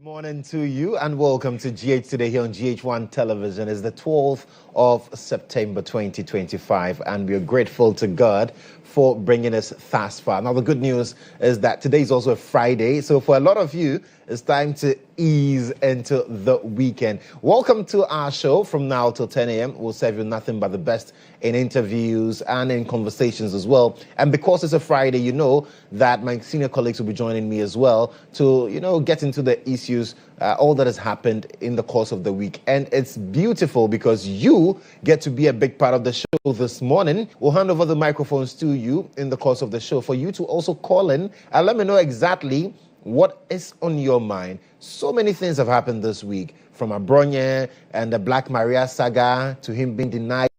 Morning to you and welcome to GH Today here on GHOne television. It's the 12th of September 2025 and we are grateful to God for bringing us thus far. Now the good news is that today is also a Friday, so for a lot of you it's time to ease into the weekend. Welcome to our show. From now till 10 a.m. we'll serve you nothing but the best in interviews and in conversations as well. And because it's a Friday, you know that my senior colleagues will be joining me as well to, get into the issues, all that has happened in the course of the week. And it's beautiful because you get to be a big part of the show this morning. We'll hand over the microphones to you in the course of the show for you to also call in and let me know exactly what is on your mind. So many things have happened this week, from Abronye and the Black Maria saga to him being denied.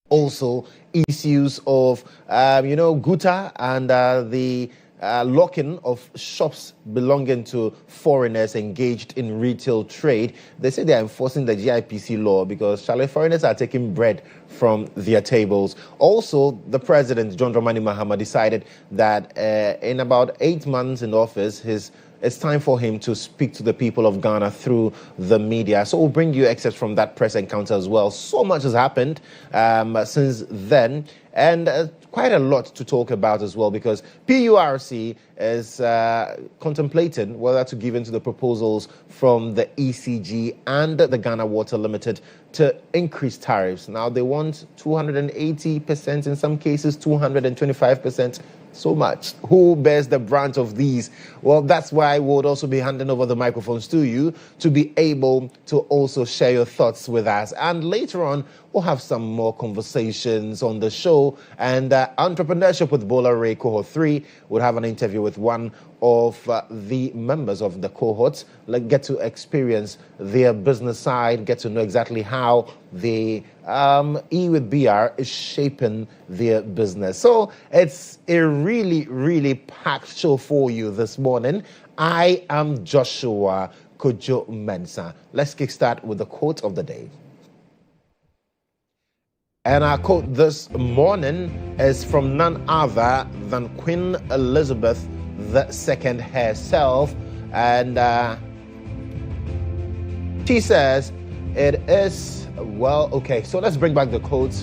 Also, issues of, Guta and the locking of shops belonging to foreigners engaged in retail trade. They say they are enforcing the GIPC law because foreigners are taking bread from their tables. Also, the president, John Dramani Mahama, decided that in about 8 months in office, it's time for him to speak to the people of Ghana through the media. So we'll bring you excerpts from that press encounter as well. So much has happened since then, and quite a lot to talk about as well, because PURC is contemplating whether to give in to the proposals from the ECG and the Ghana Water Limited to increase tariffs. Now they want 280%, in some cases 225%. So much. Who bears the brunt of these? Well, that's why we'll also be handing over the microphones to you to be able to also share your thoughts with us. And later on, we'll have some more conversations on the show. And Entrepreneurship with Bola Ray Cohort 3 would have an interview with one of the members of the cohort, get to experience their business side, get to know exactly how the E with BR is shaping their business. So it's a really, really packed show for you this morning. I am Joshua Kodjo Mensah. Let's kickstart with the quote of the day. And our quote this morning is from none other than Queen Elizabeth II herself. And she says it is, so let's bring back the quote.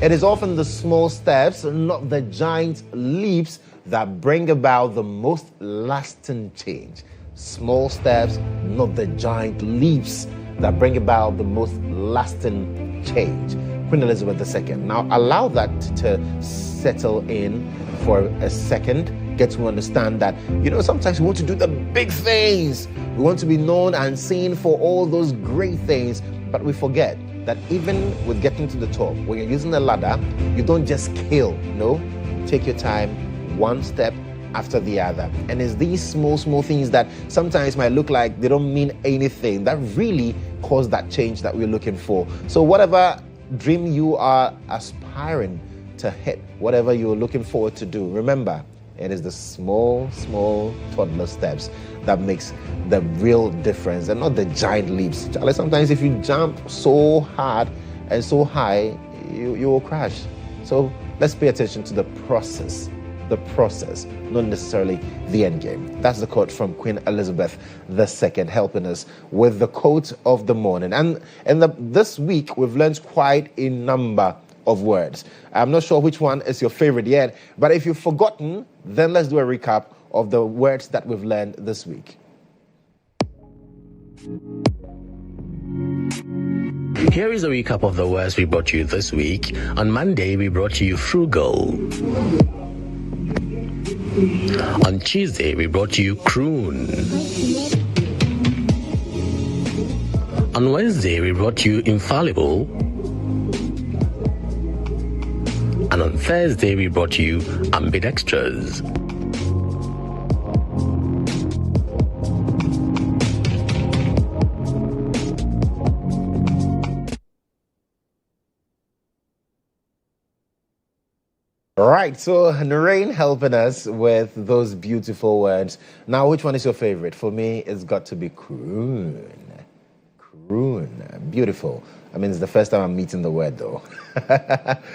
It is often the small steps, not the giant leaps, that bring about the most lasting change. Small steps, not the giant leaps, that bring about the most lasting change. Queen Elizabeth II. Now allow that to settle in for a second. Get to understand that, sometimes we want to do the big things. We want to be known and seen for all those great things, but we forget that even with getting to the top, when you're using a ladder, you don't just scale. No, take your time, one step after the other. And it's these small things that sometimes might look like they don't mean anything that really cause that change that we're looking for. So whatever dream you are aspiring to hit, whatever you're looking forward to do, remember, it is the small toddler steps that makes the real difference and not the giant leaps. Charlie, sometimes if you jump so hard and so high, you will crash. So let's pay attention to the process, not necessarily the end game. That's the quote from Queen Elizabeth II, helping us with the quote of the morning. And this week, we've learned quite a number of words. I'm not sure which one is your favorite yet, but if you've forgotten, then let's do a recap of the words that we've learned this week. Here is a recap of the words we brought you this week. On Monday, we brought you frugal. On Tuesday, we brought you croon. On Wednesday, we brought you infallible. And on Thursday, we brought you ambidextrous. Right, so Noreen helping us with those beautiful words. Now, which one is your favorite? For me, it's got to be croon. Beautiful. I mean, it's the first time I'm meeting the word, though.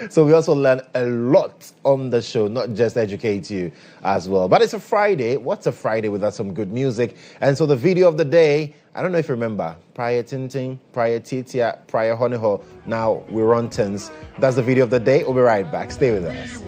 So we also learn a lot on the show, not just educate you as well. But it's a Friday. What's a Friday without some good music? And so the video of the day, I don't know if you remember, prior Tinting, prior Titia, prior Honeyho. Now we're on Tins. That's the video of the day. We'll be right back. Stay with us.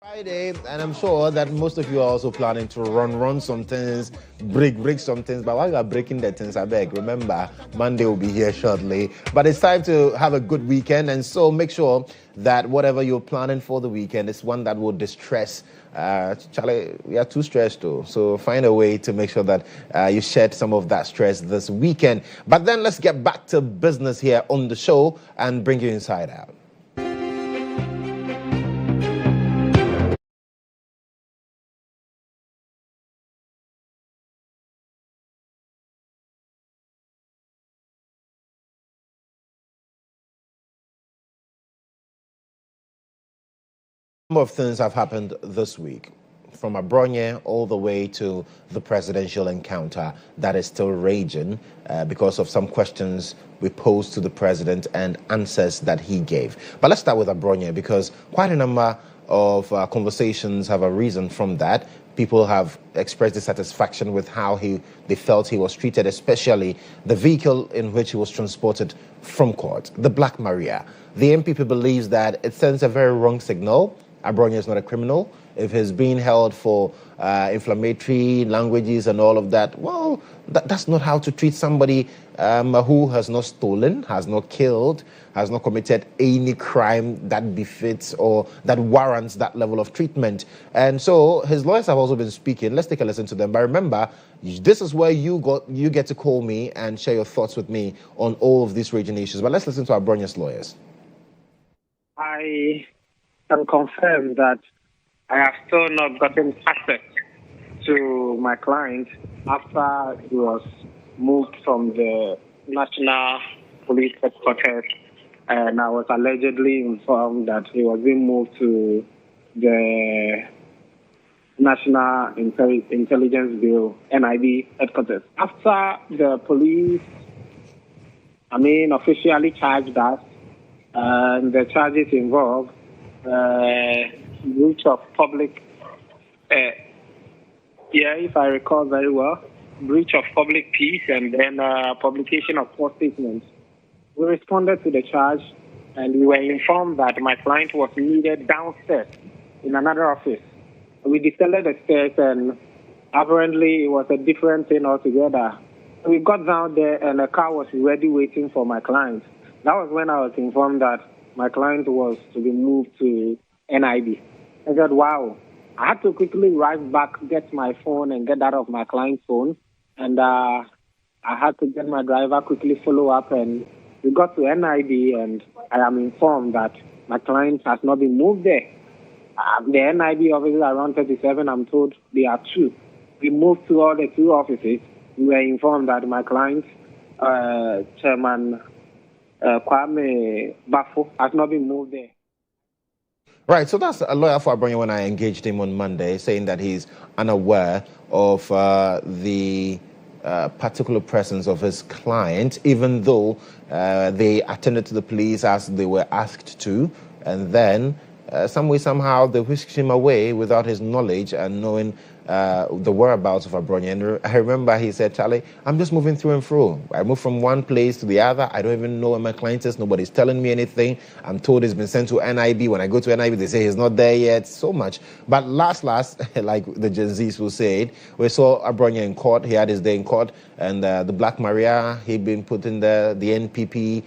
Friday, and I'm sure that most of you are also planning to run some things, break some things. But while you are breaking the things, I beg, remember, Monday will be here shortly. But it's time to have a good weekend, and so make sure that whatever you're planning for the weekend is one that will distress. Charlie, we are too stressed too, so find a way to make sure that you shed some of that stress this weekend. But then let's get back to business here on the show and bring you inside out. Number of things have happened this week, from Abronye all the way to the presidential encounter that is still raging because of some questions we posed to the president and answers that he gave. But let's start with Abronye, because quite a number of conversations have arisen from that. People have expressed dissatisfaction with how they felt he was treated, especially the vehicle in which he was transported from court, the Black Maria. The MPP believes that it sends a very wrong signal. Abronye is not a criminal. If he's being held for inflammatory languages and all of that, well, that's not how to treat somebody who has not stolen, has not killed, has not committed any crime that befits or that warrants that level of treatment. And so his lawyers have also been speaking. Let's take a listen to them. But remember, this is where you get to call me and share your thoughts with me on all of these raging issues. But let's listen to Abronye's lawyers. I can confirm that I have still not gotten access to my client after he was moved from the National Police Headquarters, and I was allegedly informed that he was being moved to the National Intelligence Bureau, NIB headquarters. After the police, officially charged us, the charges involve breach of public, if I recall very well, breach of public peace and then publication of false statements. We responded to the charge and we were informed that my client was needed downstairs in another office. We descended the stairs and apparently it was a different thing altogether. We got down there and a car was ready waiting for my client. That was when I was informed that my client was to be moved to NIB. I said, wow. I had to quickly rush back, get my phone and get that of my client's phone. And I had to get my driver, quickly follow up, and we got to NIB and I am informed that my client has not been moved there. The NIB offices are around 37. I'm told they are 2. We moved to all the 2 offices. We were informed that my client, Chairman Kwame Bafo, has not been moved there. Right, so that's a lawyer for Abronya when I engaged him on Monday, saying that he's unaware of the particular presence of his client, even though they attended to the police as they were asked to, and then some way, somehow, they whisked him away without his knowledge and knowing the whereabouts of Abronya. And I remember he said, Charlie, I'm just moving through and through. I move from one place to the other. I don't even know where my client is. Nobody's telling me anything. I'm told he's been sent to NIB. When I go to NIB, they say he's not there yet. So much. But last, like the Gen Zs will say it, we saw Abronya in court. He had his day in court. And the Black Maria, he'd been put in the NPP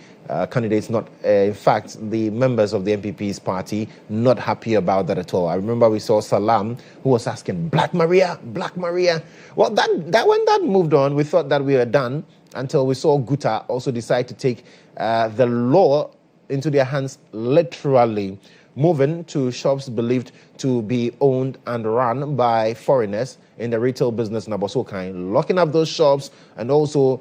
candidates, not, in fact, the members of the NPP's party, not happy about that at all. I remember we saw Salam, who was asking, Black Maria. Well, that when that moved on, we thought that we were done until we saw Guta also decide to take the law into their hands, literally, moving to shops believed to be owned and run by foreigners in the retail business in Abosokan, locking up those shops and also,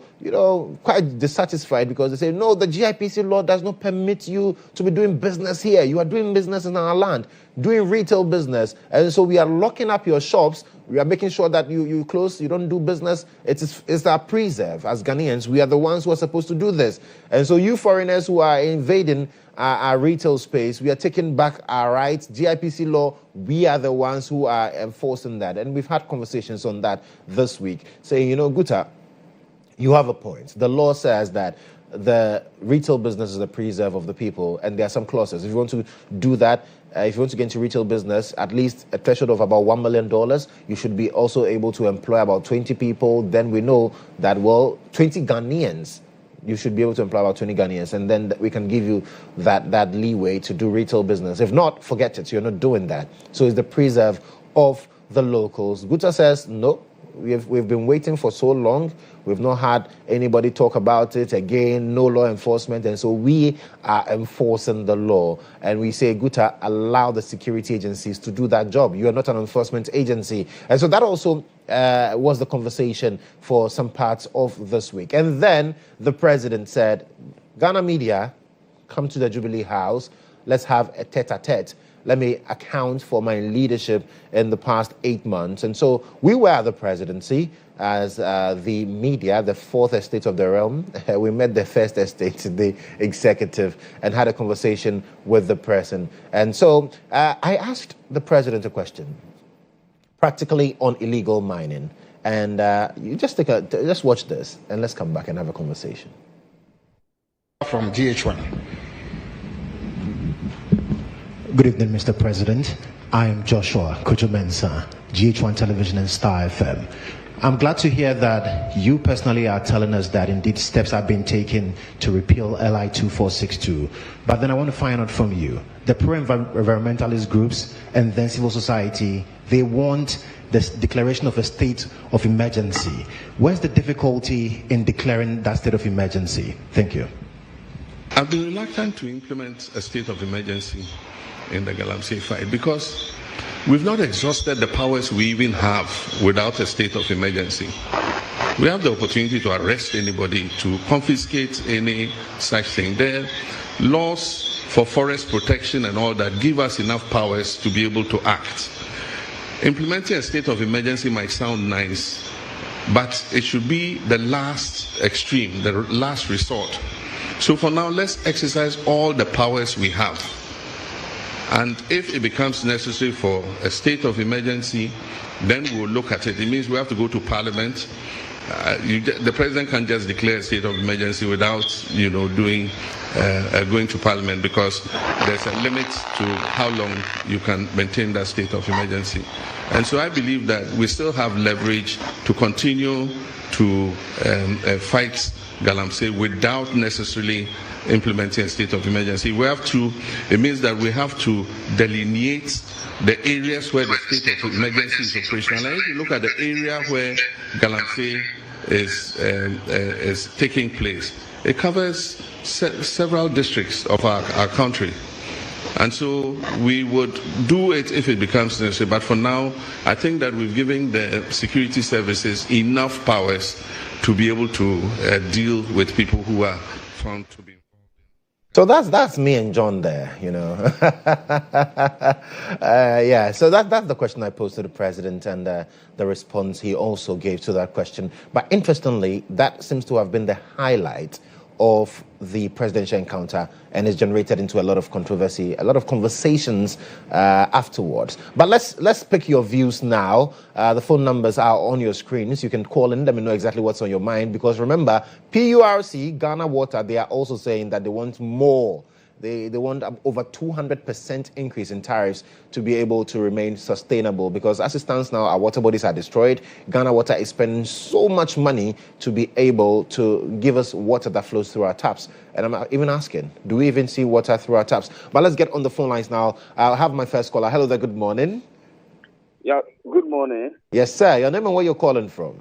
quite dissatisfied because they say, no, the GIPC law does not permit you to be doing business here. You are doing business in our land, doing retail business. And so we are locking up your shops. We are making sure that you close, you don't do business. It's our preserve. As Ghanaians, we are the ones who are supposed to do this. And so you foreigners who are invading our retail space, we are taking back our rights. GIPC law, we are the ones who are enforcing that. And we've had conversations on that this week, saying, Guta, you have a point. The law says that the retail business is the preserve of the people, and there are some clauses. If you want to do that, if you want to get into retail business, at least a threshold of about $1 million, you should be also able to employ about 20 people. Then we know that, 20 Ghanaians, you should be able to employ about 20 Ghanaians, and then we can give you that leeway to do retail business. If not, forget it. You're not doing that. So it's the preserve of the locals. Guta says, no, we've been waiting for so long. We've not had anybody talk about it. Again, no law enforcement. And so we are enforcing the law. And we say, Guta, allow the security agencies to do that job. You are not an enforcement agency. And so that also was the conversation for some parts of this week. And then the president said, Ghana media, come to the Jubilee House. Let's have a tete-a-tete. Let me account for my leadership in the past 8 months. And so we were the presidency as the media, the fourth estate of the realm. We met the first estate, the executive, and had a conversation with the president. And so I asked the president a question, practically on illegal mining. And you just watch this, and let's come back and have a conversation. From GHOne. Good evening, Mr. President. I am Joshua Kodjo Mensah, GHOne Television and Star FM. I'm glad to hear that you personally are telling us that indeed steps have been taken to repeal LI 2462. But then I want to find out from you, the pro-environmentalist groups and then civil society, they want this declaration of a state of emergency. Where's the difficulty in declaring that state of emergency? Thank you. I've been reluctant to implement a state of emergency in the Galamsey fight because we've not exhausted the powers we even have without a state of emergency. We have the opportunity to arrest anybody, to confiscate any such thing. There are laws for forest protection and all that give us enough powers to be able to act. implementing a state of emergency might sound nice, but it should be the last extreme, the last resort. So for now, let's exercise all the powers we have. And if it becomes necessary for a state of emergency, then we'll look at it. It means we have to go to Parliament. The president can't just declare a state of emergency without, going to Parliament, because there's a limit to how long you can maintain that state of emergency. And so I believe that we still have leverage to continue to fight Galamsey without necessarily implementing a state of emergency. It means that we have to delineate the areas where the state of emergency is operational. And if you look at the area where Galamsey is taking place, it covers several districts of our country. And so we would do it if it becomes necessary. But for now, I think that we've given the security services enough powers to be able to deal with people who are found to be. So that's me and John there, yeah, so that's the question I posed to the president, and the response he also gave to that question. But interestingly, that seems to have been the highlight of the presidential encounter, and it's generated into a lot of controversy, a lot of conversations afterwards. But let's pick your views now. The phone numbers are on your screens. You can call in, let me know exactly what's on your mind, because remember, PURC, Ghana Water, they are also saying that they want more. They want over 200% increase in tariffs to be able to remain sustainable, because as it stands now, our water bodies are destroyed. Ghana Water is spending so much money to be able to give us water that flows through our taps. And I'm even asking, do we even see water through our taps? But let's get on the phone lines now. I'll have my first caller. Hello there, good morning. Yeah, good morning. Yes, sir. Your name and where you're calling from?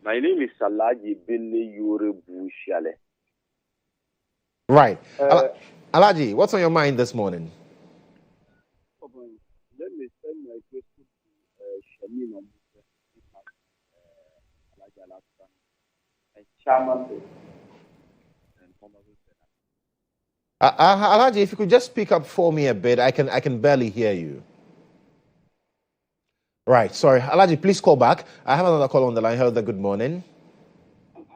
My name is Alaji Bele Yure Bushale. Right. Alaji, what's on your mind this morning? Let me send my question to Shamina and Chairman. Alaji, if you could just speak up for me a bit, I can barely hear you. Right, sorry. Alaji, please call back. I have another call on the line. Hello there, good morning.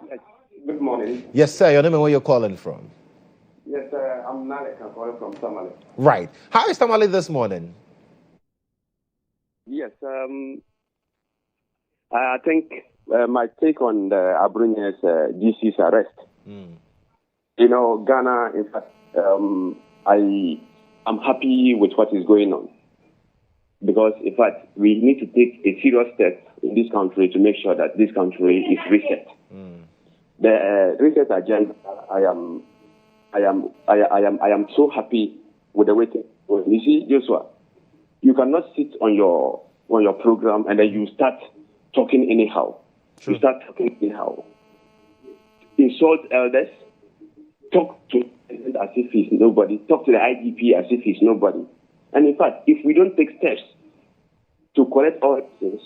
Yes, good morning. Yes, sir. Your name and where you're calling from? Yes, I'm Nalek. I'm calling from Tamale. Right. How is Tamale this morning? Yes, I think my take on the Abrunye's DC's arrest. Ghana, in fact, I'm happy with what is going on. Because, in fact, we need to take a serious step in this country to make sure that this country is reset. The reset agenda, I am so happy with the way things go. You see, Joshua, you cannot sit on your program and then you start talking anyhow. True. You start talking anyhow. Insult elders. Talk to the president as if he's nobody. Talk to the IGP as if he's nobody. And in fact, if we don't take steps to correct all things,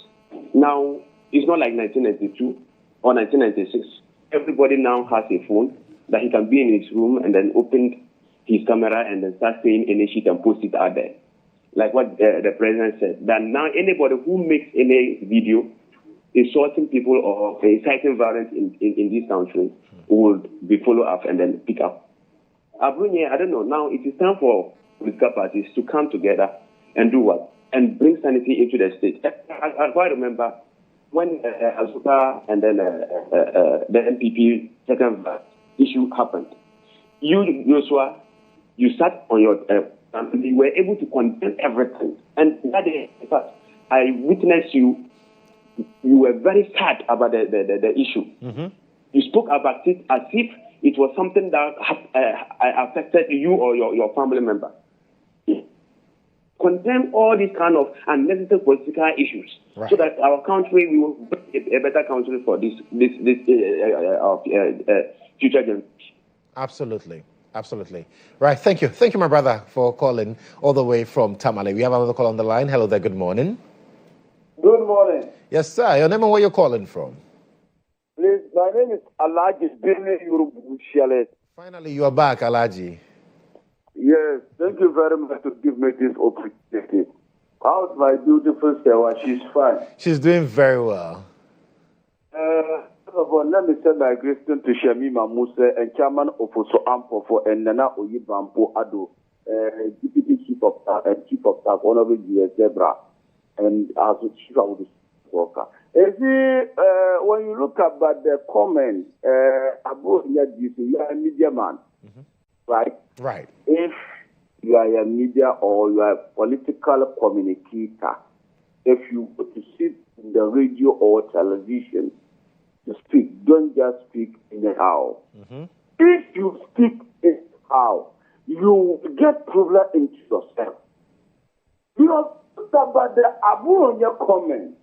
now it's not like 1992 or 1996. Everybody now has a phone that he can be in his room and then open his camera and then start saying any shit and post it out there. Like what the president said, that now anybody who makes any video insulting people or inciting violence in this country would be followed up and then pick up. Abrunye, I don't know, now it is time for political parties to come together and do what? And bring sanity into the state. I quite remember when Azuka and then the MPP second issue happened. You, Joshua, you sat on your you were able to condemn everything. And that day, in fact, I witnessed you were very sad about the issue. You spoke about it as if it was something that affected you or your family member. Condemn all these kind of unnecessary political issues, right, so that our country will be a better country for this future generation. Absolutely. Right, thank you, my brother, for calling all the way from Tamale. We have another call on the line. Hello there, good morning. Good morning. Yes, sir. Your name and where you're calling from? Please, my name is Alaji Bini Yurubushale. Finally, you are back, Alaji. Yes, thank you very much to give me this opportunity. How's my beautiful Sarah? She's fine. She's doing very well. First of all, let me send my greeting to Shamima Musa and Chairman of Oso Ampo for and Nana Oyibampo Ado, Deputy Chief of Staff and Chief of Staff, Honorable G.S. Zebra, and as a Chief of the Worker. When you look about the comment about you are a media man, right? Right. If you are a media or you are a political communicator, if you go to sit in the radio or television to speak, don't just speak anyhow. If you speak anyhow, you will get problem into yourself. You know about the Abu on your comment.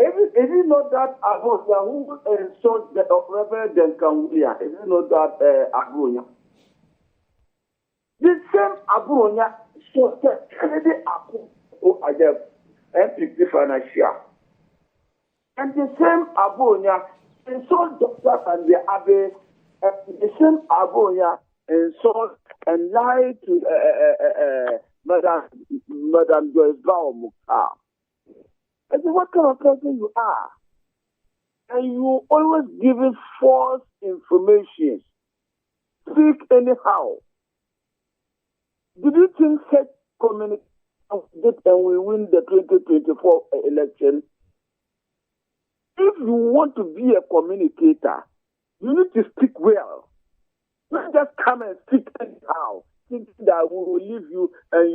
If you know that Abu who insult the Reverend Kanguya, if you know that Abu, the same Abu so Kennedy Abu who are the MPP financial. And the same Abunya insult doctors and the Abbey, and the same Abunya insult and lie to Madame Joyce Baumukar. I said, what kind of person you are? And you always giving false information. Speak anyhow. Did you think such communication and we win the 2024 election? If you want to be a communicator, you need to speak well. Don't just come and speak anyhow, thinking that we will leave you and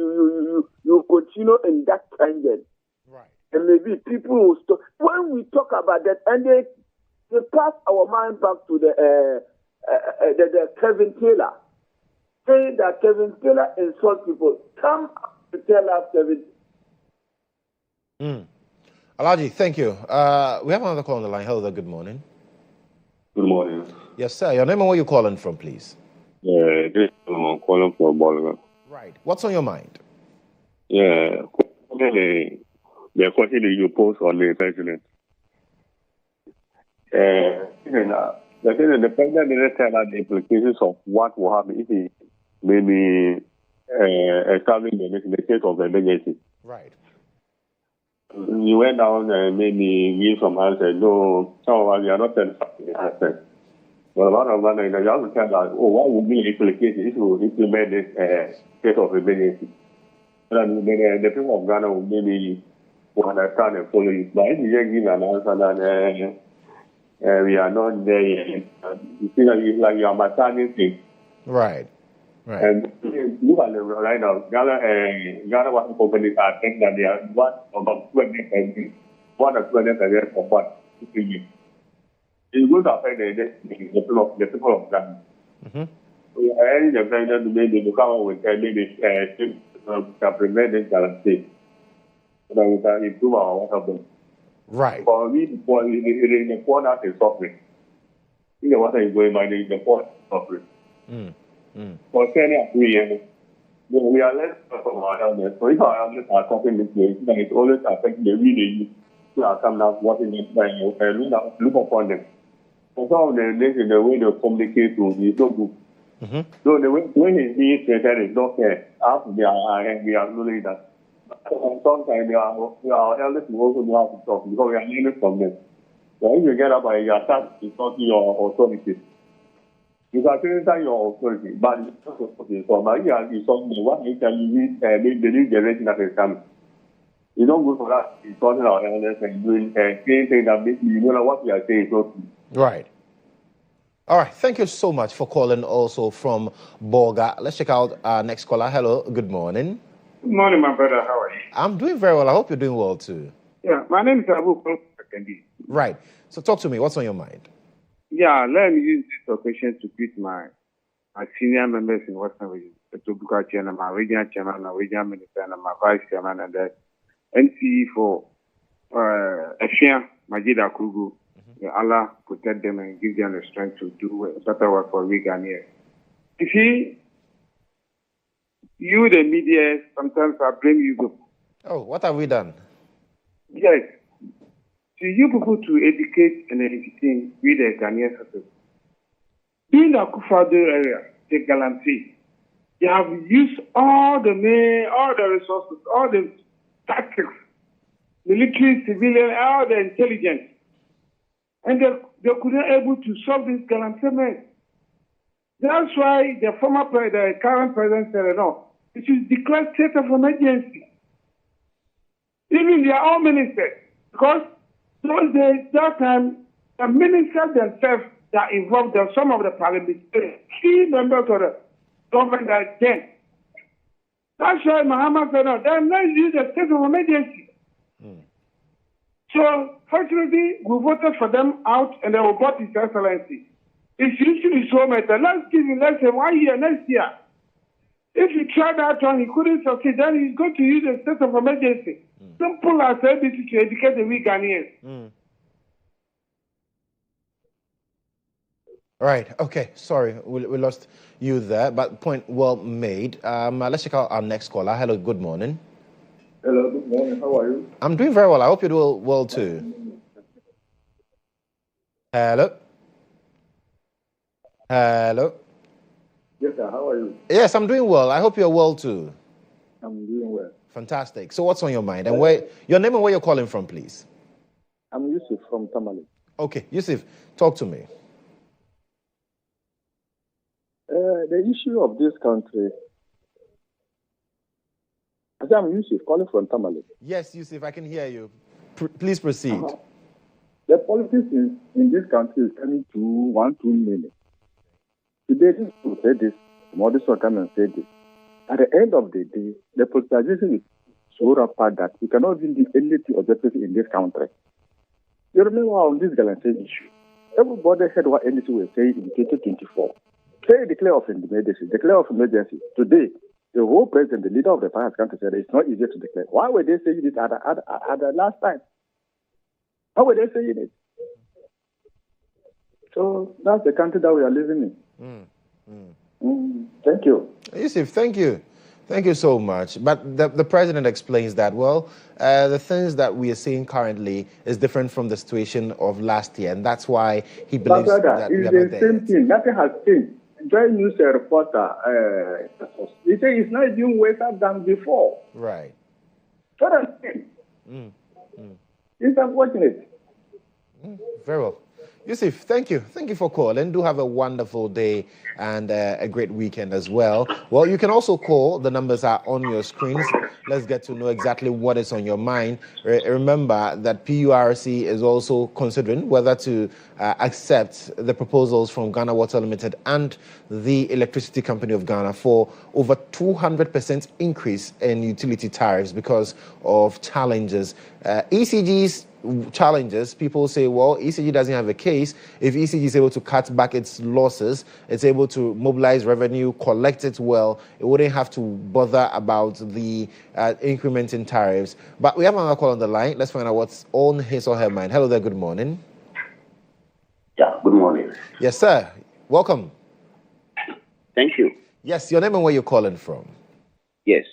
you continue in that tangent. Right. And maybe people will stop. When we talk about that, and they pass our mind back to the Kevin Taylor, saying that Kevin Taylor insults people. Come to tell us, Kevin. Alaji, thank you. We have another call on the line. Hello there, good morning. Good morning. Yes, sir. Your name and where you calling from, please? This I'm calling from Bolga. Right. What's on your mind? Yeah, the question you post on the president. The president didn't tell us the implications of what will happen if he maybe establish the state of emergency. Right. You went down and maybe give some answers. No, some of us are not satisfied with the answer. But a lot of us, you have to tell us, what would be the implications if you implement this state of emergency? And the people of Ghana will maybe understand and follow you. But if you just give an answer that we are not there yet, you feel like you are understanding things. Right. Right. And look at them right now. Ghana water companies are saying that they are about 20% of what? It's going to affect the people of Ghana. We are urging the president to maybe to come up with maybe to prevent this guarantee so that we can improve our water bill. Right. For me, the poor now is suffering. If the water is going by, the poor is suffering. Concerning we are less from our elders. So if our elders are talking this way, then it always affects the real who are coming out watching it by look upon them. So some of the things in the way they communicate to is not good. So the way when it's being treated is not fair. After we are knowing that. Sometimes our elders will also know how to talk because we are learning from them. So if you get up and you start to talk to your authorities, you can criticize your authority, but it's not okay. So, what you tell you the new generation that is coming. It's not good for us to be talking our elders and doing things that make you know what we are saying is not true. Right. All right. Thank you so much for calling also from Borga. Let's check out our next caller. Hello. Good morning. Good morning, my brother. How are you? I'm doing very well. I hope you're doing well too. Yeah, my name is Abu. Right. So talk to me. What's on your mind? Yeah, let me use this occasion to greet my senior members in Western Region, the Tobuka Chairman, my regional chairman, my regional minister, and my vice chairman, and the NCE for Efia, Majida Kugu. Allah protect them and give them the strength to do better work for Ghanaians. You see, you, the media, sometimes I blame you. Oh, what have we done? Yes. To you people to educate and entertain with the Ghanaian citizens. In the Kufado area, the Galamsey, They have used all the resources, all the tactics, military, civilian, all the intelligence. And they couldn't able to solve this galamsey. That's why the current president said, no, it should declare state of emergency. Even their own ministers, because those days, that time, the ministers themselves that involved some of the parliamentarians, key members of the government that then. That's why Muhammad said, no, then let's use the state of emergency. So, fortunately, we voted for them out and they will vote His Excellency. It's usually so matter. Let's give him, let's say, 1 year, next year. If he tried that one, he couldn't succeed, then he's going to use a state of emergency. Simple as ABC to educate the weak Ghanaians. Right. Okay. Sorry, we lost you there, but point well made. Let's check out our next caller. Hello. Good morning. Hello. Good morning. How are you? I'm doing very well. I hope you're doing well too. Hello. Hello. Yes, sir. How are you? Yes, I'm doing well. I hope you're well too. I'm doing well. Fantastic. So, what's on your mind, and where your name and where you're calling from, please? I'm Yusuf from Tamale. Okay, Yusuf, talk to me. The issue of this country. I'm Yusuf, calling from Tamale. Yes, Yusuf, I can hear you. Please proceed. The politics in this country is coming to 1 2 minutes. Today, this will say this, tomorrow this will come and say this. At the end of the day, the politicization is so rampant that we cannot even do anything objective in this country. You remember on this Galamsey issue, everybody heard what NDC was saying in 2024. Say declare of emergency. Today, the whole president, the leader of the party, has come to say that it's not easy to declare. Why were they saying this at the last time? How were they saying it? So that's the country that we are living in. Thank you. Yusuf, thank you. Thank you so much. But the president explains that, well, the things that we are seeing currently is different from the situation of last year. And that's why he believes that we are not there. It's the same thing. Nothing has changed. Joy News reporter, he said it's not even worse than before. Right. So that's it. It's unfortunate. Very well. Yusuf, thank you. Thank you for calling. Do have a wonderful day and a great weekend as well. Well, you can also call. The numbers are on your screens. Let's get to know exactly what is on your mind. Remember that PURC is also considering whether to accept the proposals from Ghana Water Limited and the Electricity Company of Ghana for over 200% increase in utility tariffs because of challenges. ECG's challenges, people say, well, ECG doesn't have a case. If ECG is able to cut back its losses, it's able to mobilize revenue, collect it well, it wouldn't have to bother about the increment in tariffs. But we have another call on the line. Let's find out what's on his or her mind. Hello there, good morning. Yeah, good morning. Yes, sir. Welcome. Thank you. Yes, your name and where you're calling from. Yes,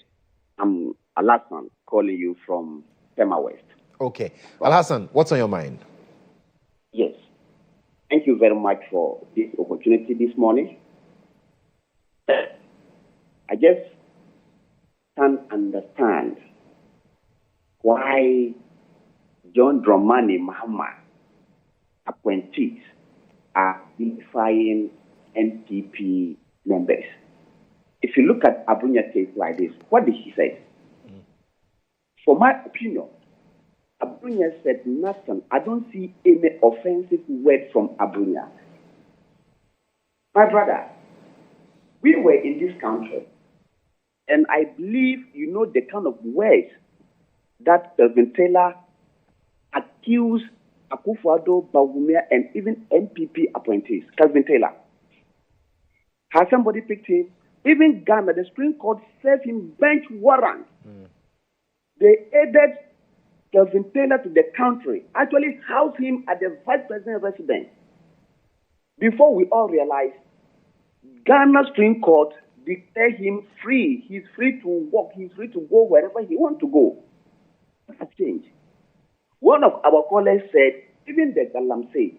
I'm Alasan calling you from Tema West. Okay. Al-Hassan, what's on your mind? Yes. Thank you very much for this opportunity this morning. I just can't understand why John Dramani Mahama appointees are vilifying NPP members. If you look at Abunya case like this, what did he say? For my opinion, Abunya said nothing. I don't see any offensive word from Abunya. My brother, we were in this country, and I believe you know the kind of words that Kelvin Taylor accused Akufo-Addo, Bawumia, and even NPP appointees. Kelvin Taylor. Has somebody picked him? Even Ghana, the Supreme Court served him bench warrant. They aided Kelvin Taylor to the country, actually housed him at the vice president residence. Before we all realized, Ghana Supreme Court declared him free. He's free to walk. He's free to go wherever he wants to go. What has changed? One of our callers said, even the Galamsey,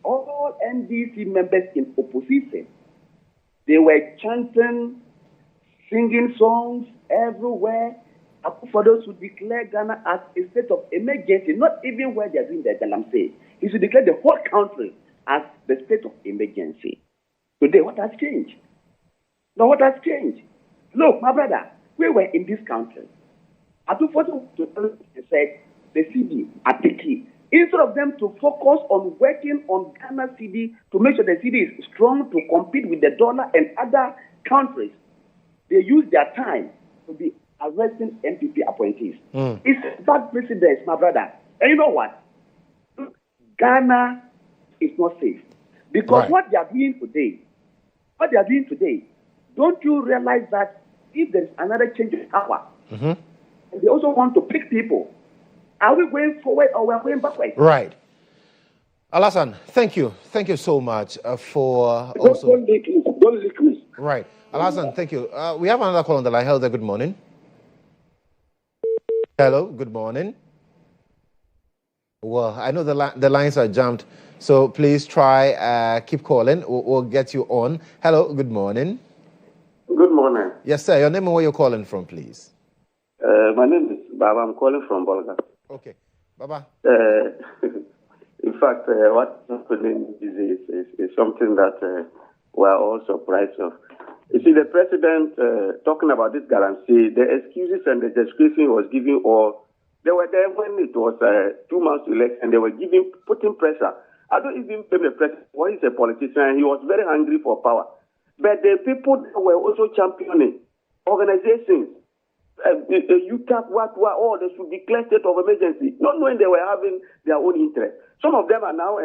all NDC members in opposition, they were chanting singing songs everywhere. For those who declare Ghana as a state of emergency, not even where they are doing the galamsey. He should declare the whole country as the state of emergency. Today, what has changed? Now, what has changed? Look, my brother, we were in this country. Akufo-Addo said the CD are picky. Instead of them to focus on working on Ghana CD to make sure the CD is strong to compete with the dollar and other countries, they use their time to be arresting MPP appointees. It's bad precedence, my brother. And you know what? Ghana is not safe. Because what they are doing today, don't you realize that if there is another change of power, and they also want to pick people, are we going forward or we are going backward? Right. Alassane, thank you. Thank you so much for also... Don't leak me. Right. Alassane, thank you. We have another call on the line. Hello there, good morning. Hello, good morning. Well, I know the lines are jammed, so please try, keep calling. We'll get you on. Hello, good morning. Good morning. Yes, sir. Your name and where you're calling from, please. My name is Baba. I'm calling from Bolga. Okay. Baba. In fact, what's happening is something that we're all surprised of. You see, the president talking about this guarantee, the excuses and the description he was giving, or they were there when it was 2 months to elect, and they were putting pressure. I don't even blame the president. Well, he's a politician. He was very hungry for power. But the people that were also championing organizations, UCAP, all they should declare state of emergency, not knowing they were having their own interest. Some of them are now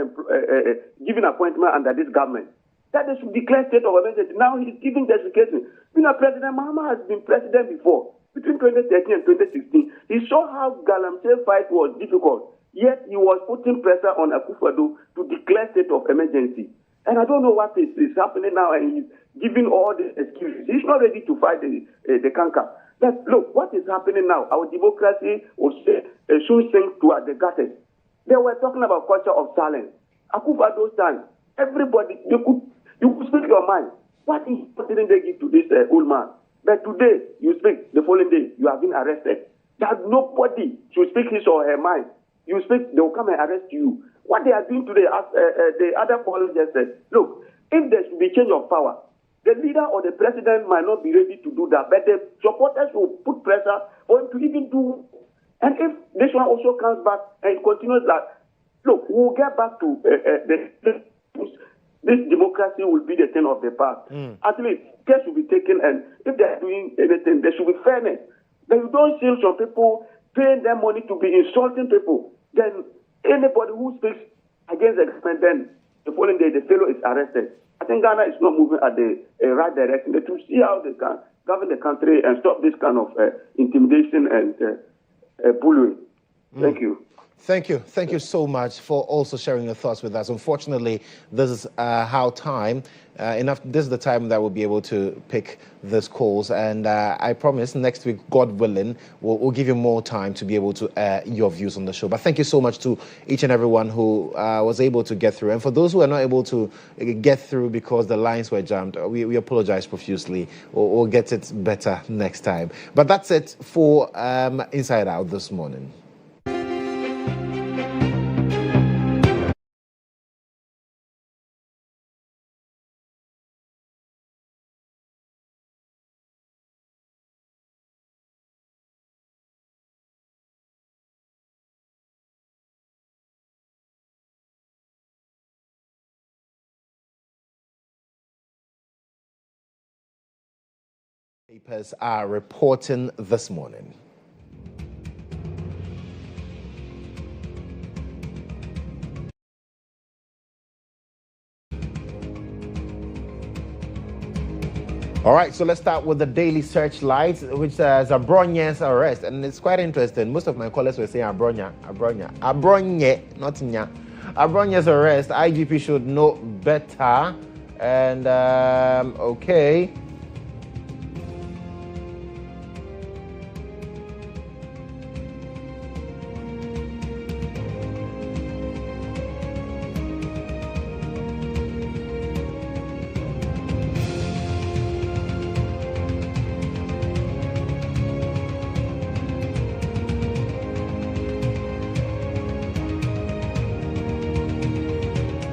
giving appointment under this government, that they should declare state of emergency. Now he's giving justification. You know, President Mahama has been president before, between 2013 and 2016. He saw how galamsey fight was difficult, yet he was putting pressure on Akufo-Addo to declare state of emergency. And I don't know what is happening now, and he's giving all the excuses. He's not ready to fight the canker. But look, what is happening now? Our democracy will soon sink to the gutters. They were talking about culture of silence. Akufo-Addo stand. Everybody, you could speak your mind. What didn't they give to this old man? But today, you speak. The following day, you have been arrested. That nobody should speak his or her mind. You speak, they will come and arrest you. What they are doing today, as the other callers just said, look, if there should be change of power, the leader or the president might not be ready to do that, but the supporters will put pressure for him to even do. And if this one also comes back and it continues that, look, we'll get back to this democracy will be the thing of the past. At least care should be taken, and if they are doing anything, there should be fairness. But you don't see some people paying them money to be insulting people. Then anybody who speaks against the government, then the following day the fellow is arrested. I think Ghana is not moving at the right direction. To see how they can govern the country and stop this kind of intimidation and bullying. Thank you. Thank you. Thank you so much for also sharing your thoughts with us. Unfortunately, this is this is the time that we'll be able to pick these calls. And I promise next week, God willing, we'll give you more time to be able to air your views on the show. But thank you so much to each and everyone who was able to get through. And for those who are not able to get through because the lines were jammed, we apologize profusely. We'll get it better next time. But that's it for Inside Out this morning. Papers are reporting this morning. All right, so let's start with the daily searchlight, which says Abronye's arrest. And it's quite interesting. Most of my callers were saying Abronye, not Nya. Abronye's arrest, IGP should know better. And, okay.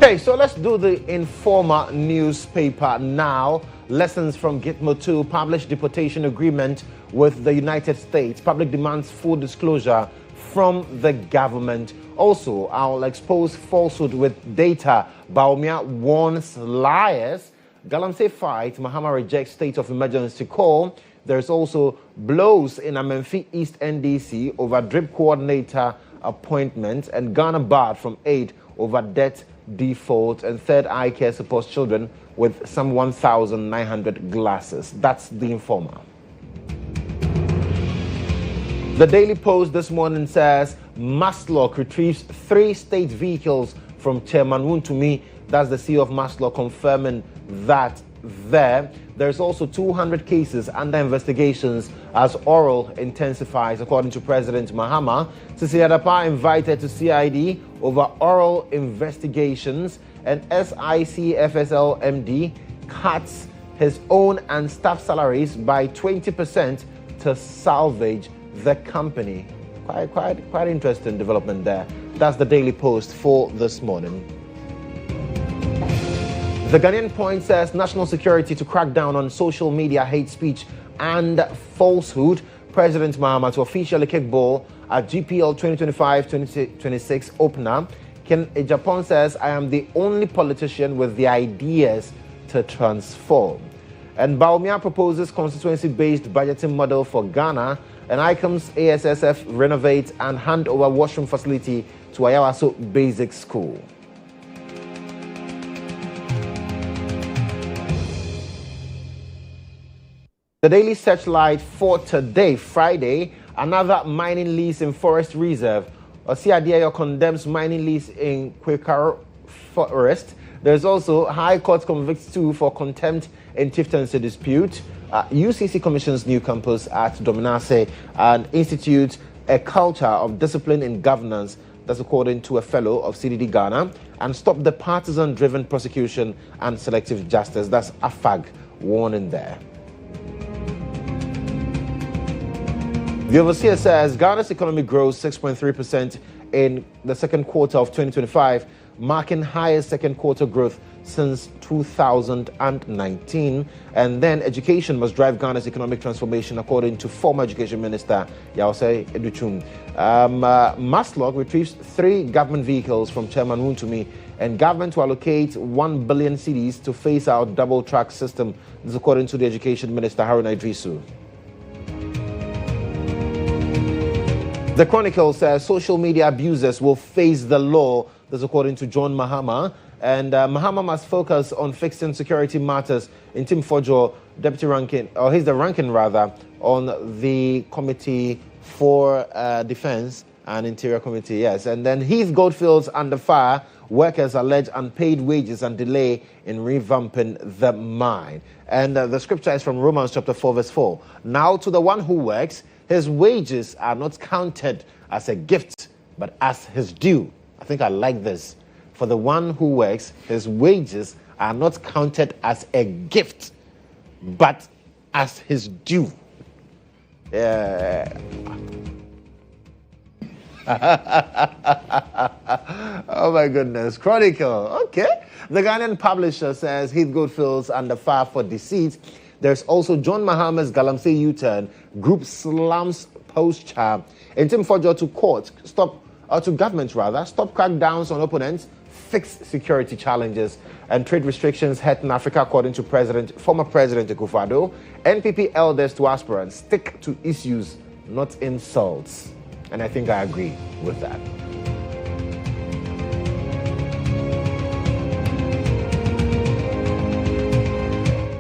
Okay, so let's do the Informer newspaper now. Lessons from Gitmo 2 published deportation agreement with the United States. Public demands full disclosure from the government. Also, I'll expose falsehood with data. Bawumia warns liars. Galamsey fight. Mahama rejects state of emergency call. There's also blows in Amenfi East NDC over drip coordinator appointment, and Ghana barred from aid over debt default, and Third Eye Care supports children with some 1,900 glasses. That's the Informer. The Daily Post this morning says Maslock retrieves 3 state vehicles from Chairman Wontumi. That's the CEO of Maslock confirming that there. There's also 200 cases under investigations as oral intensifies, according to President Mahama. Sisi Adapa invited to CID over oral investigations, and SICFSL MD cuts his own and staff salaries by 20% to salvage the company. Quite interesting development there. That's the Daily Post for this morning. The Ghanaian Point says national security to crack down on social media hate speech and falsehood. President Mahama to officially kick ball at GPL 2025-2026 opener. Ken Japan says, I am the only politician with the ideas to transform. And Bawumia proposes constituency-based budgeting model for Ghana. And ICOM's ASSF renovate and hand over washroom facility to Ayawaso Basic School. The Daily Searchlight for today, Friday, another mining lease in Forest Reserve. Osiadio condemns mining lease in Kwekaro Forest. There's also High Court convicts 2 for contempt in chieftaincy dispute. UCC commissions new campus at Dominase and institutes a culture of discipline in governance. That's according to a fellow of CDD Ghana. And stop the partisan-driven prosecution and selective justice. That's AFAG warning there. The overseer says Ghana's economy grows 6.3% in the second quarter of 2025, marking highest second quarter growth since 2019. And then education must drive Ghana's economic transformation, according to former Education Minister Yaosei Educhum. Maslock retrieves 3 government vehicles from Chairman Wontumi, and government to allocate 1 billion cedis to phase out double track system. This is according to the Education Minister Haruna Idrisu. The Chronicle says social media abusers will face the law. That's according to GHOne Mahama. And Mahama must focus on fixing security matters. In Tim Kodjo, deputy ranking, or he's the ranking rather, on the Committee for Defense and Interior Committee, yes. And then Heath Goldfields under fire. Workers allege unpaid wages and delay in revamping the mine. And the scripture is from Romans chapter 4, verse 4. Now to the one who works, his wages are not counted as a gift, but as his due. I think I like this. For the one who works, his wages are not counted as a gift, but as his due. Oh my goodness. Chronicle. Okay. The Ghanaian publisher says Heath Goldfields under fire for deceit. There's also John Mahama's Galamsey U-turn, group slums posture. And Tim Kodjo to court, to government rather, stop crackdowns on opponents, fix security challenges, and trade restrictions hurting Africa, according to former President Akufo-Addo. NPP elders to aspirants, stick to issues, not insults. And I think I agree with that.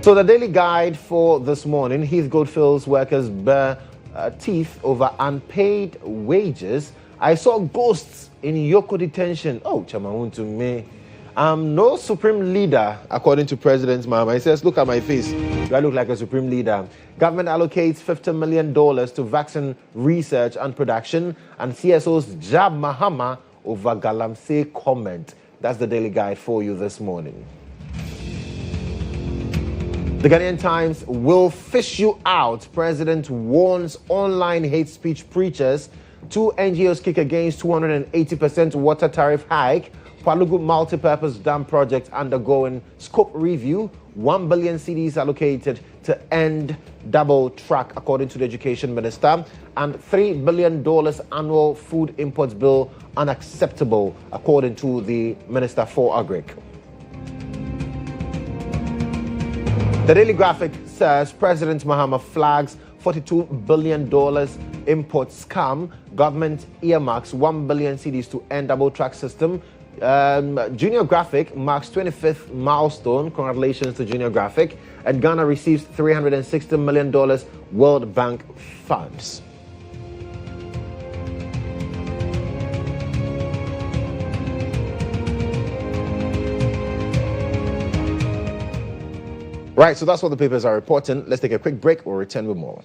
So the daily guide for this morning, Heath Goldfields workers bare teeth over unpaid wages. I saw ghosts in Yoko detention. Oh, Chairman Wontumi. I'm no supreme leader, according to President Mahama. He says, look at my face. Do I look like a supreme leader? Government allocates $50 million to vaccine research and production, and CSOs jab Mahama over Galamsey comment. That's the daily guide for you this morning. The Ghanaian Times will fish you out. President warns online hate speech preachers. 2 NGOs kick against 280% water tariff hike. Palugu multi-purpose dam project undergoing scope review. 1 billion cedis allocated to end double track, according to the Education Minister. And $3 billion annual food imports bill unacceptable, according to the Minister for Agric. The Daily Graphic says President Mahama flags $42 billion import scam. Government earmarks 1 billion cedis to end double track system. Junior Graphic marks 25th milestone. Congratulations to Junior Graphic. And Ghana receives $360 million World Bank funds. Right, so that's what the papers are reporting. Let's take a quick break. We'll return with more.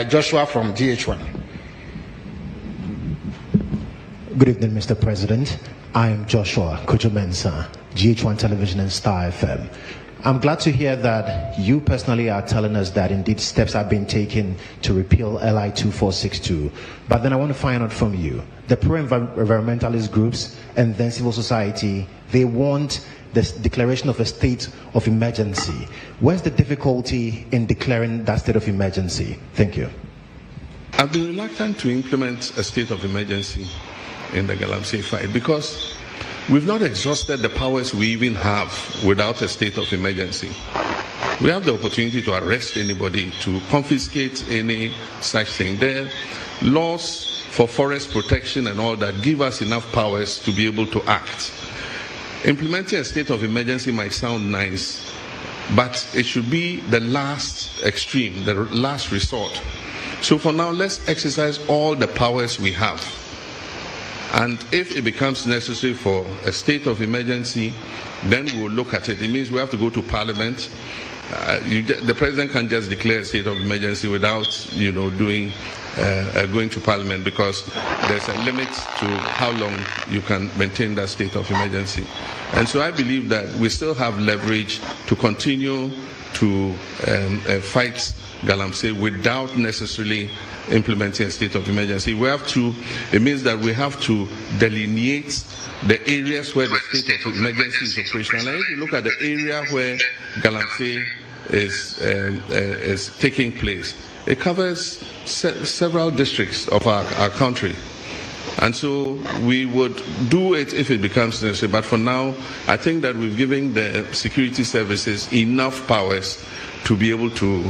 Joshua from GHOne. Good evening, Mr. President. I am Joshua, Kodjo Mensah, GHOne Television and Star FM. I'm glad to hear that you personally are telling us that indeed steps have been taken to repeal LI 2462. But then I want to find out from you, the pro-environmentalist groups and then civil society, they want this declaration of a state of emergency. Where's the difficulty in declaring that state of emergency? Thank you. I've been reluctant to implement a state of emergency in the Galamsey fight because we've not exhausted the powers we even have without a state of emergency. We have the opportunity to arrest anybody, to confiscate any such thing. There are laws for forest protection and all that give us enough powers to be able to act. Implementing a state of emergency might sound nice, but it should be the last extreme, the last resort. So for now, let's exercise all the powers we have. And if it becomes necessary for a state of emergency, then we'll look at it. It means we have to go to Parliament. The President can't just declare a state of emergency without, going to Parliament, because there's a limit to how long you can maintain that state of emergency. And so I believe that we still have leverage to continue to fight Galamsey without necessarily implementing a state of emergency. It means that we have to delineate the areas where the state of emergency is operational. And if you look at the area where Galamsey is taking place, it covers several districts of our country. And so we would do it if it becomes necessary. But for now, I think that we've given the security services enough powers to be able to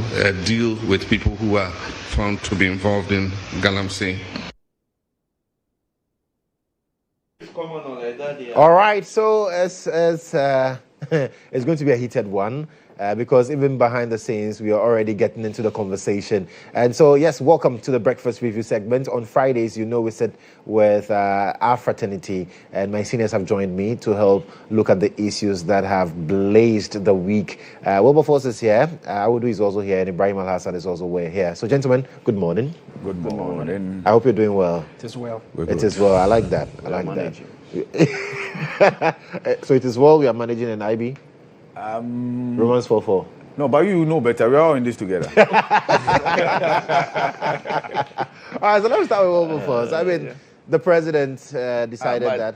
deal with people who are found to be involved in Galamsey. All right, so it's going to be a heated one. Because even behind the scenes, we are already getting into the conversation. And so, yes, welcome to the Breakfast Review segment. On Fridays, we sit with our fraternity, and my seniors have joined me to help look at the issues that have blazed the week. Wilberforce is here, Awudu is also here, and Ibrahim Al-Hassan is also here. So, gentlemen, good morning. Good morning. I hope you're doing well. It is well. It is well. I like that. So, it is well. We are managing an IB. Romans 4:4. No, but you know better. We are all in this together. All right, so let me start with Wilberforce. The president decided that.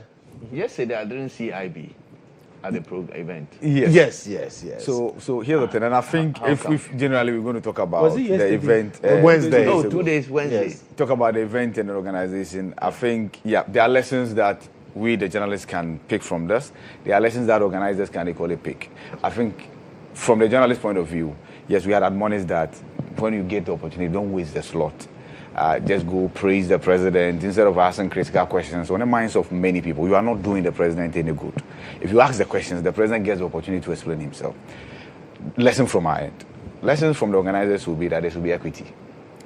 Yesterday, I didn't see IB at the event. Yes. So here's the thing, and I think if generally we're going to talk about the event Wednesday. 2 days Wednesday. Yes. Talk about the event and the organization. I think there are lessons that we, the journalists, can pick from this. There are lessons that organizers can equally pick. I think from the journalist point of view, yes, we had admonished that when you get the opportunity, don't waste the slot. Just go praise the president instead of asking critical questions on the minds of many people. You are not doing the president any good. If you ask the questions, the president gets the opportunity to explain himself. Lesson from our end. Lessons from the organizers will be that there should be equity.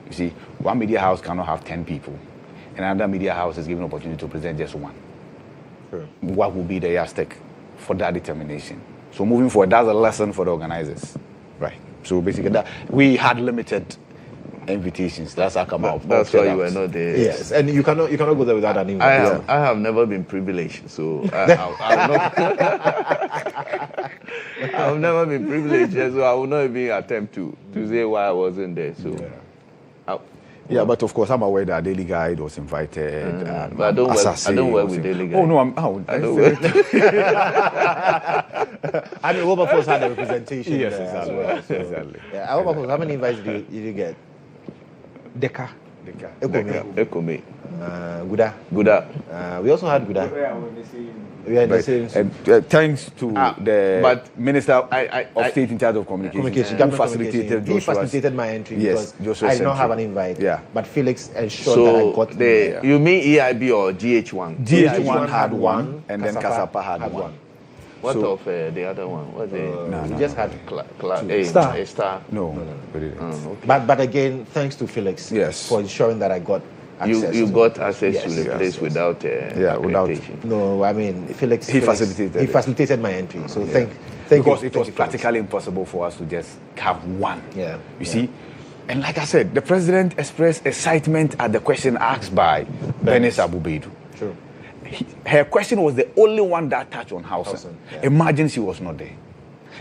You see, one media house cannot have 10 people, and another media house is given opportunity to present just one. Sure. What will be the yardstick for that determination? So moving forward, that's a lesson for the organizers, right? So basically, that we had limited invitations. That's how come out. That's why you were not there. Yes, and you cannot go there without an invitation. I have never been privileged, so I've never been privileged, so I will not even attempt to say why I wasn't there. So. Yeah, but of course, I'm aware that Daily Guide was invited. But I don't work with Daily Guide. Oh, no, I don't work. Wilberforce had a representation yes, there exactly. as well. So. Exactly. Yeah, Wilberforce, how many invites did you get? Deka. Ekome. Guda. We also had Guda. We are in the same. Thanks to the Minister of State in charge of communication. He facilitated my entry because I did not have an invite. Yeah. But Felix ensured that I got the. You mean EIB or GHOne? GHOne had one, and then Kasapa had one. What of the other one? What's we just had Star. No. Okay. But again, thanks to Felix for ensuring that I got access. You got access to the place without accreditation. No, Felix. He facilitated. He facilitated my entry. So thank because you. It was practically impossible for us to just have one. Yeah. You see, And like I said, the president expressed excitement at the question asked by Mensah Abubedu. True. Her question was the only one that touched on housing. Yeah. Imagine she was not there.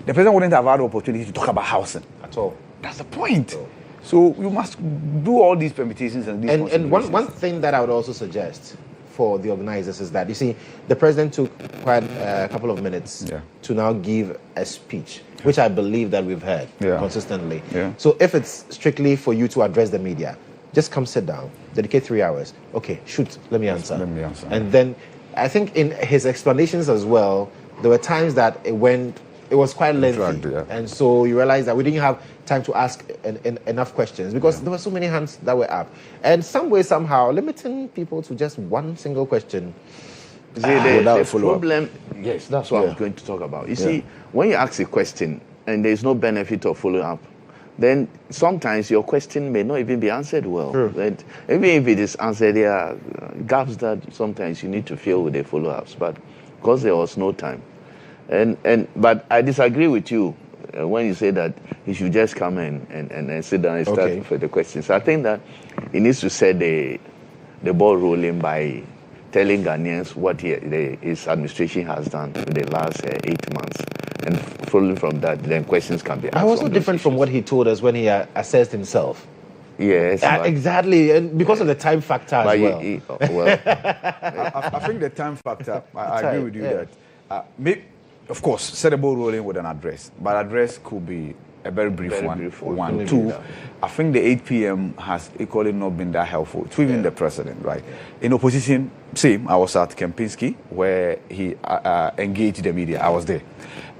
The president wouldn't have had the opportunity to talk about housing. At all. That's the point. So you must do all these permutations and these And one thing that I would also suggest for the organizers is that, you see, the president took quite a couple of minutes to now give a speech, which I believe that we've heard consistently. Yeah. So if it's strictly for you to address the media, just come sit down, dedicate 3 hours. Okay, shoot, let me answer. And then I think in his explanations as well, there were times that it was quite lengthy. And so you realize that we didn't have time to ask enough questions because there were so many hands that were up. And some way, somehow, limiting people to just one single question. See, the problem, yes, that's what I was going to talk about. You see, when you ask a question and there's no benefit of follow up, then sometimes your question may not even be answered well. And even if it is answered, there are gaps that sometimes you need to fill with the follow-ups. But because there was no time. But I disagree with you when you say that he should just come and sit down and start for the questions. I think that he needs to set the ball rolling by telling Ghanaians what his administration has done in the last 8 months. And following from that, then questions can be asked. But also different from what he told us when he assessed himself. Yes. Exactly. And because of the time factor as well. I think the time factor, I agree with you that, of course, set the ball rolling with an address. But address could be a very brief one. Two, I think the 8 p.m. has equally not been that helpful to even the president, right? In opposition, same, I was at Kempinski where he engaged the media. I was there.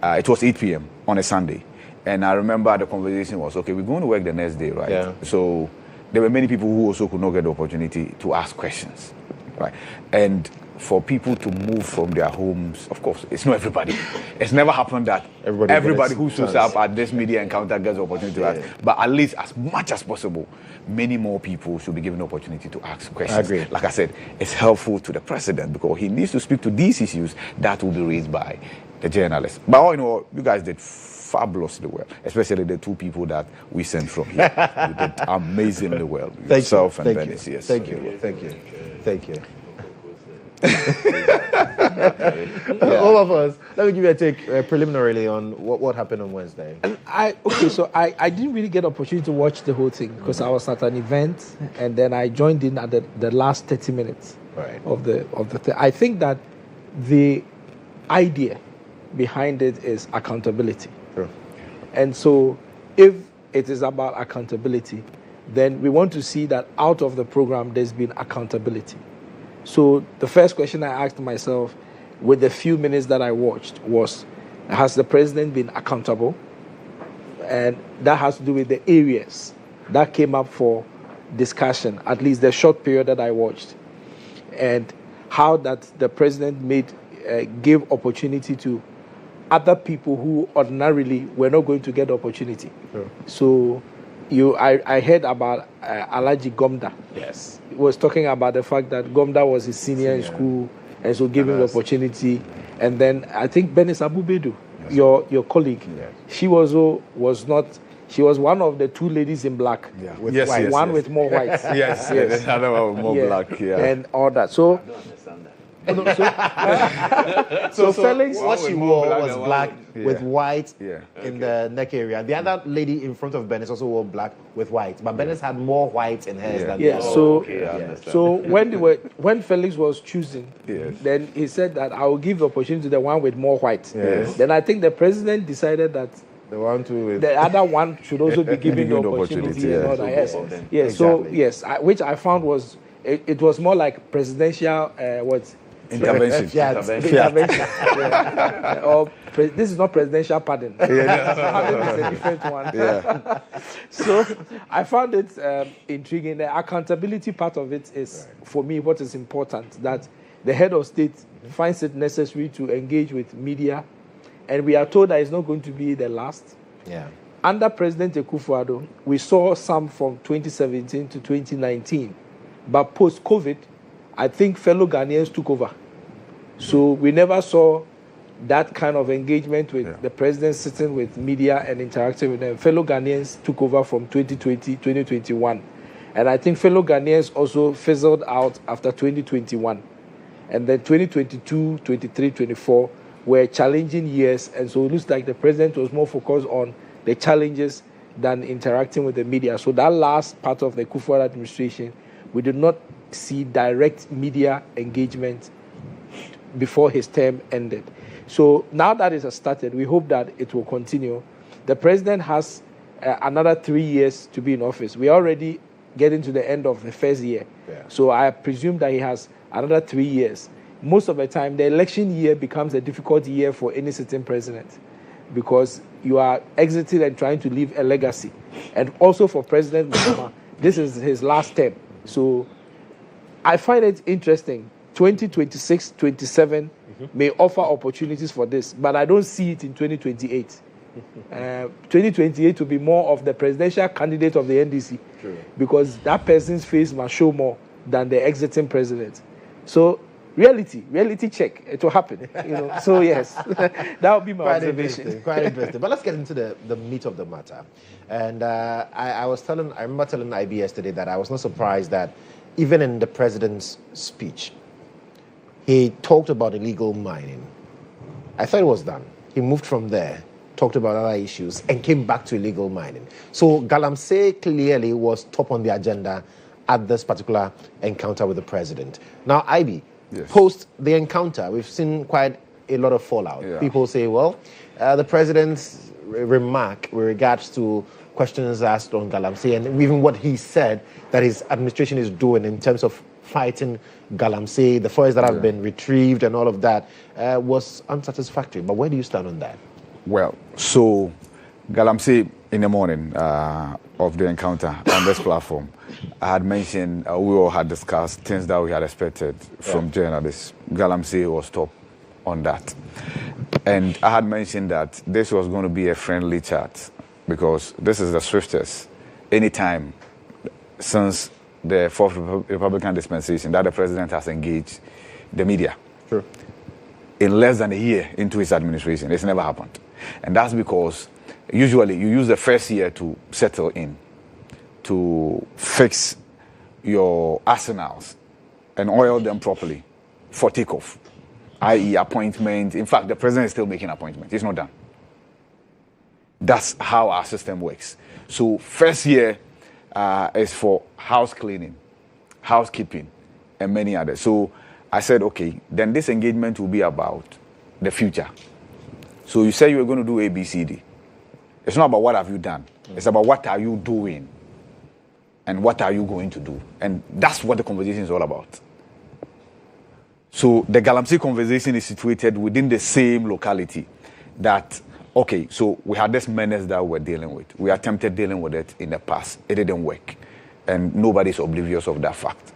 It was 8 p.m. on a Sunday. And I remember the conversation was, okay, we're going to work the next day, right? Yeah. So there were many people who also could not get the opportunity to ask questions, right? And for people to move from their homes, of course, it's not everybody. It's never happened that everybody who shows up at this media encounter gets the opportunity to ask. But at least as much as possible, many more people should be given the opportunity to ask questions. I agree. Like I said, it's helpful to the president because he needs to speak to these issues that will be raised by the journalists. But all in all, you guys did fabulously well, especially the two people that we sent from here. You did amazingly well. Yourself and Dennis. Yes. Thank you. All of us. Let me give you a take preliminarily on what happened on Wednesday. And I didn't really get opportunity to watch the whole thing because I was at an event and then I joined in at the last 30 minutes of the thing. I think that the idea behind it is accountability. Sure. And so if it is about accountability, then we want to see that out of the program there's been accountability. So the first question I asked myself with the few minutes that I watched was, has the president been accountable? And that has to do with the areas that came up for discussion, at least the short period that I watched. And how that the president gave opportunity to other people who ordinarily were not going to get the opportunity. Sure. So I heard about Alhaji Gomda. Yes. He was talking about the fact that Gomda was his senior in school and so gave him the opportunity. And then I think Mensah Abubedu, your colleague, she was one of the two ladies in black. Yeah. With white. One with more white. Yes. The other one with more black. Yeah. And all that. So so Felix, what she wore was black with white in the neck area. The other lady in front of Benes also wore black with white, but Benes had more white in hers than the other. So when Felix was choosing, then he said that I will give the opportunity to the one with more white. Yes. Then I think the president decided that the other one should also be given the opportunity. And all that. Which I found was it was more like presidential intervention. This is not presidential pardon. Pardon is a different one. So I found it intriguing. The accountability part of it is, for me, what is important, that the head of state finds it necessary to engage with media, and we are told that it's not going to be the last. Yeah. Under President Akufo-Addo, we saw some from 2017 to 2019, but post-COVID, I think fellow Ghanaians took over. So we never saw that kind of engagement with the president sitting with media and interacting with them. Fellow Ghanaians took over from 2020, 2021. And I think fellow Ghanaians also fizzled out after 2021. And then 2022, 23, 24 were challenging years. And so it looks like the president was more focused on the challenges than interacting with the media. So that last part of the Kufuor administration, we did not see direct media engagement before his term ended. So now that it has started, we hope that it will continue. The president has another 3 years to be in office. We are already getting to the end of the first year. Yeah. So I presume that he has another 3 years. Most of the time, the election year becomes a difficult year for any sitting president because you are exiting and trying to leave a legacy. And also for President Mahama, this is his last term. So I find it interesting. 2026, 27 may offer opportunities for this, but I don't see it in 2028. 2028 will be more of the presidential candidate of the NDC. True. Because that person's face must show more than the exiting president. So reality check, it will happen. So yes, that would be my observation. Quite interesting. But let's get into the meat of the matter. And I remember telling IB yesterday that I was not surprised that even in the president's speech, he talked about illegal mining. I thought it was done. He moved from there, talked about other issues, and came back to illegal mining. So Galamsey clearly was top on the agenda at this particular encounter with the president. Now, IB, post the encounter, we've seen quite a lot of fallout. Yeah. People say, well, the president's remark with regards to questions asked on Galamsey and even what he said that his administration is doing in terms of fighting Galamsey, the forests that have been retrieved and all of that was unsatisfactory. But where do you stand on that? Well, so Galamsey in the morning of the encounter on this platform, I had mentioned, we all had discussed things that we had expected from journalists. Galamsey was top on that. And I had mentioned that this was going to be a friendly chat because this is the swiftest anytime since the fourth Republican dispensation that the president has engaged the media. Sure. In less than a year into his administration. It's never happened. And that's because usually you use the first year to settle in, to fix your arsenals and oil them properly for takeoff, i.e. appointment. In fact, the president is still making appointments. It's not done. That's how our system works. So first year is for house cleaning, housekeeping, and many others. So I said, okay, then this engagement will be about the future. So you said you were going to do A, B, C, D. It's not about what have you done. It's about what are you doing and what are you going to do. And that's what the conversation is all about. So the Galamsey conversation is situated within the same locality that, okay, so we had this menace that we're dealing with. We attempted dealing with it in the past. It didn't work. And nobody's oblivious of that fact.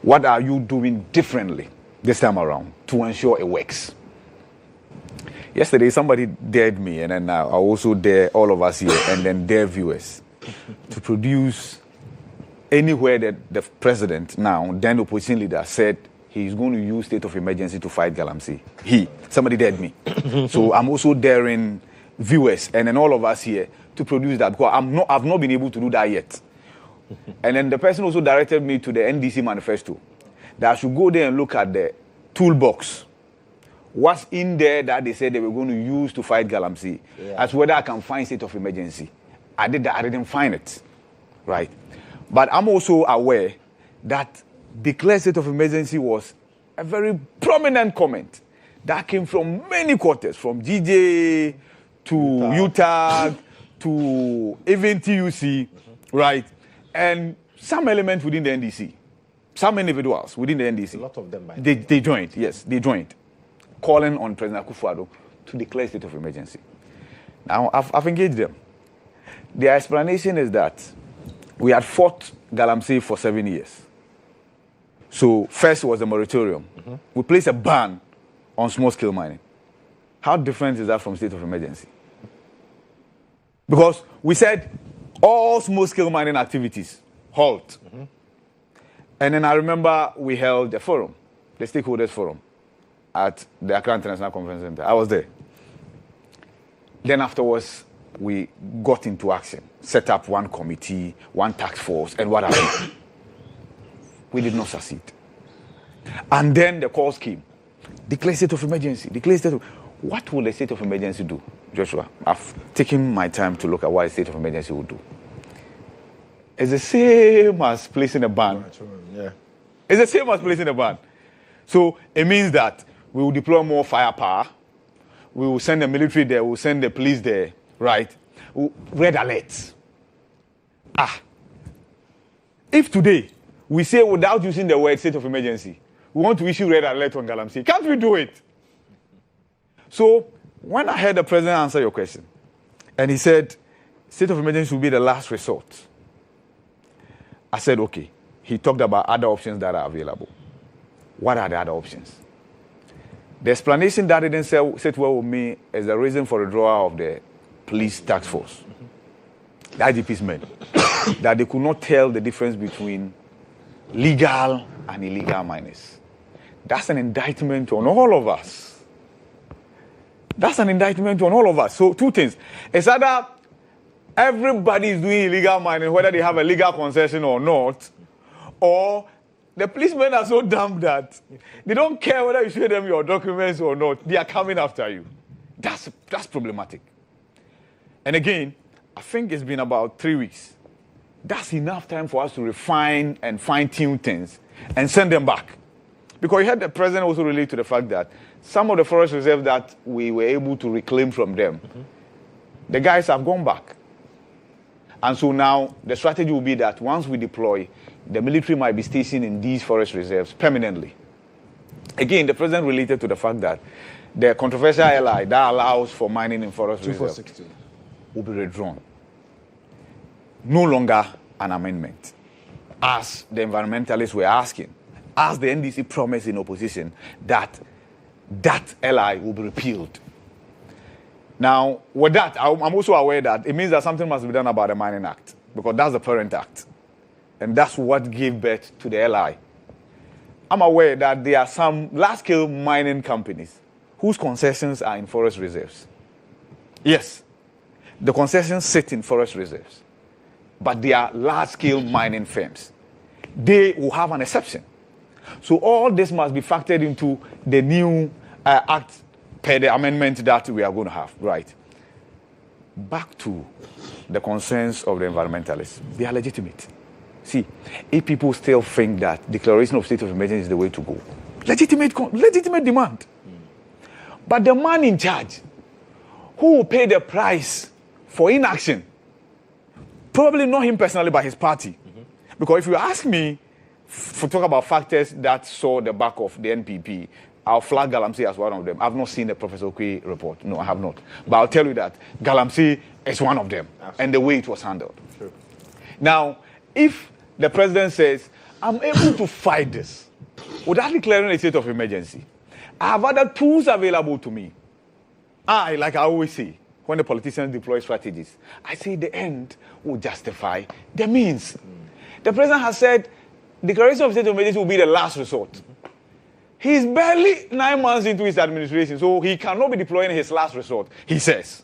What are you doing differently this time around to ensure it works? Yesterday, somebody dared me, and then I also dare all of us here, and then dare viewers, to produce anywhere that the president now, then opposition leader, said he's going to use state of emergency to fight Galamsey. Somebody dared me. So I'm also daring viewers, and then all of us here, to produce that, because I've not been able to do that yet. And then the person also directed me to the NDC manifesto, that I should go there and look at the toolbox. What's in there that they said they were going to use to fight Galamsey, as whether I can find state of emergency. I did that. I didn't find it, right? But I'm also aware that declared state of emergency was a very prominent comment that came from many quarters, from GJ to UTAG to even TUC, right? And some elements within the NDC, some individuals within the NDC. A lot of them, they joined, yes, they joined, calling on President Kufuor to declare state of emergency. Now, I've engaged them. Their explanation is that we had fought Galamsey for 7 years. So first was the moratorium. We placed a ban on small-scale mining. How different is that from state of emergency? Because we said all small-scale mining activities halt. And then I remember we held a forum, the stakeholders forum, at the Accra International Conference Center. I was there. Then afterwards, we got into action, set up one committee, one task force, and what happened? We did not succeed. And then the calls came. Declare state of emergency. What will a state of emergency do? Joshua, I've taken my time to look at what a state of emergency will do. It's the same as placing a ban. Yeah. It's the same as placing a ban. So it means that we will deploy more firepower. We will send the military there. We will send the police there. Right? Red alerts. If today we say without using the word state of emergency, we want to issue red alert on Galamsey, can't we do it? So when I heard the president answer your question, and he said state of emergency will be the last resort, I said, okay. He talked about other options that are available. What are the other options? The explanation that didn't sit well with me is the reason for the withdrawal of the police task force. The IGP's men, that they could not tell the difference between legal and illegal miners. That's an indictment on all of us. So two things. It's either everybody is doing illegal mining, whether they have a legal concession or not, or the policemen are so dumb that they don't care whether you show them your documents or not. They are coming after you. That's problematic. And again, I think it's been about 3 weeks. That's enough time for us to refine and fine-tune things and send them back. Because you heard the president also relate to the fact that some of the forest reserves that we were able to reclaim from them, the guys have gone back. And so now the strategy will be that once we deploy, the military might be stationed in these forest reserves permanently. Again, the president related to the fact that the controversial LI that allows for mining in forest reserves will be withdrawn. No longer an amendment, as the environmentalists were asking, as the NDC promised in opposition, that LI will be repealed. Now, with that, I'm also aware that it means that something must be done about the Mining Act, because that's the parent act. And that's what gave birth to the LI. I'm aware that there are some large-scale mining companies whose concessions are in forest reserves. Yes, the concessions sit in forest reserves, but they are large-scale mining firms. They will have an exception. So all this must be factored into the new act per the amendment that we are going to have, right? Back to the concerns of the environmentalists. They are legitimate. See, if people still think that declaration of state of emergency is the way to go, legitimate demand. But the man in charge, who will pay the price for inaction, probably not him personally, but his party. Because if you ask me to talk about factors that saw the back of the NPP, I'll flag Galamsey as one of them. I've not seen the Professor Kwe report. No, I have not. But I'll tell you that Galamsey is one of them. Absolutely. And the way it was handled. True. Now, if the president says, I'm able to fight this without declaring a state of emergency, I have other tools available to me. Like I always say, when the politicians deploy strategies, I say the end will justify the means. The president has said declaration of state of emergency will be the last resort. He's barely 9 months into his administration, so he cannot be deploying his last resort, he says.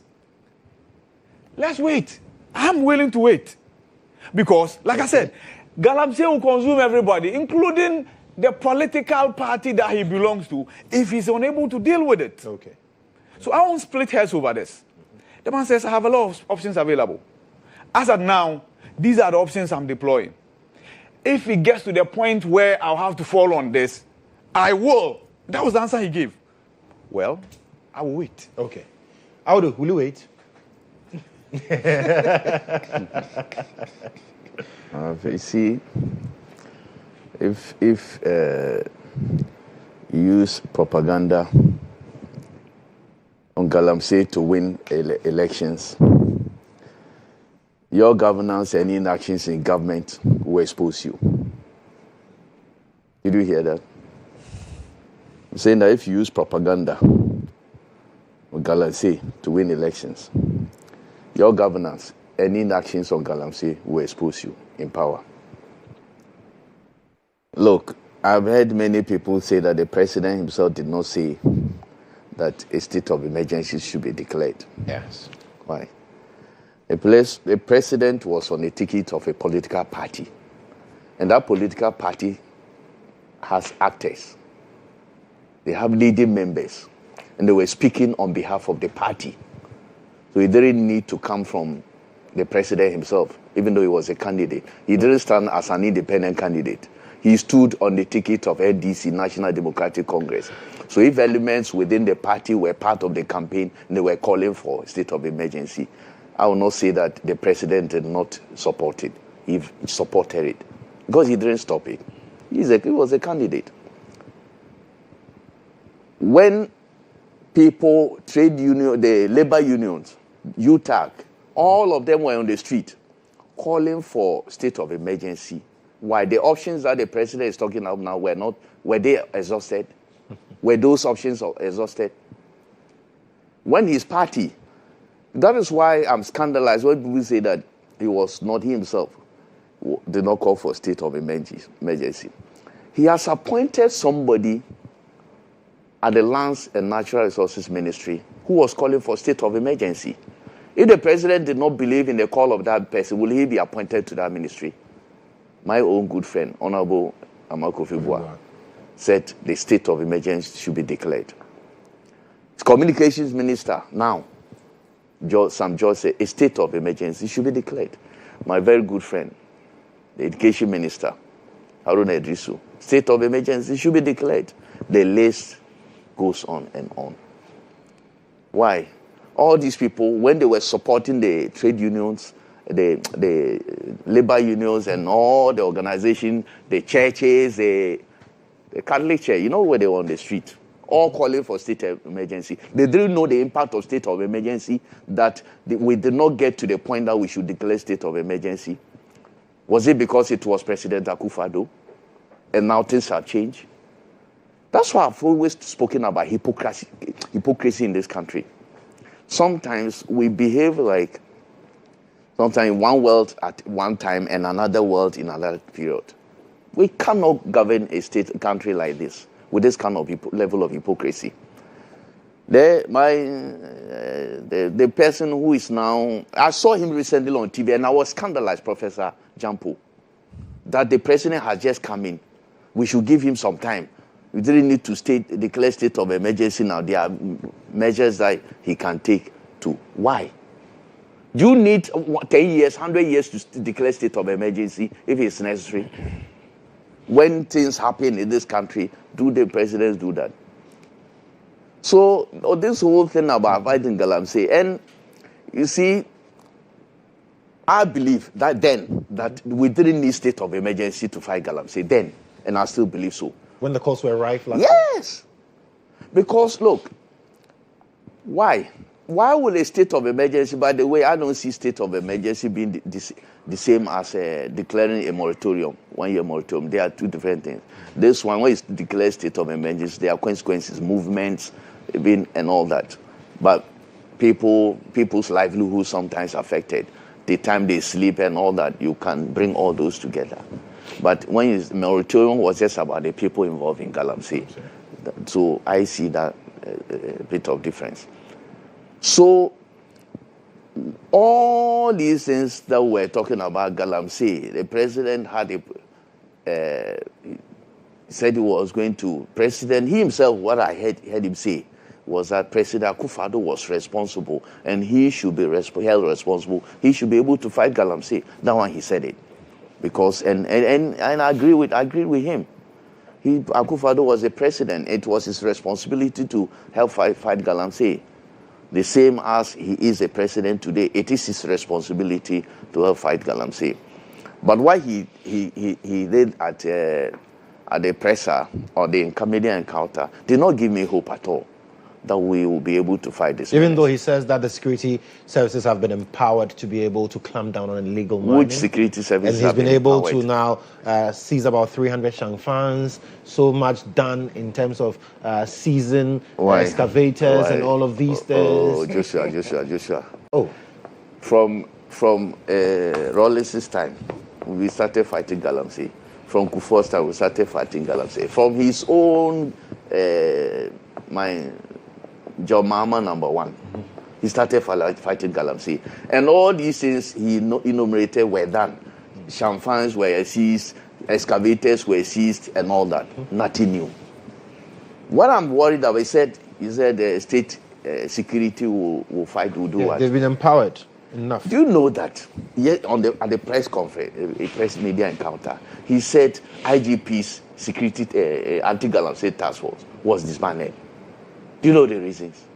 Let's wait. I'm willing to wait. Because, like I said, Galamsey will consume everybody, including the political party that he belongs to, if he's unable to deal with it. Okay. So I won't split hairs over this. The man says, I have a lot of options available. As of now, these are the options I'm deploying. If it gets to the point where I'll have to fall on this, I will. That was the answer he gave. Well, I will wait. Okay. Audu, will you wait? You see, if you use propaganda on Galamsey to win elections, your governance and inactions in government will expose you. Did you hear that? I'm saying that if you use propaganda on Galamsey to win elections, your governance and inactions on Galamsey will expose you in power. Look, I've heard many people say that the president himself did not say that a state of emergency should be declared. Yes. Why? The president was on the ticket of a political party, and that political party has actors. They have leading members, and they were speaking on behalf of the party. So he didn't need to come from the president himself, even though he was a candidate. He didn't stand as an independent candidate. He stood on the ticket of NDC, National Democratic Congress. So if elements within the party were part of the campaign and they were calling for a state of emergency, I will not say that the president did not support it. He supported it because he didn't stop it. He was a candidate. When people, trade union, the labor unions, UTAC, all of them were on the street calling for state of emergency. Why? The options that the president is talking about now were they exhausted? Were those options exhausted? When his party, that is why I'm scandalized when people say that he himself did not call for state of emergency. He has appointed somebody at the Lands and Natural Resources Ministry who was calling for state of emergency. If the president did not believe in the call of that person, will he be appointed to that ministry? My own good friend, Honorable Amako Fibua, said the state of emergency should be declared. His communications minister now, Sam George, said a state of emergency should be declared. My very good friend, the education minister, Haruna Idrisu, state of emergency should be declared. The list goes on and on. Why? All these people, when they were supporting the trade unions, the labor unions and all the organizations, the churches, the Catholic Church, you know where they were on the street, all calling for state of emergency. They didn't know the impact of state of emergency, that we did not get to the point that we should declare state of emergency. Was it because it was President Akufo-Addo and now things have changed? That's why I've always spoken about hypocrisy in this country. Sometimes we behave like sometimes one world at one time and another world in another period. We cannot govern a country like this with this kind of level of hypocrisy. The person who is now, I saw him recently on TV and I was scandalized, Professor Jampo, that the president has just come in. We should give him some time. We didn't need to declare state of emergency now. There are measures that he can take to. Why? Do you need 10 years, 100 years to declare state of emergency if it's necessary? When things happen in this country, do the presidents do that? So this whole thing about fighting Galamsey, and you see, I believe that then that we didn't need state of emergency to fight Galamsey then, and I still believe so. When the calls were rife last Yes. Because look, why? Why will a state of emergency, by the way, I don't see state of emergency being the same as declaring a moratorium, 1 year moratorium. They are two different things. This one, when it's declared state of emergency, there are consequences, movements, and all that. But people's livelihood sometimes affected. The time they sleep and all that, you can bring all those together. But when the moratorium was just about the people involved in Galamsey. So I see that a bit of difference. So all these things that we're talking about Galamsey, the president had said he was going to, he himself, what I heard him say was that President Akufo-Addo was responsible and he should be held responsible. He should be able to fight Galamsey. That one he said it. Because and I agree with him. Akufo-Addo was a president. It was his responsibility to help fight Galamsey. The same as he is a president today, it is his responsibility to help fight Galamsey. But what he did at the presser or the comedian encounter did not give me hope at all that we will be able to fight this. Even though he says that the security services have been empowered to be able to clamp down on illegal mining. Which security services and he's been able to now seize about 300 shangfans. So much done in terms of seizing excavators and all of these things. Oh, Joshua. Oh, from Rawlins's time, we started fighting Galamsey. from Kufuor's time, we started fighting Galamsey. From his own, my John Mahama #1, he started fighting Galamsey. And all these things he enumerated were done. Champagnes were seized, excavators were seized, and all that. Nothing new. What I'm worried about, he said state security will fight, will do what? They've been empowered enough. Do you know that at the press conference, a press media encounter, he said IGP's security anti-Galamsey task force was disbanded. Do you know the reasons?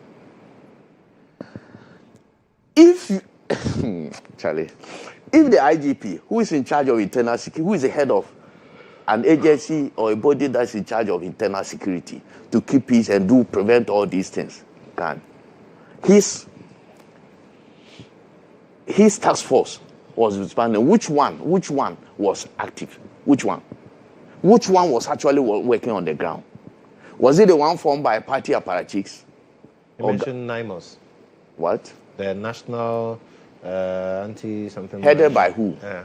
Charlie, if the IGP, who is in charge of internal security, who is the head of an agency or a body that's in charge of internal security to keep peace and prevent all these things, can his task force was disbanded. Which one was active? Which one was actually working on the ground? Was it the one formed by party apparatchiks? You mentioned NIMOS. What? The National Anti-something. Headed by who? Yeah.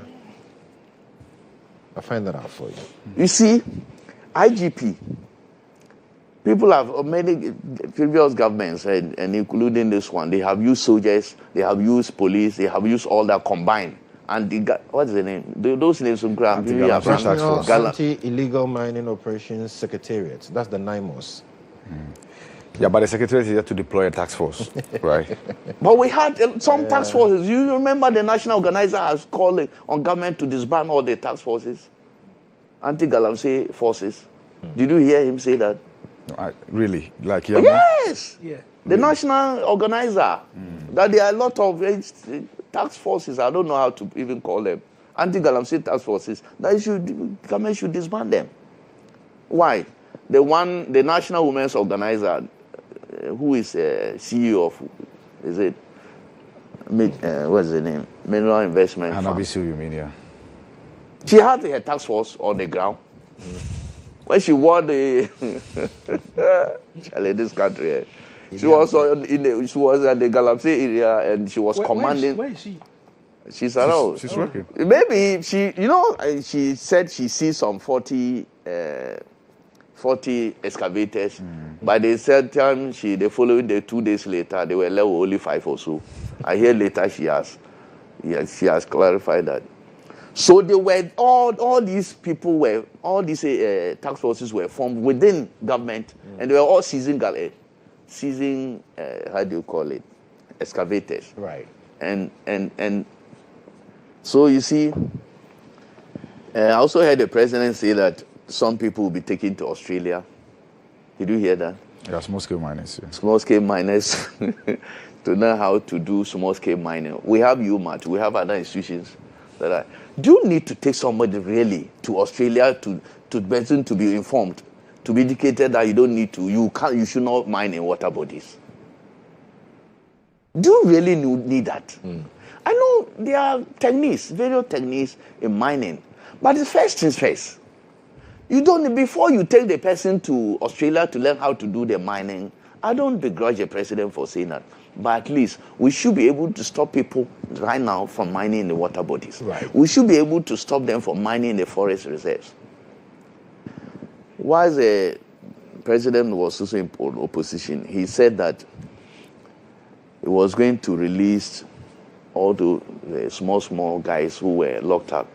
I'll find that out for you. You see, IGP, people have, many previous governments, and including this one, they have used soldiers, they have used police, they have used all that combined. And what's the name? Those names from Anti-Illegal Mining Operations Secretariat. That's the NIMOS. Yeah, but the secretariat is yet to deploy a task force, right? But we had some task forces. You remember the national organizer has called on government to disband all the task forces, anti-Galamsey forces. Did you hear him say that? Really? Like yes. Yeah. The national organizer. That there are a lot of task forces. I don't know how to even call them. Anti-Galamsey task forces. That government should disband them. Why? The national women's organizer, who is CEO of, is it? What's the name? Mineral Investment Fund. you mean, yeah. She had her task force on the ground. When she won the this country, she was at the Galamsey area and she was commanding. Where is she? She's around. She's working. Maybe she said she sees some 40 excavators. By the third time, the following day, 2 days later, they were left with only 5 or so. I hear later she has clarified that. So they were all these people were task forces were formed within government, and they were all seizing how do you call it, excavators. Right. And so you see, I also heard the president say that some people will be taken to Australia. Did you hear that? Yeah, small-scale miners. Yeah. Small-scale miners to know how to do small-scale mining. We have UMAT. We have other institutions that are. Do you need to take somebody really to Australia to be informed, to be educated that you don't need to, you should not mine in water bodies? Do you really need that? I know there are various techniques in mining, but the first things first. You don't, before you take the person to Australia to learn how to do the mining, I don't begrudge the president for saying that. But at least we should be able to stop people right now from mining in the water bodies. Right. We should be able to stop them from mining in the forest reserves. While the president was also in opposition, he said that he was going to release all the small guys who were locked up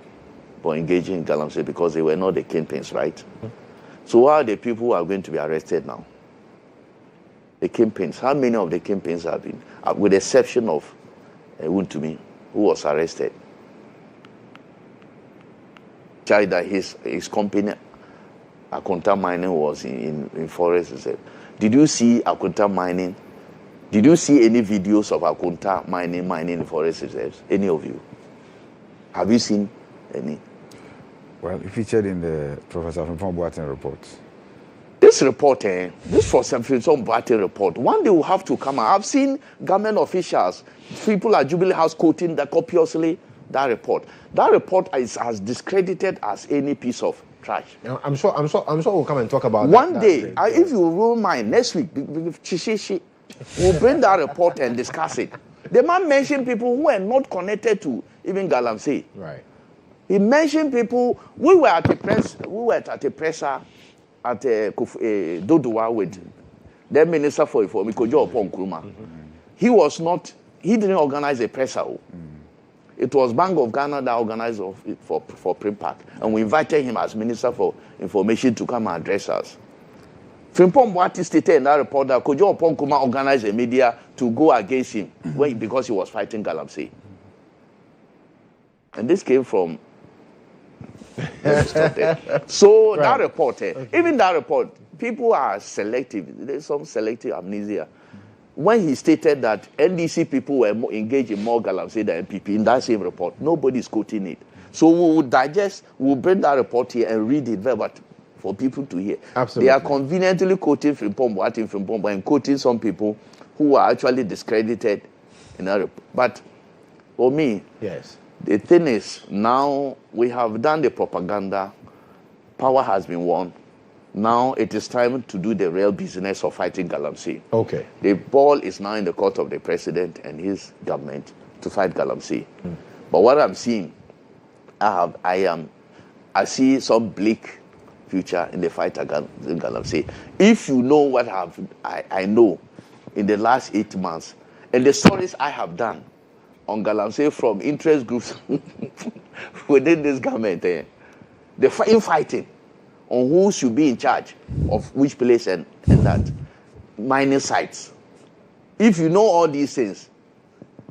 for engaging in Galamsey because they were not the kingpins, right? So who are the people who are going to be arrested now? The kingpins. How many of the kingpins have been, with the exception of Wuntumi, who was arrested? Charlie, that his company, Akonta Mining, was in forest reserve. Did you see Akonta Mining? Did you see any videos of Akonta mining in forest reserves? Any of you? Have you seen any? Well, it featured in the Professor Fimfon Boateng report. This report, this for some Boateng report, one day will have to come out. I've seen government officials, people at Jubilee House quoting that copiously that report. That report is as discredited as any piece of trash. I'm sure we'll come and talk about one day. If you will mind, next week, we'll bring that report and discuss it. The man mentioned people who are not connected to even Galamsey. Right. He mentioned people. We were at a presser at Dodua with the Minister for Information, Kodjo upon Nkrumah. He didn't organize a presser. It was Bank of Ghana that organized for Primpack, and we invited him as Minister for Information to come and address us. Frimpong Boati stated in that report that Kodjo upon Nkrumah organized a media to go against him because he was fighting Galamsey. And this came from... So right. That report, even that report, people are selective. There's some selective amnesia. When he stated that NDC people were engaged in more Galamsey than NPP in that same report, nobody is quoting it. So we will digest, we'll bring that report here and read it verbatim for people to hear. Absolutely. They are conveniently quoting Frimpong and quoting some people who are actually discredited in that report. But for me, yes, the thing is, now we have done the propaganda, power has been won. Now it is time to do the real business of fighting Galamsey. Okay. The ball is now in the court of the president and his government to fight Galamsey. But what I'm seeing, I see some bleak future in the fight against Galamsey. If you know what I know in the last 8 months, and the stories I have done on Galamsey from interest groups within this government, the fighting on who should be in charge of which place and that mining sites. If you know all these things,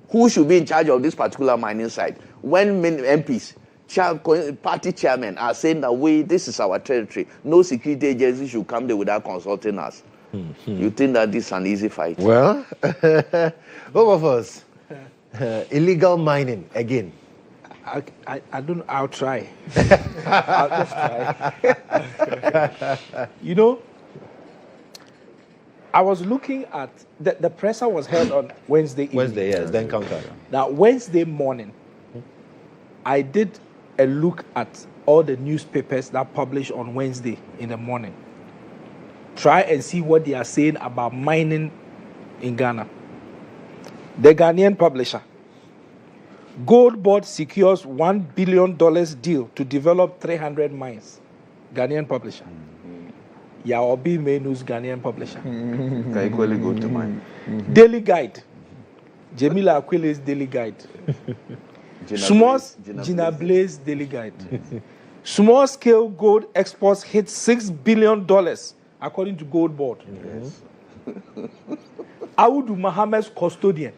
who should be in charge of this particular mining site? When MPs, party chairmen are saying that this is our territory, no security agency should come there without consulting us. You think that this is an easy fight? Well, both of us. Illegal mining again. I don't know. I'll try. I'll just try. You know, I was looking at the presser was held on Wednesday evening. Wednesday, yes, then counter. Now, Wednesday morning, I did a look at all the newspapers that publish on Wednesday in the morning. Try and see what they are saying about mining in Ghana. The Ghanaian publisher. Gold Board secures $1 billion deal to develop 300 mines. Ghanaian publisher. Yaobi Menu's Ghanaian publisher. Can equally go to mine. Daily Guide. Jamila Akwile's Daily Guide. Gina Blaze Daily Guide. Small scale gold exports hit $6 billion according to Gold Board. Yes. Audu Mohammed's custodian.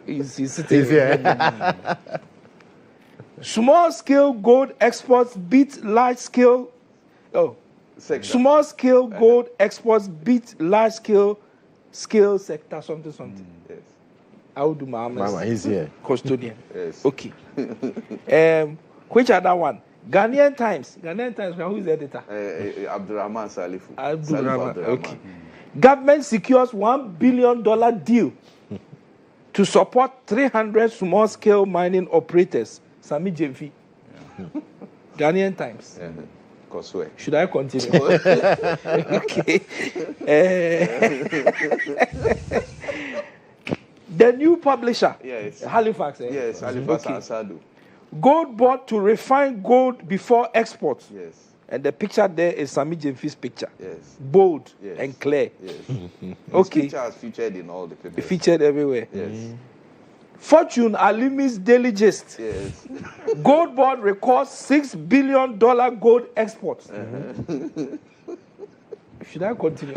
He's sitting here. Small scale gold exports beat large scale. Small scale gold exports beat large scale sector something. Yes. Audu Mohammed's he's here. Custodian. Yes. Okay. Which other one? Ghanaian Times. Who is the editor? Abdurrahman Salifu. Abdurrahman. Okay. Government secures $1 billion deal to support 300 small-scale mining operators. Sami Jemfi. Ghanaian Times. Should I continue? Okay. The new publisher. Yes. Halifax. Yes, Halifax and Sadu. Gold Board to refine gold before export. Yes. And the picture there is Sami Jemfi's picture. Yes. Bold yes. and clear. Yes. Okay. His picture has featured in all the papers. Featured everywhere. Yes. Fortune Alimi's Daily Gist. Yes. Gold Board records $6 billion gold exports. Should I continue?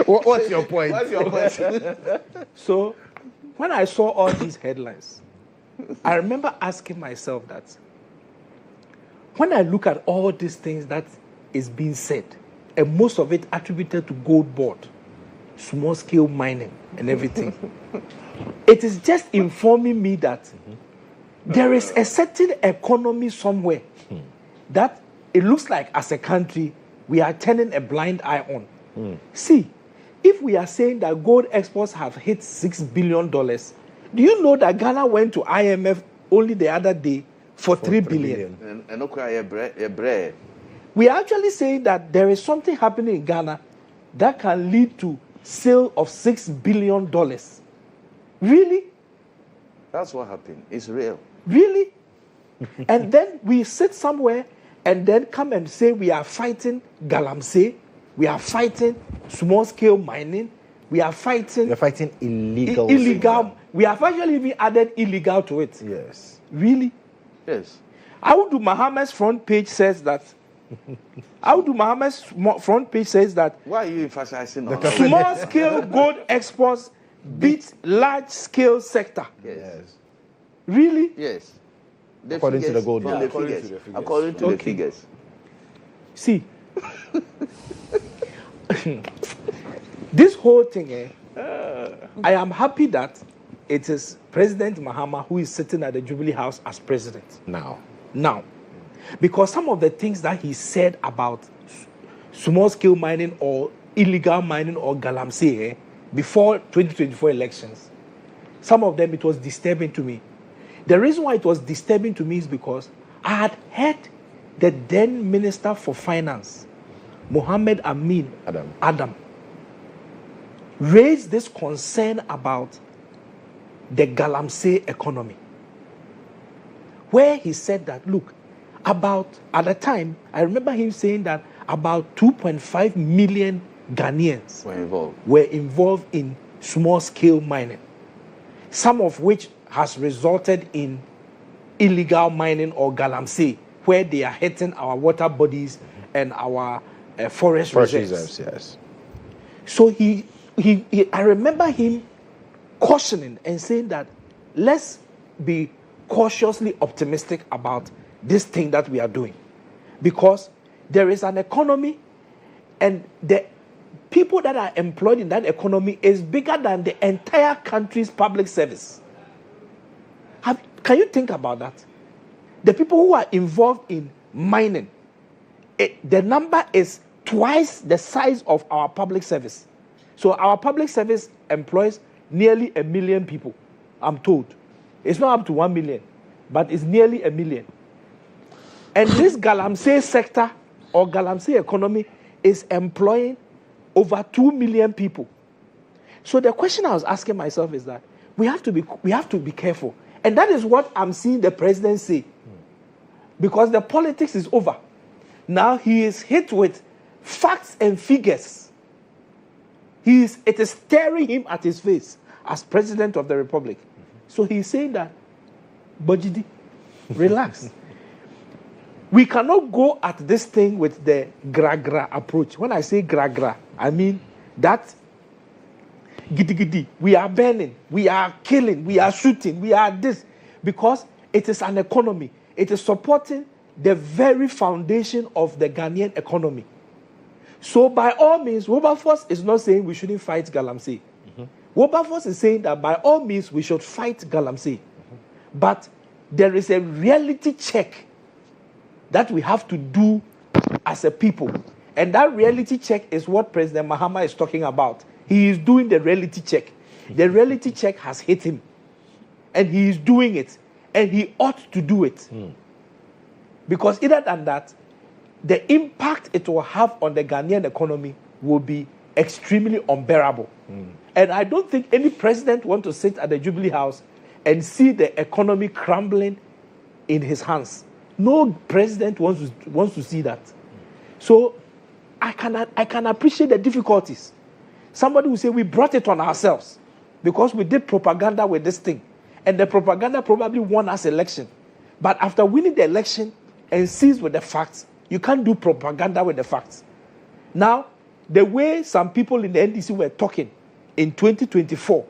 What's your point? So, when I saw all these headlines, I remember asking myself that when I look at all these things that is being said, and most of it attributed to Gold Board, small-scale mining and everything, it is just informing me that there is a certain economy somewhere that it looks like as a country we are turning a blind eye on. See, if we are saying that gold exports have hit $6 billion, do you know that Ghana went to IMF only the other day for $3 billion? We are actually saying that there is something happening in Ghana that can lead to sale of $6 billion. Really? That's what happened. It's real. Really? And then we sit somewhere and then come and say we are fighting galamsey, we are fighting small-scale mining, we are fighting... We're fighting illegal. Illegal. We have actually even added illegal to it. Yes. Really? Yes. Audu Mohammed's front page says that... Audu Mohammed's front page says that... Why are you emphasizing on small-scale gold exports beat large-scale sector. Yes. Really? Yes. According to the gold mark. According to the figures. See, this whole thing, I am happy that it is President Mahama who is sitting at the Jubilee House as president. Now. Because some of the things that he said about small-scale mining or illegal mining or galamsey before 2024 elections, some of them, it was disturbing to me. The reason why it was disturbing to me is because I had heard the then Minister for Finance, Mohammed Amin Adam, raise this concern about the galamsey economy, where he said that, look, at the time, I remember him saying that about 2.5 million Ghanaians were involved in small-scale mining, some of which has resulted in illegal mining or galamsey, where they are hitting our water bodies and our forest reserves. Yes. So I remember him cautioning and saying that let's be cautiously optimistic about this thing that we are doing, because there is an economy and the people that are employed in that economy is bigger than the entire country's public service. Can you think about that? The people who are involved in mining, the number is twice the size of our public service. So our public service employs nearly 1 million people, I'm told. It's not up to 1 million, but it's nearly 1 million. And this galamsey sector or galamsey economy is employing over 2 million people. So the question I was asking myself is that we have to be careful. And that is what I'm seeing the president say. Because the politics is over. Now he is hit with facts and figures. It is staring him at his face as president of the republic. So he's saying that, Bojidi, relax. We cannot go at this thing with the gra-gra approach. When I say gra-gra, I mean that gidi-gidi. We are burning, we are killing, we are shooting, we are this. Because it is an economy. It is supporting the very foundation of the Ghanaian economy. So by all means, Wilberforce is not saying we shouldn't fight galamsey. Wilberforce is saying that by all means we should fight galamsey. But there is a reality check that we have to do as a people. And that reality check is what President Mahama is talking about. He is doing the reality check. The reality check has hit him. And he is doing it. And he ought to do it. Because other than that, the impact it will have on the Ghanaian economy will be extremely unbearable. And I don't think any president wants to sit at the Jubilee House and see the economy crumbling in his hands. No president wants to see that. So I can appreciate the difficulties. Somebody will say we brought it on ourselves because we did propaganda with this thing. And the propaganda probably won us election. But after winning the election and seized with the facts, you can't do propaganda with the facts. Now, the way some people in the NDC were talking in 2024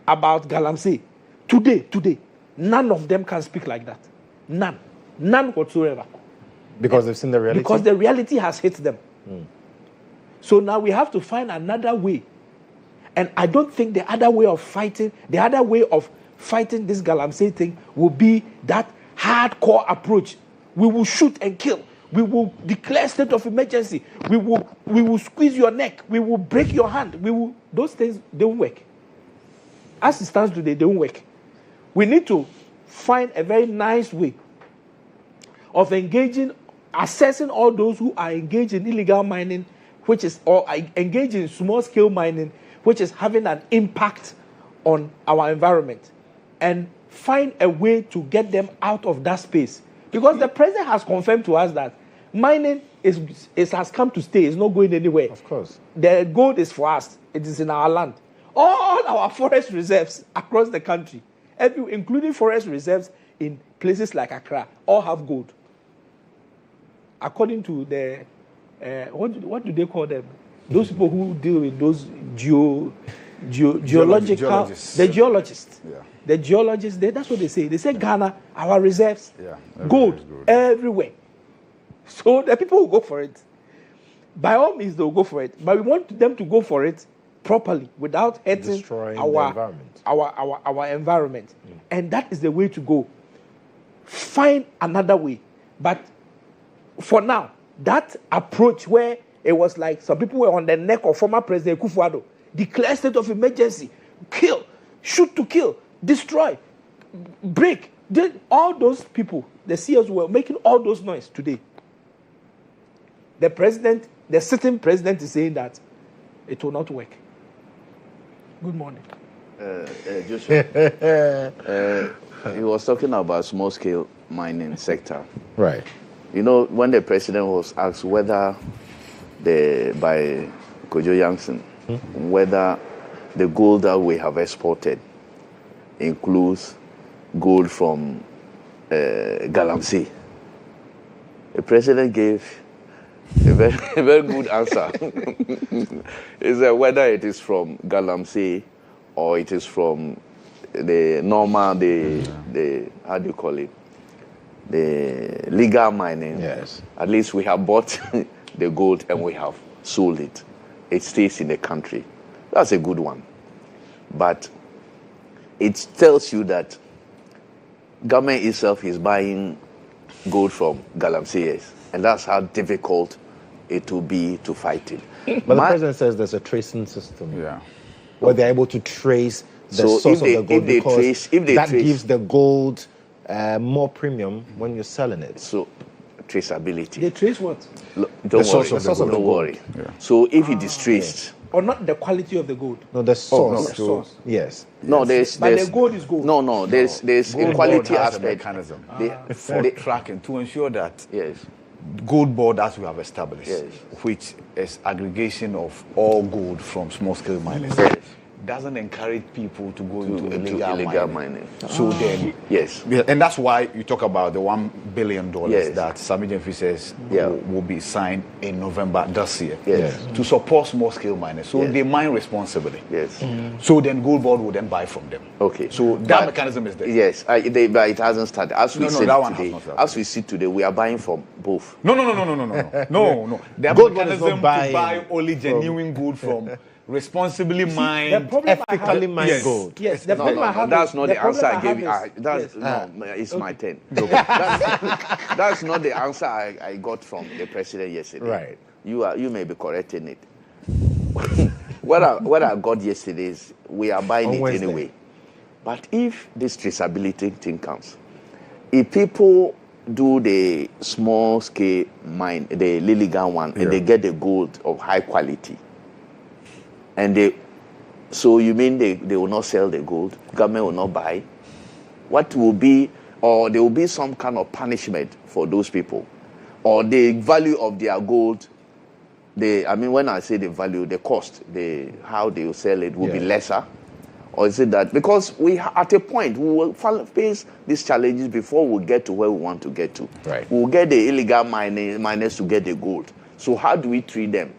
about galamsey, today, none of them can speak like that. None whatsoever. Because they've seen the reality? Because the reality has hit them. So now we have to find another way. And I don't think the other way of fighting this galamsey thing will be that hardcore approach. We will shoot and kill. We will declare state of emergency. We will squeeze your neck. We will break your hand. Those things don't work. As it stands today, they don't work. We need to find a very nice way of assessing all those who are engaged in illegal mining, or engaged in small-scale mining, which is having an impact on our environment. and find a way to get them out of that space. Because the president has confirmed to us that mining has come to stay. It's not going anywhere. Of course. The gold is for us. It is in our land. All our forest reserves across the country, including forest reserves in places like Accra, all have gold. According to the, what do they call them? Those people who deal with those geological, the geologists. Yeah. The geologists, that's what they say. They say Ghana, our reserves, gold everywhere. So the people will go for it. By all means, they'll go for it. But we want them to go for it properly without hurting our environment. And that is the way to go. Find another way. But for now, that approach where it was like some people were on the neck of former President Kufuor, declare state of emergency, kill, shoot to kill, destroy, break. All those people, the CEOs were making all those noise today. The president, the sitting president is saying that it will not work. Good morning. Joshua, he was talking about small-scale mining sector. Right. You know, when the president was asked whether by Kodjo Jansen, whether the gold that we have exported includes gold from Galamsey, the president gave a very good answer. He said whether it is from Galamsey or it is from the normal, the how do you call it? The legal mining. Yes. At least we have bought the gold and we have sold it. It stays in the country. That's a good one. But it tells you that government itself is buying gold from Galamsey, and that's how difficult it will be to fight it. But the president says there's a tracing system. Yeah. Where they're able to trace the source of the gold because that gives the gold more premium when you're selling it. So, traceability. They trace what? Don't worry. Yeah. So, if it is traced... Or not the quality of the gold? No, the source. Oh, no, the source. Yes. No, there's... But the gold is gold. No, there's a quality aspect. Mechanism for tracking to ensure that gold board, as we have established, which is aggregation of all gold from small-scale miners, doesn't encourage people to go into illegal mining. So then, and that's why you talk about the $1 billion that Sammy Jemfi says will be signed in November this year to support small-scale miners. So they mine responsibly. So then Gold Board will then buy from them. Okay. So that mechanism is there. Yes, but it hasn't started. As we see today, we are buying from both. No. There are mechanism to buy only genuine gold from responsibly mined, ethically mined gold. Yes, that's not the answer I gave you. It's my turn. That's not the answer I got from the president yesterday. Right. You may be correcting it. What I got yesterday is we are buying it anyway. But if this traceability thing comes, if people do the small scale mine, the illegal one, and they get the gold of high quality, and so you mean they will not sell the gold? Government will not buy? What will be, or there will be some kind of punishment for those people? Or the value of their gold, when I say the value, the cost, how they will sell it will be lesser? Or is it that, because we at a point, we will face these challenges before we get to where we want to get to. Right. We'll get the illegal miners to get the gold. So how do we treat them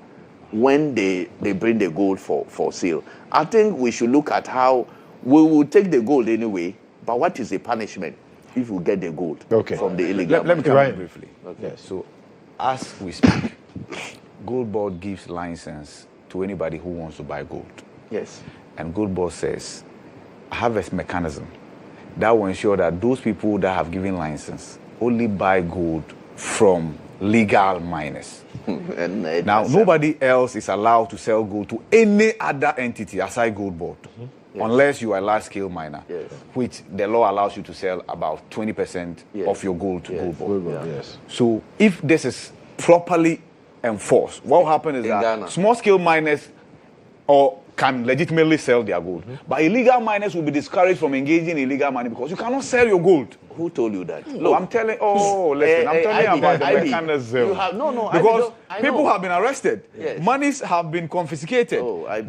when they bring the gold for sale? I think we should look at how we will take the gold anyway, but what is the punishment if we get the gold from the illegal? Let me come in briefly. Okay. So as we speak, Gold Board gives license to anybody who wants to buy gold. Yes. And Gold Board says, have a mechanism that will ensure that those people that have given license only buy gold from legal miners. Now, nobody else is allowed to sell gold to any other entity aside Gold Board, unless you are a large-scale miner, which the law allows you to sell about 20% of your gold to Gold Board. So if this is properly enforced, what will happen is that small-scale miners or can legitimately sell their gold. But illegal miners will be discouraged from engaging in illegal mining because you cannot sell your gold. Who told you that? Look, I'm telling. Listen, I'm telling you about the mechanism. Because people have been arrested. Yes. Monies have been confiscated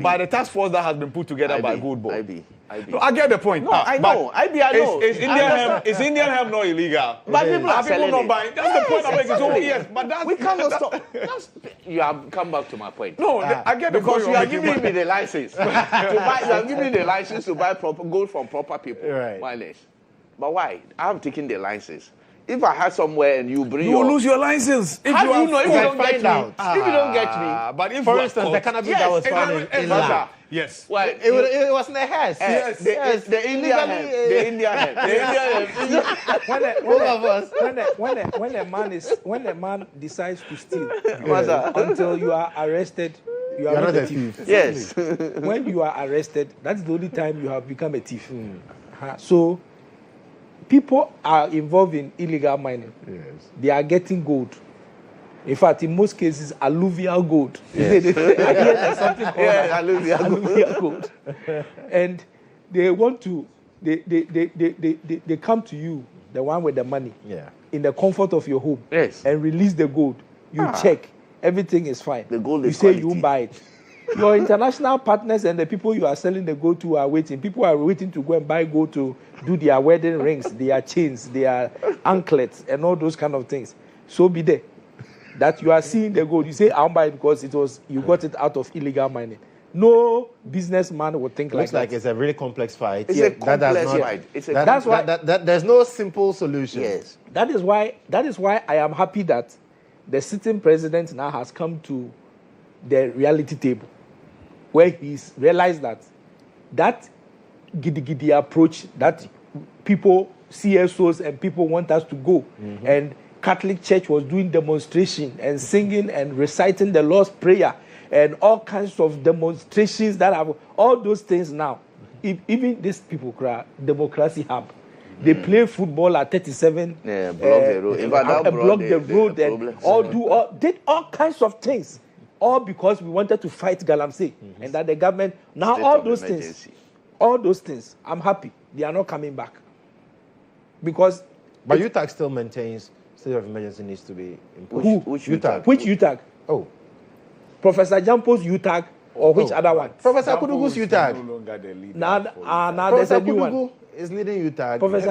by the task force that has been put together by Gold Board. No, I get the point. No, I know. I know. Is Indian hemp not illegal? But people are selling not buying. That's the point I'm making. So yes, but we cannot stop. You have come back to my point. No, I get the point. Because you are giving me the license to buy. You are giving me the license to buy proper gold from proper people. Right. Why less? But why? I have taken the license. If I had somewhere and you bring you will lose your license. If you know if you don't get me? If you don't get me, but if for instance, the cannabis that was found in Lab. Yes. Well, it was in the house. Yes. The Indian hemp. The Indian hemp. When a man decides to steal, until you are arrested, you are not a thief. Yes. When you are arrested, that's the only time you have become a thief. So people are involved in illegal mining. Yes. They are getting gold. In fact, in most cases, alluvial gold. Yes. I hear there's something called alluvial gold. And they want to, they come to you, the one with the money, in the comfort of your home, and release the gold. You check, everything is fine. The gold is you say quality. You buy it. Your international partners and the people you are selling the gold to are waiting. People are waiting to go and buy gold to do their wedding rings, their chains, their anklets, and all those kind of things. So be there. That you are seeing the gold. You say, I'll buy it because you got it out of illegal mining. No businessman would think like that. Looks like it's a really complex fight. It's a complex fight. That's why there's no simple solution. Yes. That is why I am happy that the sitting president now has come to the reality table, where he's realized that giddy approach that people, CSOs and people want us to go, and Catholic Church was doing demonstration and singing and reciting the Lord's Prayer and all kinds of demonstrations that have all those things now. Even these people cry Democracy Hub. They play football at 37. Yeah, block the road. Block the road and did all kinds of things. All because we wanted to fight Galamsey. And that the government, now all those things, I'm happy. They are not coming back. Because... But UTAG still maintains state of emergency needs to be imposed. Which UTAG? Which UTAG? Oh. Professor Jampo's UTAG or which other one? Professor Kudugu's UTAG. No longer the leader. Now there's a new one. Is leading UTAG. Professor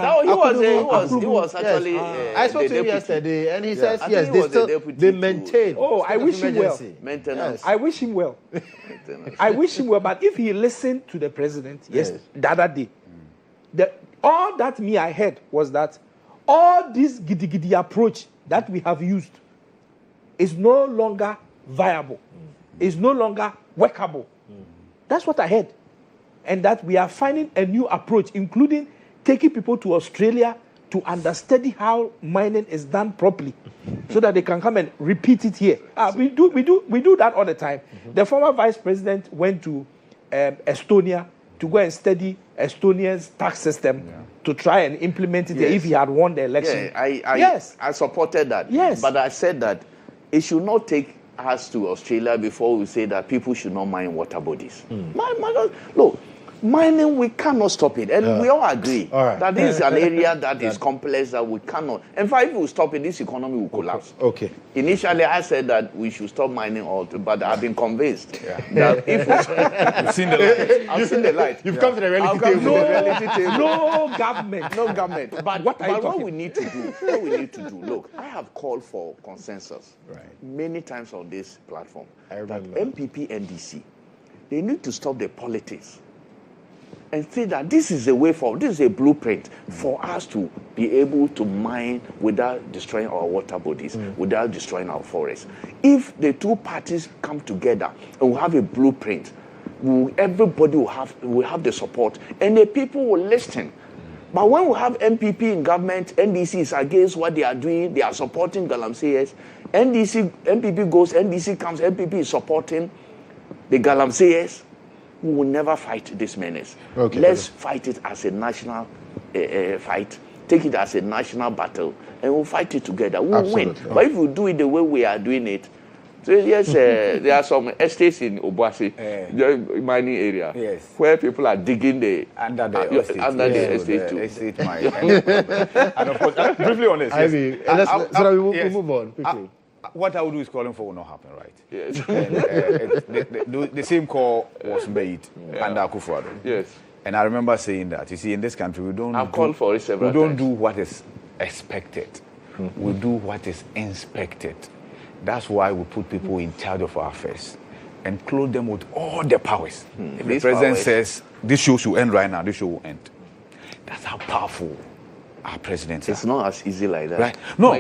he was actually. I spoke to him yesterday, and he says yes, they maintain. Oh, I wish him well. Maintenance. I wish him well. I wish him well, but if he listened to the president, the other day, all that I heard was that all this giddy approach that we have used is no longer viable, is no longer workable. That's what I heard. And that we are finding a new approach, including taking people to Australia to understudy how mining is done properly, so that they can come and repeat it here. We do that all the time. The former vice president went to Estonia to go and study Estonia's tax system to try and implement it if he had won the election. I supported that. Yes. But I said that it should not take us to Australia before we say that people should not mine water bodies. Look, mining, we cannot stop it. And we all agree that this is an area that is complex that we cannot. In fact, if we stop it, this economy will collapse. Okay. Initially, I said that we should stop mining all, but I've been convinced that if we... You've seen the light. I've seen the light. You've come to the reality table. No government. No government. But what we need to do, look, I have called for consensus many times on this platform. I remember. That MPP, NDC, they need to stop the politics and say that this is a way forward, this is a blueprint for us to be able to mine without destroying our water bodies, without destroying our forests. If the two parties come together and we have a blueprint, everybody will have the support and the people will listen. But when we have MPP in government, NDC is against what they are doing, they are supporting Galamseyers. MPP goes, NDC comes, MPP is supporting the Galamseyers. We will never fight this menace. Okay. Let's fight it as a national fight. Take it as a national battle, and we'll fight it together. We'll win. But if we do it the way we are doing it, So yes, there are some estates in Obuasi, the mining area, where people are digging the under the estate too. Estate mine. And of course, briefly on this, so that we move on quickly. What I would do is calling for will not happen, right? Yes. The same call was made under Akufo-Addo. Yes. And I remember saying that. You see, in this country, we don't. I've called for it several times. We don't do what is expected. We do what is inspected. That's why we put people in charge of our affairs and clothe them with all the powers. If the president says this show should end right now, this show will end. That's how powerful our president is. It's not as easy like that. Right? No.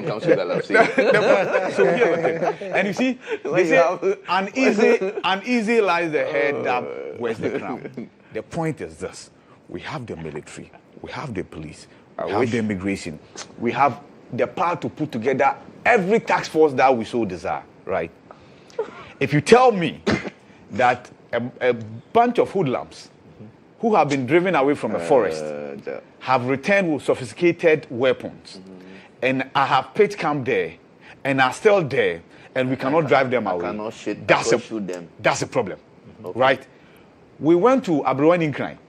So and you see, they say uneasy lies the head that wears the crown. The point is this: we have the military, we have the police, we have the immigration, we have the power to put together every task force that we so desire, right? If you tell me that a bunch of hoodlums who have been driven away from a forest have returned with sophisticated weapons and I have pitched camp there and are still there and we cannot drive them away, that's a problem, right? We went to Abrewani Crime,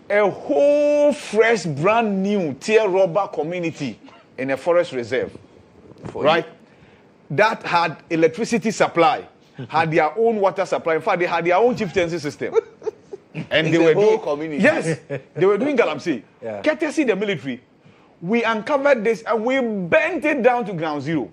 a whole fresh, brand new tier rubber community in a forest reserve, right? That had electricity supply, had their own water supply. In fact, they had their own chieftaincy system. And they were doing community. Yes, they were doing galamsey. Courtesy the military, we uncovered this and we bent it down to ground zero.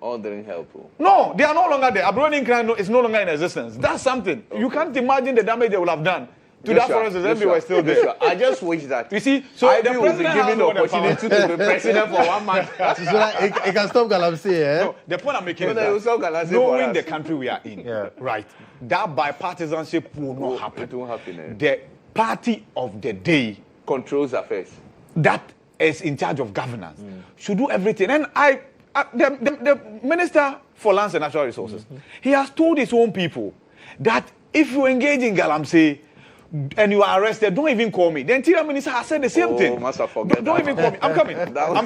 All didn't help. No, they are no longer there. Abrewani Crime is no longer in existence. That's something. You can't imagine the damage they would have done to that forest reserve. They were still there. I just wish that. You see, so the president be given the opportunity to be president for 1 month. So that it can stop galamsey, No, the point I'm making is that knowing the country we are in, right, that bipartisanship will not happen. It won't happen. The party of the day controls affairs. That is in charge of governance should do everything. And the Minister for Lands and Natural Resources, he has told his own people that if you engage in galamsey and you are arrested, don't even call me. The Interior Minister has said the same thing. Don't even call me. I'm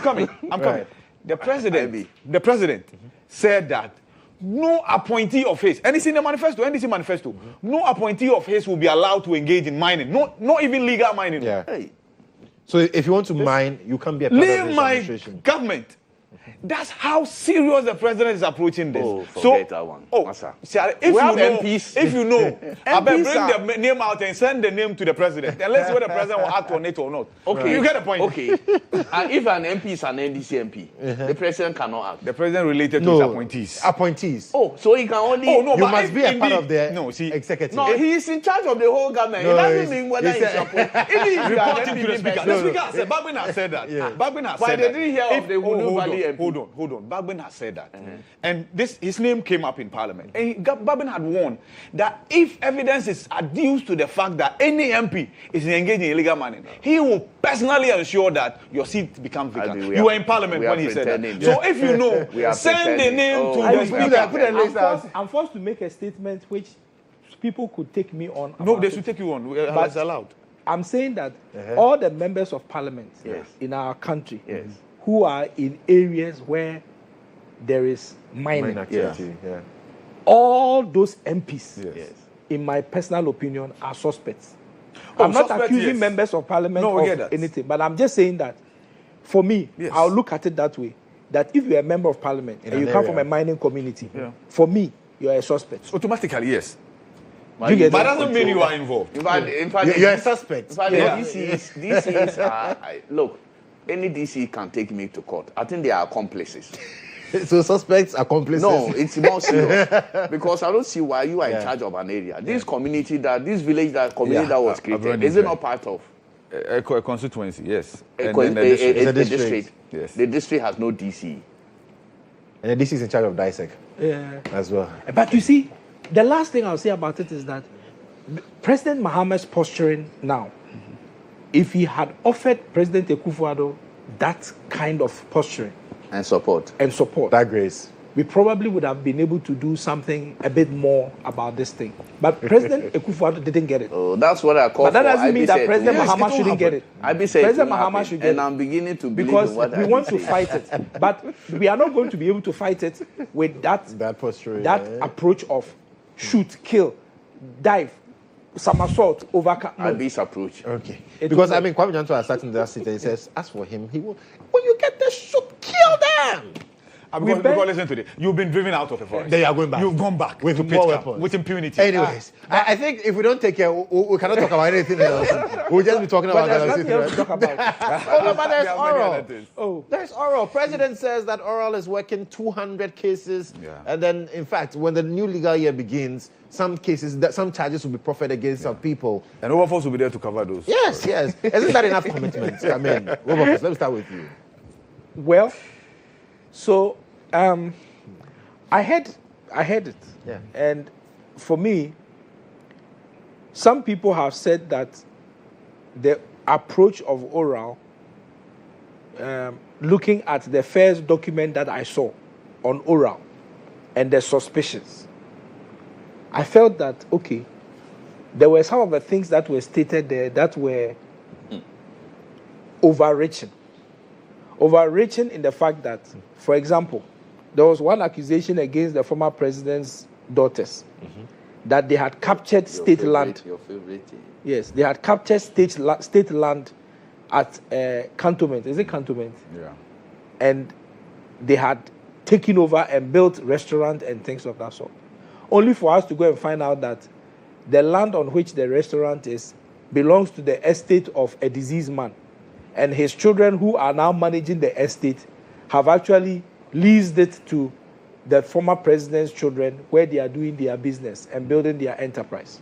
coming. Right. The president said that no appointee of his, and it's in the manifesto, NDC manifesto, no appointee of his will be allowed to engage in mining, not even legal mining. Yeah. Hey. So if you want to mine, you can be a part of this administration. Leave my government. That's how serious the president is approaching this. Forget that one. If you know, I better bring the name out and send the name to the president. And let's see whether the president will act on it or not. Okay, you get the point. Okay. And if an MP is an NDC MP, the president cannot act. The president related to his appointees. Appointees. Oh, so he can only. Oh no, you must be a part of the executive. No, he is in charge of the whole government. It doesn't mean whether he's appointed. Even reporting to the speaker. The speaker has said. Bagbin has said that. Bagbin has said that. But they didn't hear of the Hulu Valley MP. Hold on. Bagbin has said that. And his name came up in Parliament. And Bagbin had warned that if evidence is adduced to the fact that any MP is engaged in illegal mining, he will personally ensure that your seat becomes vacant. You were in Parliament when he said that. So if you know, send the name to the speaker. I'm forced to make a statement which people could take me on. No, they should take you on. But it's allowed. I'm saying that all the members of Parliament in our country who are in areas where there is mining activity, all those MPs, in my personal opinion, are suspects. I'm not accusing members of Parliament of anything, but I'm just saying that for me, I'll look at it that way. That if you're a member of Parliament and you come from a mining community, for me, you're a suspect. Automatically, yes. But that doesn't mean you are involved. In fact, you're a suspect. In fact, DCs are, look, any DC can take me to court. I think they are accomplices. So suspects, accomplices? No, it's more serious. Because I don't see why you are in charge of an area. This community, this village, that community that was created, is it not part of? A constituency, yes. A district. Yes. The district has no DC. And the DC is in charge of DISEC as well. But you see, the last thing I'll say about it is that President Mahama's posturing now, if he had offered President Akufo-Addo that kind of posturing and support, that grace, we probably would have been able to do something a bit more about this thing. But President Akufo-Addo didn't get it. Oh, that's what I call for. But that doesn't mean that President Mahama shouldn't get it. President Mahama should get it. And I'm beginning to believe because in what we want to fight it. But we are not going to be able to fight it with that posture, approach of shoot, kill, dive, somersault, overcome. No. This approach. Okay. Because I mean, Kwame Janto has sat in that seat and he says, as for him, he will. When you get the shoot, kill them. Because listen to this. You've been driven out of the forest. They are going back. You've gone back with more weapons. With impunity. Anyways, I think if we don't take care, we cannot talk about anything else. We'll just be talking about there's nothing else to talk about. But there's oral. There's oral. President says that oral is working 200 cases. Yeah. And then, in fact, when the new legal year begins, some charges will be proffered against some people. And Wilberforce will be there to cover those. Yes. Isn't that enough commitment? I mean, Wilberforce, let me start with you. Well, so I heard it. Yeah. And for me, some people have said that the approach of oral, looking at the first document that I saw on oral and the suspicions, I felt that, okay, there were some of the things that were stated there that were overreaching. Overreaching in the fact that, for example, there was one accusation against the former president's daughters that they had captured state land. Your favorite. Yes, they had captured state land at Cantonment. Is it Cantonment? Yeah. And they had taken over and built restaurant and things of that sort. Only for us to go and find out that the land on which the restaurant is belongs to the estate of a deceased man. And his children, who are now managing the estate, have actually leased it to the former president's children, where they are doing their business and building their enterprise.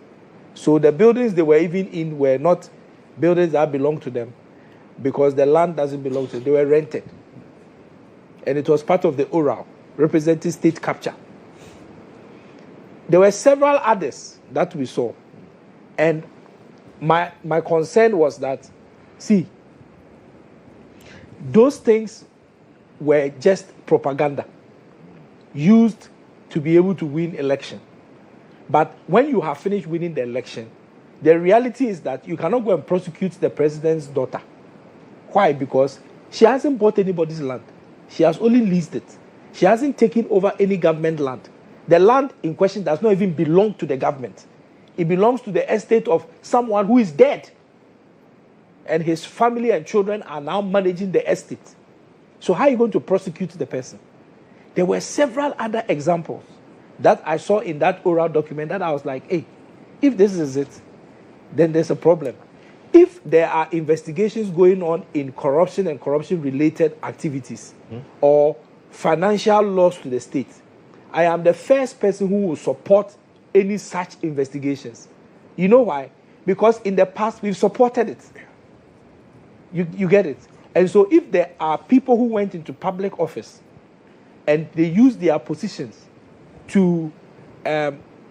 So the buildings they were even in were not buildings that belonged to them, because the land doesn't belong to them. They were rented. And it was part of the oral, representing state capture. There were several others that we saw. And my concern was that, see, those things were just propaganda used to be able to win election. But when you have finished winning the election, the reality is that you cannot go and prosecute the president's daughter. Why? Because she hasn't bought anybody's land. She has only leased it. She hasn't taken over any government land. The land in question does not even belong to the government. It belongs to the estate of someone who is dead. And his family and children are now managing the estate. So how are you going to prosecute the person? There were several other examples that I saw in that oral document that I was like, hey, if this is it, then there's a problem. If there are investigations going on in corruption and corruption-related activities or financial loss to the state, I am the first person who will support any such investigations. You know why? Because in the past, we've supported it. You get it? And so if there are people who went into public office and they use their positions to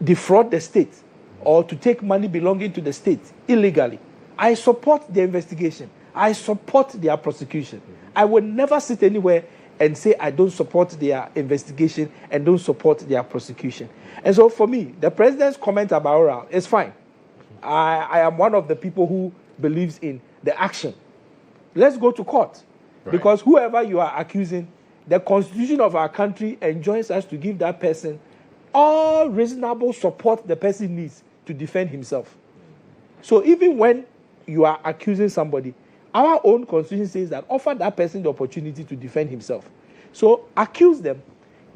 defraud the state or to take money belonging to the state illegally, I support their investigation. I support their prosecution. I would never sit anywhere and say I don't support their investigation and don't support their prosecution. And so for me, the president's comment about oral is fine. I am one of the people who believes in the action. Let's go to court. Right. Because whoever you are accusing, the constitution of our country enjoins us to give that person all reasonable support the person needs to defend himself. So even when you are accusing somebody, our own constitution says that offer that person the opportunity to defend himself. So accuse them,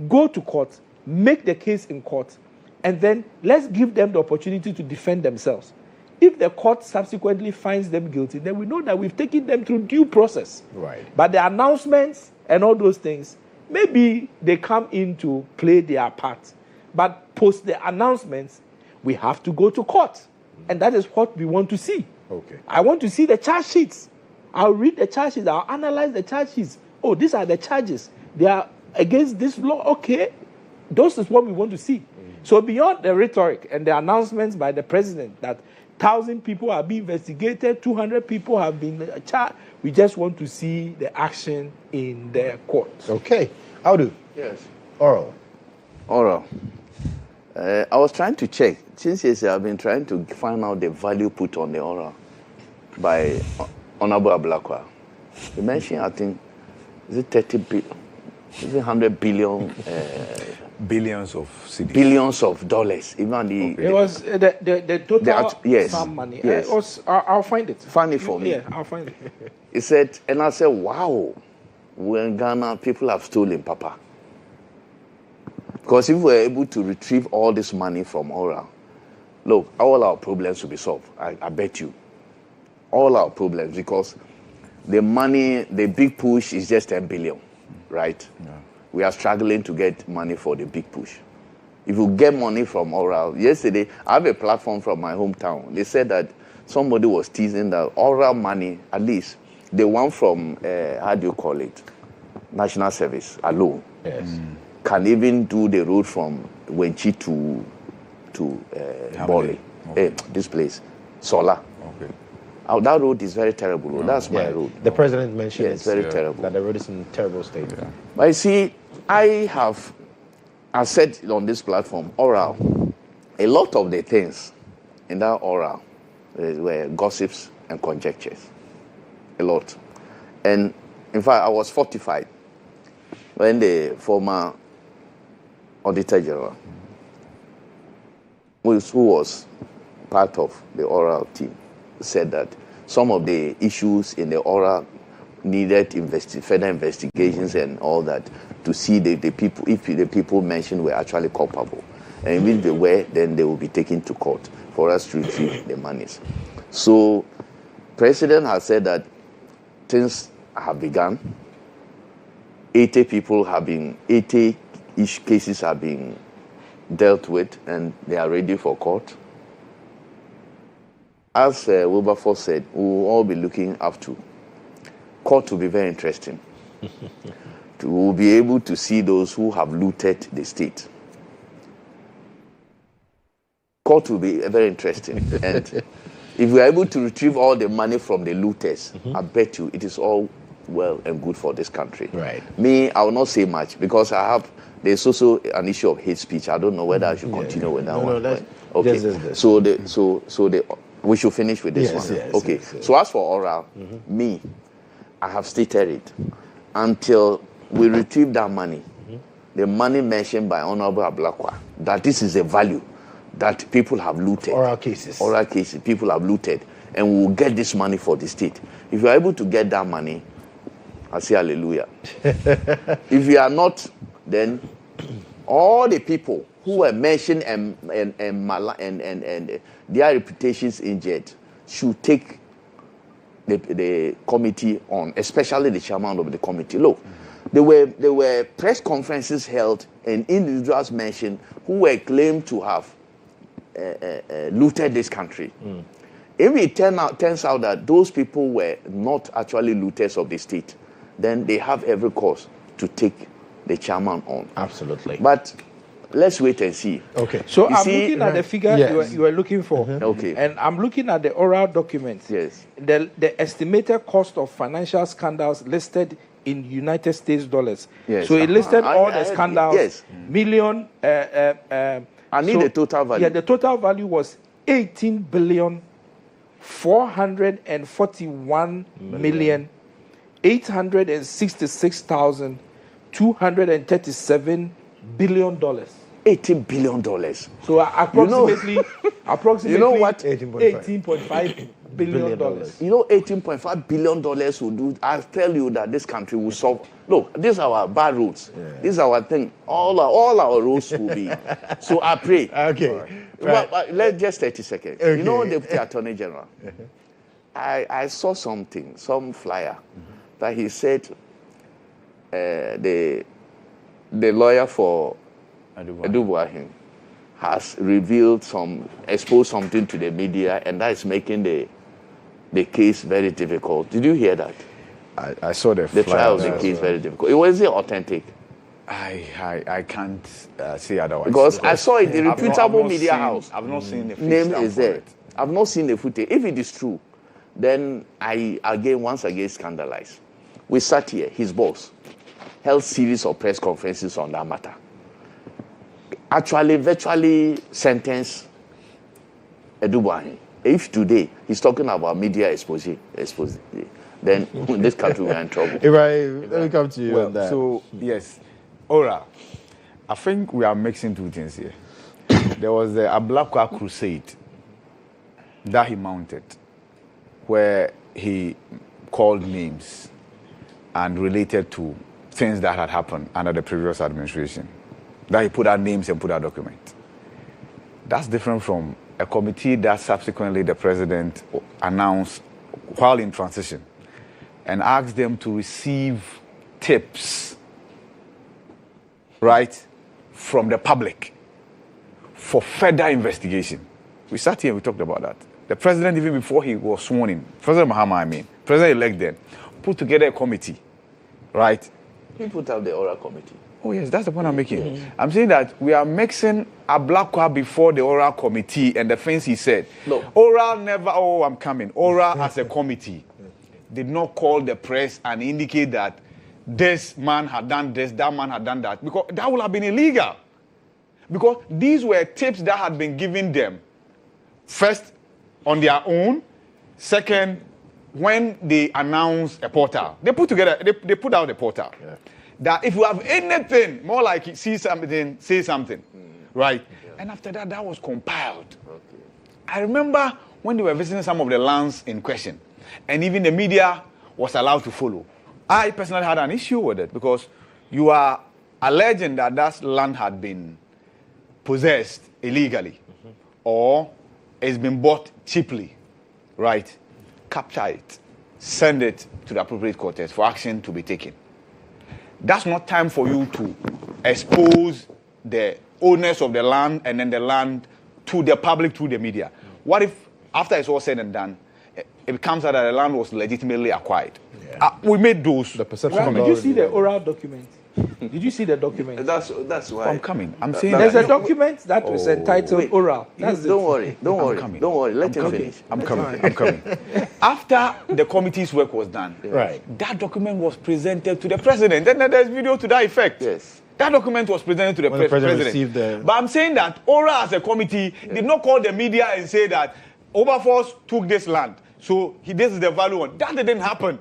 go to court, make the case in court, and then let's give them the opportunity to defend themselves. If the court subsequently finds them guilty, then we know that we've taken them through due process. Right. But the announcements and all those things, maybe they come in to play their part. But post the announcements, we have to go to court. And that is what we want to see. Okay. I want to see the charge sheets. I'll read the charge sheets. I'll analyze the charge sheets. Oh, these are the charges. They are against this law. Okay. Those is what we want to see. So beyond the rhetoric and the announcements by the president that 1,000 people have been investigated, 200 people have been charged, we just want to see the action in the courts. Okay. Audu. Yes. Oral. I was trying to check. Since yesterday, I've been trying to find out the value put on the oral by Honorable Ablakwa. He mentioned, I think, is it 30 billion? Is it 100 billion? Billions of cedis. Billions of dollars. Even the it was the total sum money. Yes. I'll find it. Find it for me. Yeah, I'll find it. He said, and I said, wow, when Ghana people have stolen Papa. Because if we were able to retrieve all this money from oral, look, all our problems will be solved. I bet you. All our problems, because the money, the big push is just 10 billion, right? Yeah. We are struggling to get money for the big push. If you get money from oral, yesterday, I have a platform from my hometown. They said that somebody was teasing that oral money, at least, the one from, how do you call it? National Service alone. Yes. Can even do the road from Wenchi to Bole. Okay. This place, Sola. Okay. That road is very terrible. Oh, that's my road. The president mentioned it's very terrible. That the road is in terrible state. Yeah. But you see, I said on this platform, oral, a lot of the things in that oral were gossips and conjectures. A lot. And in fact, I was fortified when the former Auditor General, who was part of the oral team, said that some of the issues in the oral needed further investigations and all that to see the people, if the people mentioned were actually culpable. And if they were, then they will be taken to court for us to retrieve the monies. So, President has said that things have begun. 80-ish cases have been dealt with, and they are ready for court. As Wilberforce said, we will all be looking up to. Court will be very interesting. We will be able to see those who have looted the state. Court will be very interesting. And if we are able to retrieve all the money from the looters, I bet you it is all well and good for this country. Right. Me, I will not say much because there's also an issue of hate speech. I don't know whether I should continue with that one. No, okay. Just We should finish with this one. Yes, okay. Yes. So as for oral, me, I have stated it. Until we retrieve that money, the money mentioned by Honorable Ablakwa, that this is a value that people have looted. Oral cases, people have looted. And we will get this money for the state. If you are able to get that money, I say hallelujah. If you are not, then all the people who were mentioned and their reputations injured should take the committee on, especially the chairman of the committee. Look, there were press conferences held and individuals mentioned who were claimed to have looted this country. If it turns out that those people were not actually looters of the state, then they have every cause to take the chairman on. Absolutely. But let's wait and see. Okay. So I'm looking at the figure you were looking for. Okay. And I'm looking at the oral documents. Yes. The estimated cost of financial scandals listed in United States dollars. Yes. So it listed all the scandals. Yes. Million. I need the total value. Yeah, the total value was 18,441,866,237 billion dollars. $18 billion. So approximately, you know what? $18.5 billion. You know, $18.5 billion will do. I'll tell you that this country will solve. Look, these are our bad roads. Yeah. This is our thing. All our roads will be. So I pray. Okay. Right. Well, let's just 30 seconds. Okay. You know, Deputy Attorney General, I saw something, some flyer, that he said the lawyer for Edubuahin has exposed something to the media, and that is making the case very difficult. Did you hear that? I saw the trial of the case very difficult. Was it authentic? I can't say otherwise. Because I saw it, the reputable media house. I've not seen the name is there. I've not seen the footage. If it is true, then I once again scandalized. We sat here, his boss held series of press conferences on that matter. actually virtually sentence Edubuahi. If today he's talking about media expose, then in this country we are in trouble. Ibrahim, let me come to you on that. So, yes. Ora, I think we are mixing two things here. There was a Ablakwa crusade that he mounted where he called names and related to things that had happened under the previous administration. That he put out names and put out documents. That's different from a committee that subsequently the president announced while in transition and asked them to receive tips, right, from the public for further investigation. We sat here and we talked about that. The president, even before he was sworn in, President Mahama, president-elect then, put together a committee, right? He put out the oral committee. Oh, yes, that's the point I'm making. I'm saying that we are mixing Ablakwa before the oral committee and the things he said. No. Oral never, oh, I'm coming. Oral as a committee did not call the press and indicate that this man had done this, that man had done that, because that would have been illegal. Because these were tips that had been given them, first, on their own, second, when they announced a portal. They put out a portal. Yeah. That if you have anything, more like see something, say something, right? Yeah. And after that, that was compiled. Okay. I remember when they were visiting some of the lands in question, and even the media was allowed to follow. I personally had an issue with it because you are alleging that that land had been possessed illegally or it's been bought cheaply, right? Capture it, send it to the appropriate quarters for action to be taken. That's not time for you to expose the owners of the land and then the land to the public through the media. What if, after it's all said and done, it comes out that the land was legitimately acquired? Yeah. We made those. The perception. Did you see the oral document? Did you see the document? That's why. I'm coming. I'm saying there's a document that was entitled oral. Don't worry. Don't worry. Let him finish. I'm coming. After the committee's work was done, right, that document was presented to the president. And then there's video to that effect. Yes. That document was presented to the president. But I'm saying that oral as a committee did not call the media and say that Oberforce took this land. So this is the value on. That didn't happen.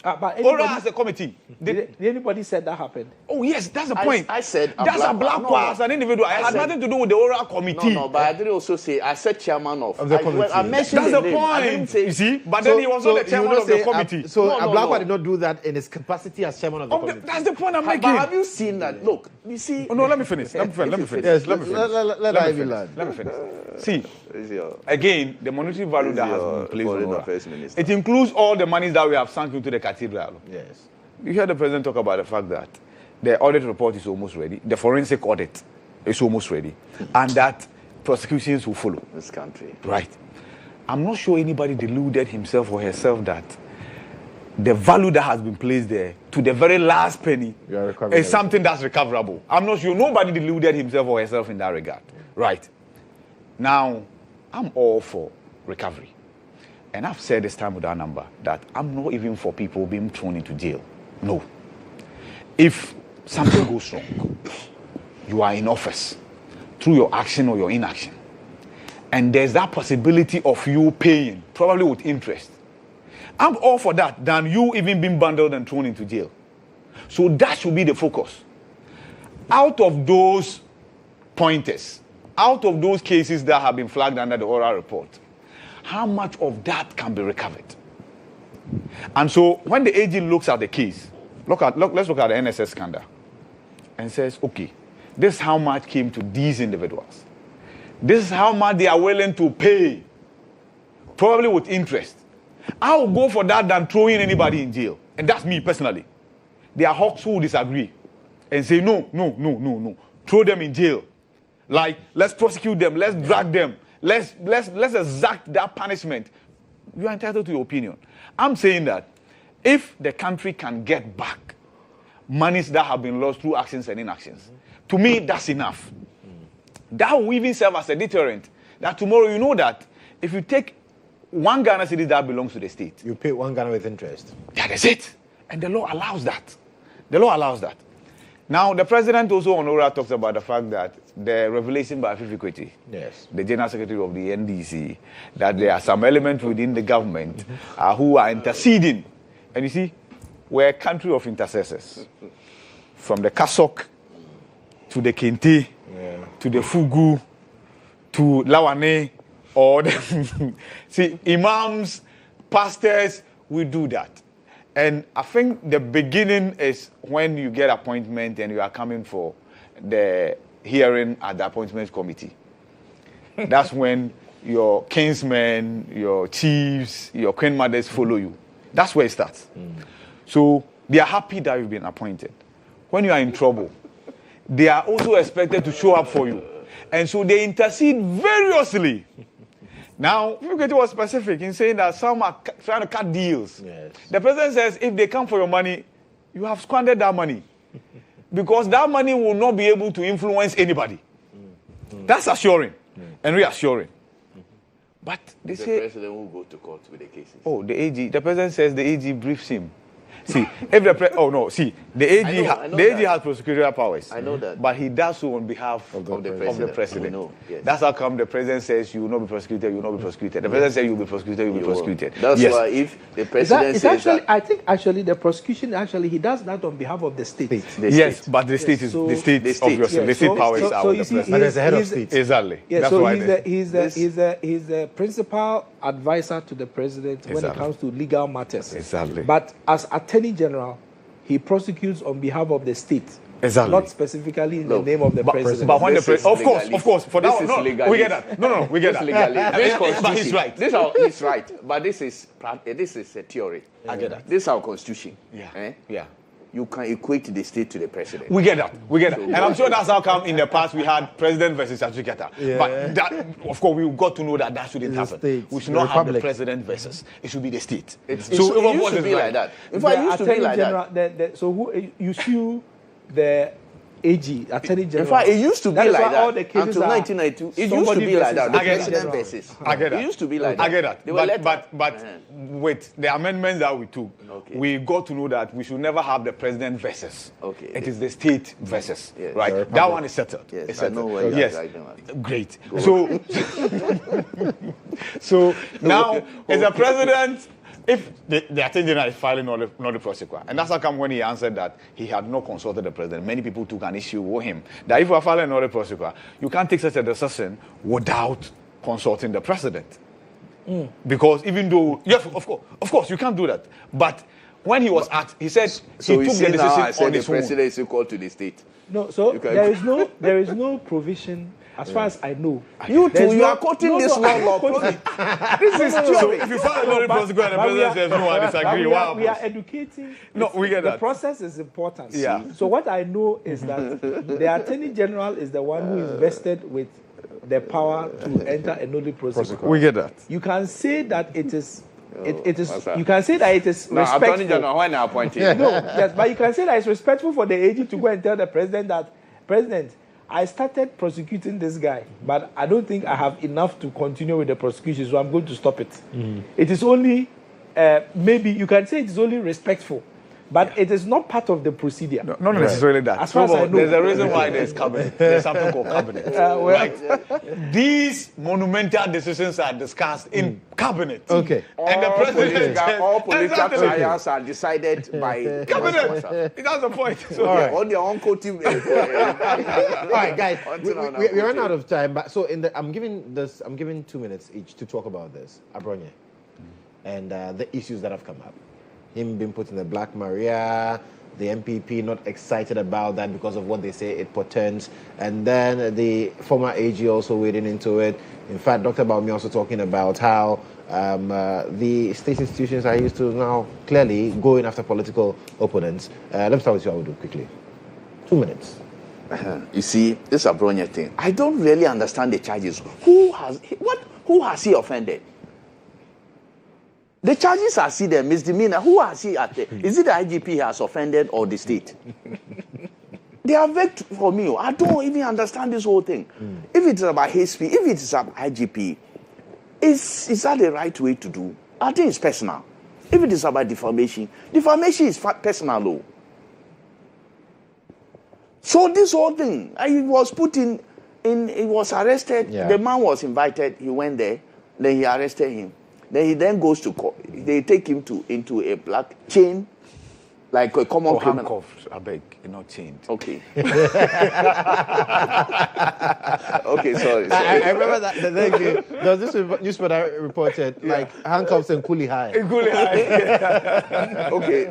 But oral as a committee. Did anybody said that happened? Oh, yes, that's the point. I said that's a black as an individual. It had nothing to do with the oral committee. No, but I did also say, I said chairman of the committee. I mentioned that's the point. You see? But then he was not the chairman of the committee. So Ablakwa did not do that in his capacity as chairman of the committee. That's the point I'm making. But have you seen that? Look, you see. Oh, no, let me finish. Yes, let me finish. See, again, the monetary value that has been placed on oral. It includes all the monies that we have sunk into the cathedral. Yes. You heard the president talk about the fact that the audit report is almost ready, the forensic audit is almost ready, and that prosecutions will follow. This country. Right. I'm not sure anybody deluded himself or herself that the value that has been placed there to the very last penny is something that's recoverable. I'm not sure nobody deluded himself or herself in that regard. Right. Now, I'm all for recovery. And I've said this time with that number that I'm not even for people being thrown into jail. No. If something goes wrong, you are in office through your action or your inaction, and there's that possibility of you paying, probably with interest. I'm all for that than you even being bundled and thrown into jail. So that should be the focus. Out of those pointers, out of those cases that have been flagged under the oral report, how much of that can be recovered? And so when the AG looks at the case, let's look at the NSS scandal and says, okay, this is how much came to these individuals. This is how much they are willing to pay, probably with interest. I will go for that than throwing anybody in jail. And that's me personally. There are hawks who disagree and say, no. Throw them in jail. Like, let's prosecute them, let's drag them. Let's exact that punishment. You are entitled to your opinion. I'm saying that if the country can get back monies that have been lost through actions and inactions, to me, that's enough. That will even serve as a deterrent. That tomorrow you know that if you take 1 Ghana cedi that belongs to the state, you pay 1 Ghana with interest. Yeah, that's it. And the law allows that. The law allows that. Now, the president also on Ora talks about the fact that the revelation by Fifikweti, yes, the general secretary of the NDC, that there are some elements within the government who are interceding. And you see, we're a country of intercessors. From the Kasok to the Kente, to the Fugu, to Lawane, or the see, imams, pastors, we do that. And I think the beginning is when you get appointment and you are coming for the hearing at the appointments committee. That's when your kinsmen, your chiefs, your queen mothers follow you. That's where it starts. So they are happy that you've been appointed. When you are in trouble, they are also expected to show up for you. And so they intercede variously. Now, Fifikweti was specific in saying that some are trying to cut deals. Yes. The president says if they come for your money, you have squandered that money. Because that money will not be able to influence anybody. That's assuring and reassuring. But they say... The president will go to court with the cases. Oh, the AG, the president says the AG briefs him. See, if the the AG has prosecutorial powers. I know that, but he does so on behalf of the president. Know, yes. That's how come the president says you will not be prosecuted. You will not be prosecuted. The president says you will be prosecuted. You will be prosecuted. That's why if the president says that, I think actually the prosecution he does that on behalf of the state. Yes, but the state is the state obviously the state powers are with the president. But there's a head of state. Exactly. Yeah, that's so why he's the principal advisor to the president when it comes to legal matters. Exactly. But as Attorney General, he prosecutes on behalf of the state. Exactly. Not specifically in the name of the president. But when of course, for that, we get that. No, we get that. But he's right. He's right. But this is a theory. I get that. This is our constitution. Yeah. You can equate the state to the president. We get that. So, and I'm sure that's how come in the past we had president versus adjudicator. Yeah. But that, of course, we've got to know that shouldn't happen. We should not have the president versus. It should be the state. It used to be like that. In fact, it used to be like that. So who you sue the AG, Attorney General? In fact, it used to be like that all the cases until 1992. It used to be like that. The president versus. I get that. It used to be like that. I get that. But with the amendments that we took, we got to know that we should never have the president versus. Okay. It is the state versus. Yes. Right. That one is settled. Yes. It's settled. I know where yes. Great. So now is the president. If the Attorney General is filing not the prosecutor, and that's how come when he answered that he had not consulted the president, many people took an issue with him. That if you are filing not the prosecutor, you can't take such a decision without consulting the president. Because even though, yes, of course, you can't do that. But when he was asked, he said so he took the decision on the his own. president is equal to the state. No, so there is no provision. As far as I know, you are quoting this law. This is true. So if you file another prosecutor and the president says no, I disagree. We are educating. No, we get that. The process is important. Yeah. So what I know is that the Attorney General is the one who is vested with the power to enter a nodal prosecutor. We get that. You can say that it is. It is. You can say that it is respectful. Attorney General, when I appointed. No, yes, but you can say that it's respectful for the AG to go and tell the president that, President, I started prosecuting this guy, but I don't think I have enough to continue with the prosecution, so I'm going to stop it. It is only, maybe you can say it is only respectful, but it is not part of the procedure. Not necessarily that. As far as I know. There's a reason why there's cabinet. There's something called cabinet. Right? These monumental decisions are discussed in cabinet. Okay. And the president all political trials are decided by cabinet. That's the point. So, on their own team. All right, guys. We ran out of time, but so I'm giving 2 minutes each to talk about this, Abronye, and the issues that have come up. Him being put in the Black Maria, the MPP not excited about that because of what they say it portends, and then the former AG also wading into it. In fact, Dr. Baumi also talking about how the state institutions are used to now clearly going after political opponents. Let's start with you, Audu, quickly. 2 minutes. You see, this Abronye thing, I don't really understand the charges. Who has he offended? The charges are still there, misdemeanor. Who has he at? Is it the IGP has offended or the state? They are vexed for me. I don't even understand this whole thing. If it's about HP, if it's about IGP, is that the right way to do? I think it's personal. If it is about defamation is personal law. So this whole thing, he was put in he was arrested. Yeah. The man was invited. He went there. Then he arrested him. Then he then goes to court. They take him into a black chain, like a common criminal. Handcuffs, I beg, you're not chained. Okay. Okay, sorry. I remember that there was this newspaper that reported like handcuffs and coolie high. Okay,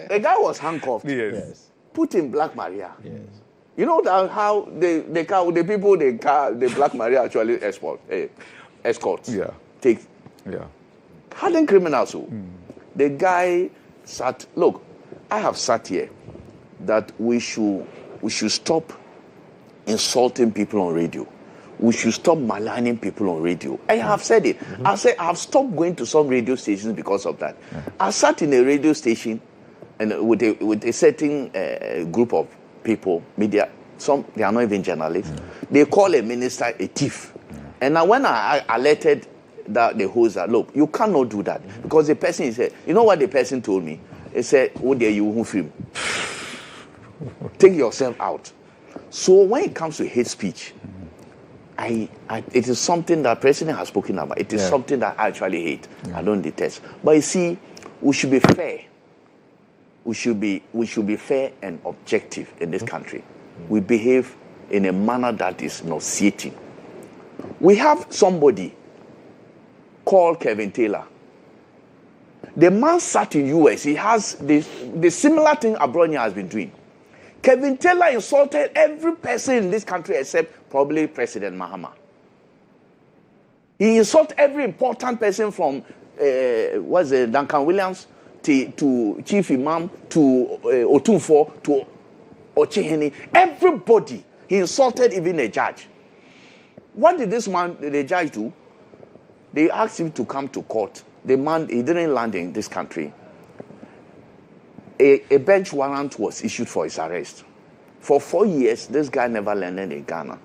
the guy was handcuffed. Yes. Put in Black Maria. Yes. You know that how the Black Maria actually escorts. Yeah. Take. Yeah. Hardened criminals. The guy sat. Look, I have sat here that we should stop insulting people on radio. We should stop maligning people on radio. I have said it. I said I've stopped going to some radio stations because of that. I sat in a radio station and with a certain group of people, media. Some they are not even journalists. They call a minister a thief. And now when I alerted the host that, look, you cannot do that because the person said, you know what the person told me? He said, "Oh dear, you won't film. Take yourself out." So when it comes to hate speech, it is something that President has spoken about. It is something that I actually hate. I don't detest. But you see, we should be fair. We should be fair and objective in this country. We behave in a manner that is nauseating. We have somebody called Kevin Taylor. The man sat in US. He has the similar thing Abronia has been doing. Kevin Taylor insulted every person in this country except probably President Mahama. He insulted every important person from Duncan Williams to Chief Imam to Otunfo to Ochehene. Everybody. He insulted even a judge. What did the judge do? They asked him to come to court. The man, he didn't land in this country. A bench warrant was issued for his arrest. For 4 years, this guy never landed in Ghana.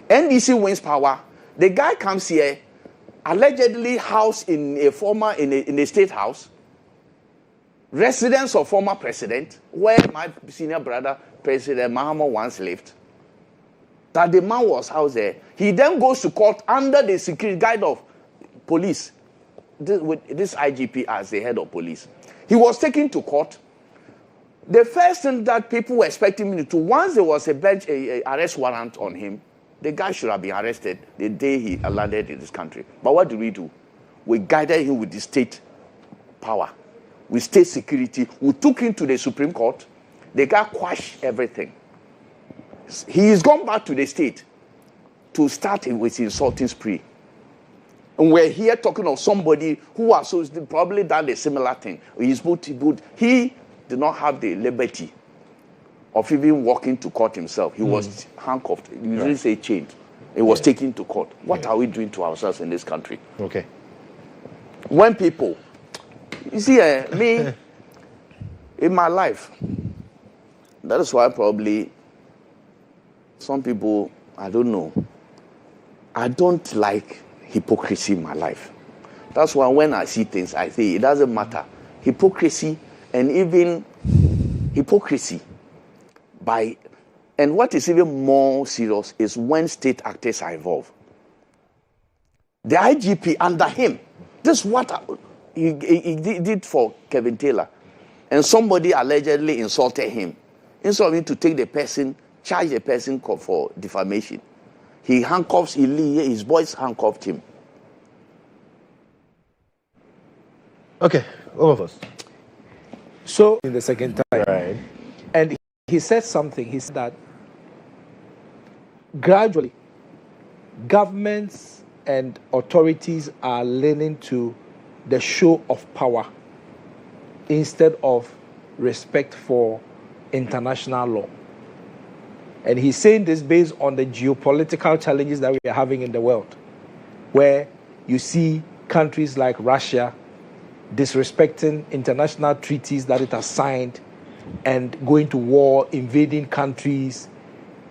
NDC wins power. The guy comes here, allegedly housed in a state house, residence of former president, where my senior brother, President Mahama, once lived. That the man was housed there. He then goes to court under the security guide of police, with this IGP as the head of police. He was taken to court. The first thing that people were expecting him to, once there was a arrest warrant on him, the guy should have been arrested the day he landed in this country. But what did we do? We guided him with the state power, with state security. We took him to the Supreme Court. The guy quashed everything. He is gone back to the state to start with his insulting spree. And we're here talking of somebody who has probably done a similar thing. He did not have the liberty of even walking to court himself. He was handcuffed. You didn't say chained. He was taken to court. What are we doing to ourselves in this country? Okay. When people, you see, me, in my life, that is why probably some people, I don't know, I don't like hypocrisy in my life. That's why when I see things, I say it doesn't matter. Hypocrisy and even hypocrisy and what is even more serious is when state actors are involved. The IGP under him, this is what he did for Kevin Taylor. And somebody allegedly insulted him. Instead of him to take the person, charge the person for defamation, he handcuffs, his boys handcuffed him. Okay, all of us. So, in the second time, right. And he said something. He said that gradually, governments and authorities are leaning to the show of power instead of respect for international law. And he's saying this based on the geopolitical challenges that we are having in the world, where you see countries like Russia disrespecting international treaties that it has signed and going to war, invading countries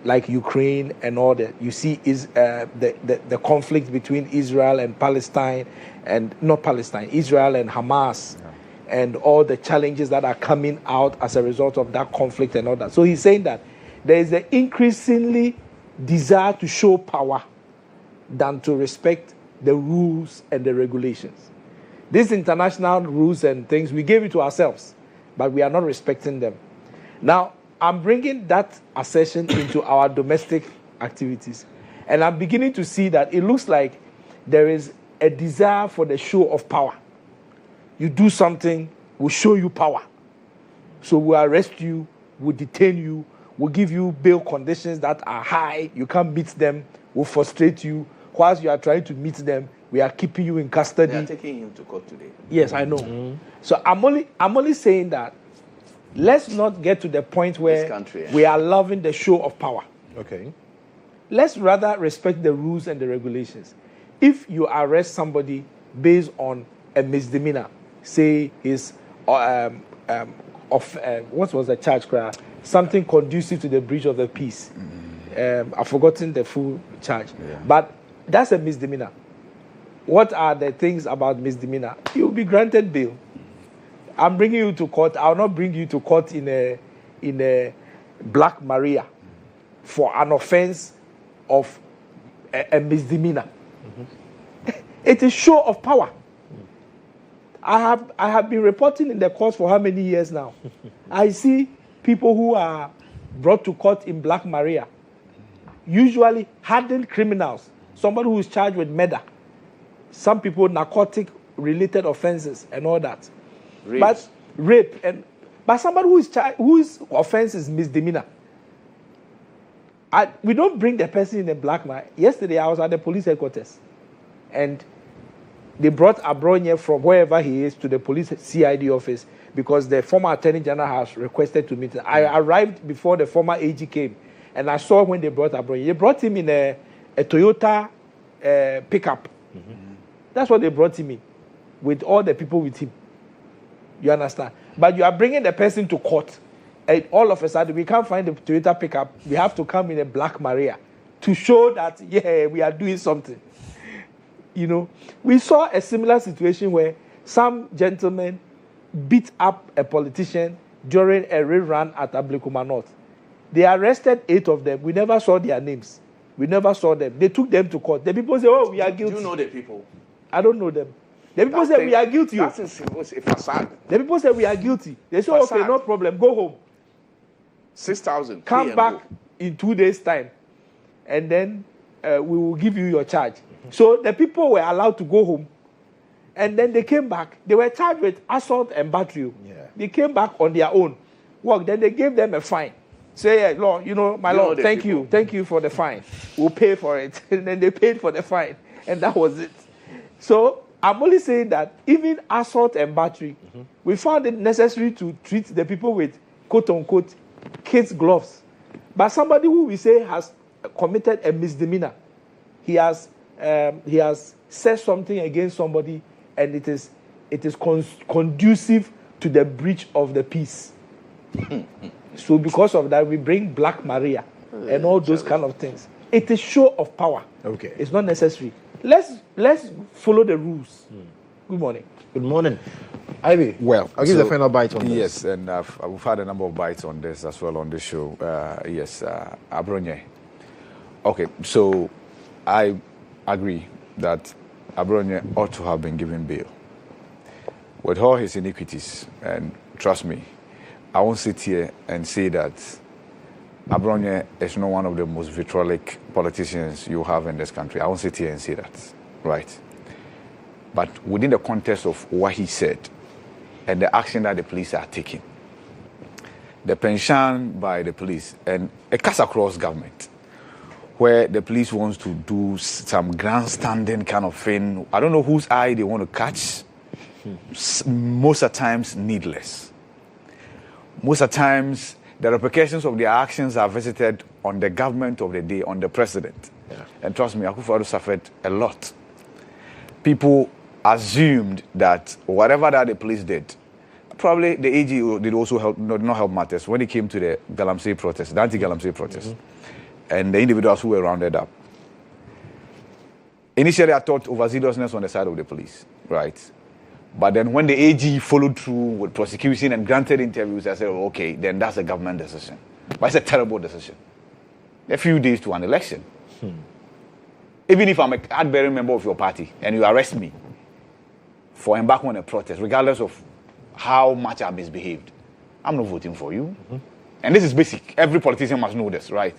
like Ukraine and all that. You see the conflict between Israel and Palestine, and not Palestine, Israel and Hamas, and all the challenges that are coming out as a result of that conflict and all that. So he's saying that there is an increasingly desire to show power than to respect the rules and the regulations. These international rules and things, we gave it to ourselves, but we are not respecting them. Now, I'm bringing that assertion into our domestic activities, and I'm beginning to see that it looks like there is a desire for the show of power. You do something, we'll show you power. So we'll arrest you, we'll detain you, we'll give you bail conditions that are high, you can't meet them, we'll frustrate you. Whilst you are trying to meet them, we are keeping you in custody. They are taking him to court today. Yes, I know. So I'm only saying that let's not get to the point where we are loving the show of power. Okay. Let's rather respect the rules and the regulations. If you arrest somebody based on a misdemeanor, say his what was the charge? Something conducive to the breach of the peace. I've forgotten the full charge, but that's a misdemeanor. What are the things about misdemeanor? You'll be granted bail. I'm bringing you to court. I'll not bring you to court in a Black Maria for an offense of a misdemeanor. It is show of power. I have been reporting in the courts for how many years now? I see people who are brought to court in Black Maria, usually hardened criminals, somebody who is charged with murder, some people narcotic-related offenses and all that. But somebody whose offense is misdemeanor. We don't bring the person in a Black Maria. Yesterday I was at the police headquarters, and they brought Abronye from wherever he is to the police CID office because the former Attorney General has requested to meet him. I arrived before the former AG came, and I saw when they brought Abronye. They brought him in a Toyota pickup. That's what they brought him in, with all the people with him. You understand? But you are bringing the person to court, and all of a sudden we can't find the Toyota pickup. We have to come in a Black Maria to show that, we are doing something. You know, we saw a similar situation where some gentlemen beat up a politician during a rerun at Ablikuma North. They arrested 8 of them. We never saw their names. We never saw them. They took them to court. The people say, we are guilty. Do you know the people? I don't know them. The people say we are guilty. That is a facade. The people say we are guilty. They say, okay, no problem, go home. 6,000. Come back in 2 days' time, and then we will give you your charge. So the people were allowed to go home, and then they came back. They were charged with assault and battery. They came back on their own work. Then they gave them a fine. Say, Lord, my Lord, thank you for the fine. We'll pay for it. And then they paid for the fine, and that was it. So I'm only saying that even assault and battery, we found it necessary to treat the people with quote-unquote kids' gloves. But somebody who we say has committed a misdemeanor, he has said something against somebody, and it is conducive to the breach of the peace. So because of that, we bring Black Maria and all those kind of things. It is show of power. Okay, it's not necessary. Let's follow the rules. Good morning. Good morning. Ivy, I'll give the final bite on this. Yes, and we've had a number of bites on this as well on this show. Abronye. Okay, so I agree that Abronye ought to have been given bail. With all his iniquities, and trust me, I won't sit here and say that Abronye is not one of the most vitriolic politicians you have in this country. I won't sit here and say that, right? But within the context of what he said and the action that the police are taking, the pension by the police and a cuts across government, where the police wants to do some grandstanding kind of thing. I don't know whose eye they want to catch. Most of the times, needless. Most of the times, the repercussions of their actions are visited on the government of the day, on the president. And trust me, Akufo-Addo suffered a lot. People assumed that whatever that the police did, probably the AG did also help, not help matters when it came to the Galamsey protest, the anti-Galamsey protest, and the individuals who were rounded up. Initially, I thought overzealousness on the side of the police, right? But then when the AG followed through with prosecution and granted interviews, I said, okay, then that's a government decision. But it's a terrible decision. A few days to an election. Even if I'm a card-bearing member of your party and you arrest me for embarking on a protest, regardless of how much I've misbehaved, I'm not voting for you. And this is basic. Every politician must know this, right?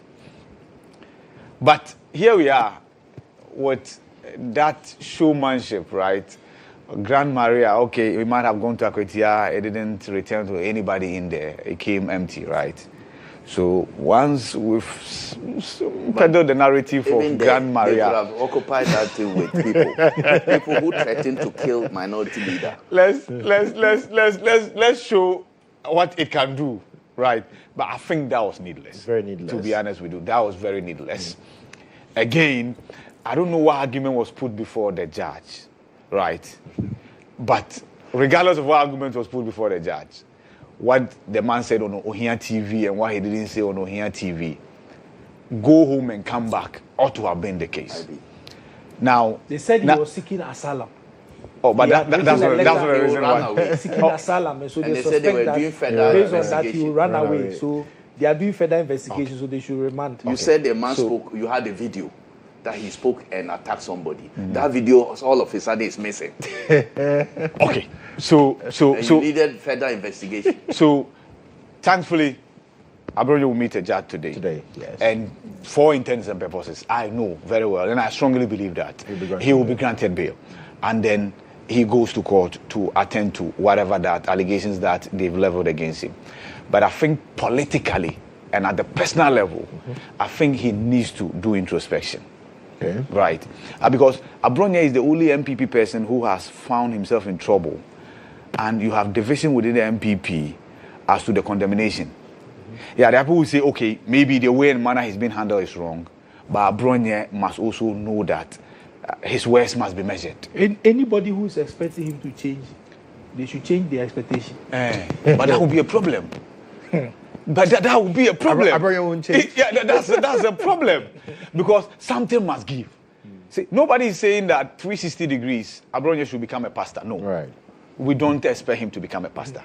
But here we are with that showmanship, right? Grand Maria, okay, we might have gone to Akwetia, it didn't return to anybody in there. It came empty, right? So once we've peddled the narrative of Grand Maria, they could have occupied that thing with people who threatened to kill minority leader. Let's show what it can do, right? But I think that was needless. Very needless. To be honest with you, that was very needless. Again, I don't know what argument was put before the judge, right? But regardless of what argument was put before the judge, what the man said on Ohia TV and what he didn't say on Ohia TV, go home and come back ought to have been the case. Now they said he was seeking asylum. Oh, but that's not the reason why. Seeking asylum, and so they suspect they were that doing further based on that he will run away. So they are doing further investigation, so they should remand. You said the man spoke. You had a video that he spoke and attacked somebody. That video, all of a sudden, is missing. Okay, so you needed further investigation. So, thankfully, Abroyo will meet a judge today. Yes. And for intents and purposes, I know very well, and I strongly believe that he will be granted bail, and then he goes to court to attend to whatever that allegations that they've leveled against him. But I think politically and at the personal level, I think he needs to do introspection. Okay. Right. Because Abronya is the only MPP person who has found himself in trouble. And you have division within the MPP as to the condemnation. Yeah, there are people who say, okay, maybe the way and manner he's been handled is wrong. But Abronya must also know that his words must be measured. Anybody who is expecting him to change, they should change their expectation. But that would be a problem. But that would be a problem. Abronya won't change. Yeah, that's a problem. Because something must give. See, nobody is saying that 360 degrees, Abronya should become a pastor. No. Right. We don't expect him to become a pastor.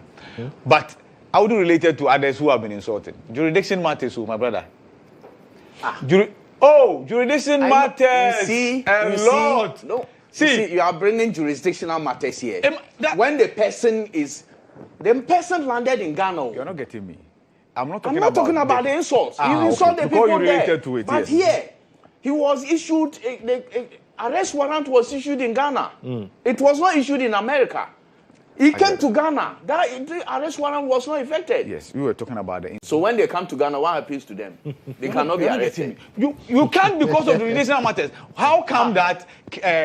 But I would relate it to others who have been insulted. Jurisdiction matters, my brother. Jurisdiction matters. A lot. No. See, you are bringing jurisdictional matters here. When the person landed in Ghana. You're not getting me. I'm not talking about the insults. You insult the people there. To it, but here, he was issued, the arrest warrant was issued in Ghana. It was not issued in America. He came to Ghana. The arrest warrant was not effected. Yes, we were talking about the. So when they come to Ghana, what happens to them? They cannot be arrested. You can't because of the jurisdictional matters. How come that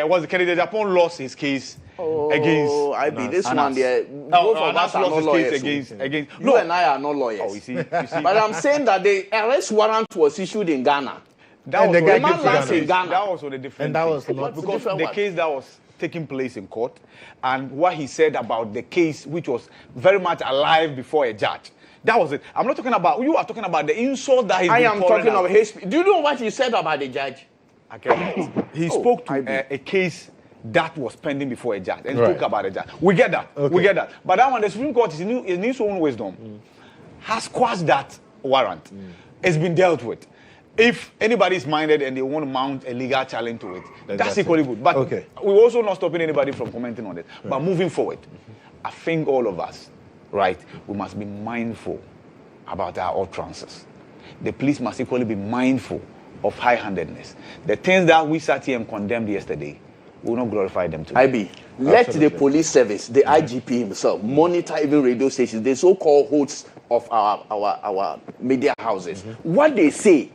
was the candidate Japan lost his case against? This one there. Both of us are not lawyers. Against you and I are not lawyers. Oh, you see. But I'm saying that the arrest warrant was issued in Ghana. That was the man lands in Ghana. That was on a different. And that was not because the case that was taking place in court and what he said about the case which was very much alive before a judge. That was it. I'm not talking about, you are talking about the insult that he's I am talking about his. Do you know what he said about the judge? Okay. He spoke to a case that was pending before a judge and spoke about a judge. We get that. Okay. We get that. But that one, the Supreme Court is in its own wisdom has quashed that warrant. It's been dealt with. If anybody is minded and they want to mount a legal challenge to it, that's equally good. But we're also not stopping anybody from commenting on it. Right. But moving forward, I think all of us, right, we must be mindful about our utterances. The police must equally be mindful of high-handedness. The things that we sat here and condemned yesterday, we will not glorify them today. IB, let the police service, the IGP himself, monitor even radio stations, the so-called hosts of our media houses. What they say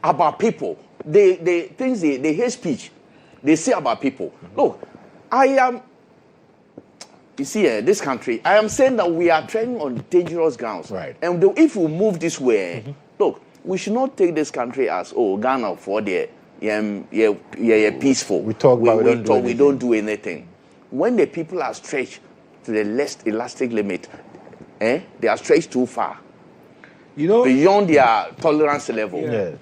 about people, the things they hate speech, they say about people. Look, you see, this country, I am saying that we are treading on dangerous grounds. Right. And if we move this way, look, we should not take this country as, Ghana for the peaceful. We talk, but we don't do anything. When the people are stretched to the less elastic limit, they are stretched too far. Beyond their tolerance level. Yeah.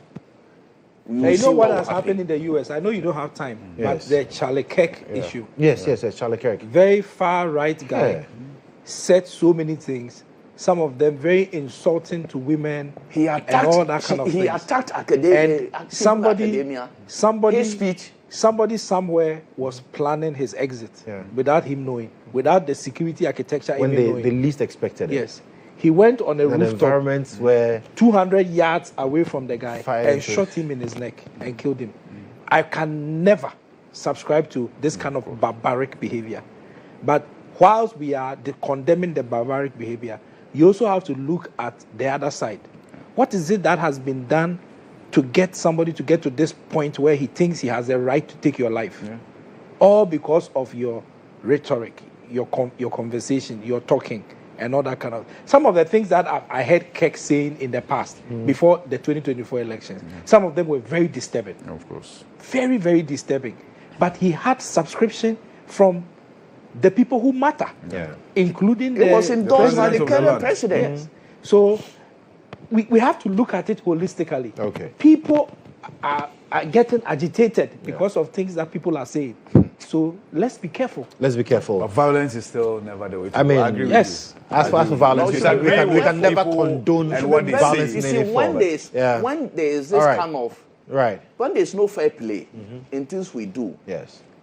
You know what has happened in the U.S.? I know you don't have time, but the Charlie Kirk issue. Yes, Charlie Kirk. Very far right guy said so many things some of them very insulting to women, He attacked, and all that kind of he things. attacked academia. And somebody somewhere was planning his exit without him knowing, without the security architecture when even knowing. they least expected it. Yes. He went on a an rooftop environment where 200 yards away from the guy Fired and into shot him in his neck and killed him. I can never subscribe to this kind of barbaric behavior. But whilst we are condemning the barbaric behavior, you also have to look at the other side. What is it that has been done to get somebody to get to this point where he thinks he has a right to take your life? All because of your rhetoric, your conversation, your talking, and all that kind of... Some of the things that I heard Keck saying in the past, before the 2024 elections, some of them were very disturbing. Of course. Very, very disturbing. But he had subscription from the people who matter, including it was endorsed by the current president. Yes. So we have to look at it holistically. Okay. People are getting agitated because of things that people are saying. So let's be careful. Let's be careful. But violence is still never the way to I mean, go. I agree yes. with you. As far as for violence, we can never condone violence You in see, any when form. there is this kind of... When there's no fair play in things we do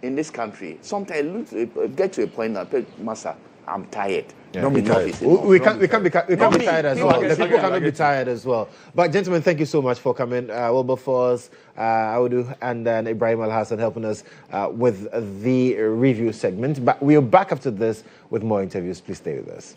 in this country, sometimes it get to a point that, Mensah, I'm tired. Don't be tired. We can't be tired as well. The people cannot be tired as well. But gentlemen, thank you so much for coming. Wilberforce, Audu, and then Ibrahim Al Hassan helping us with the review segment. But we're back after this with more interviews. Please stay with us.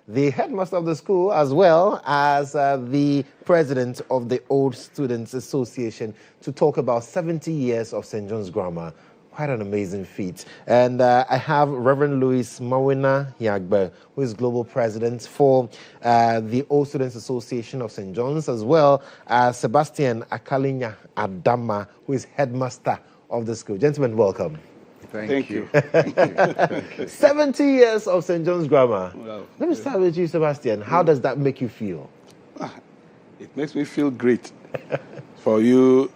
The headmaster of the school, as well as the president of the Old Students Association, to talk about 70 years of St. John's Grammar. Quite an amazing feat. And I have Reverend Louis Mawina Yagbe, who is global president for the Old Students Association of St. John's, as well as Sebastian Akalinya Adama, who is headmaster of the school. Gentlemen, welcome. Thank you. 70 years of St. John's Grammar. Well, let me start with you, Sebastian. How does that make you feel? It makes me feel great for you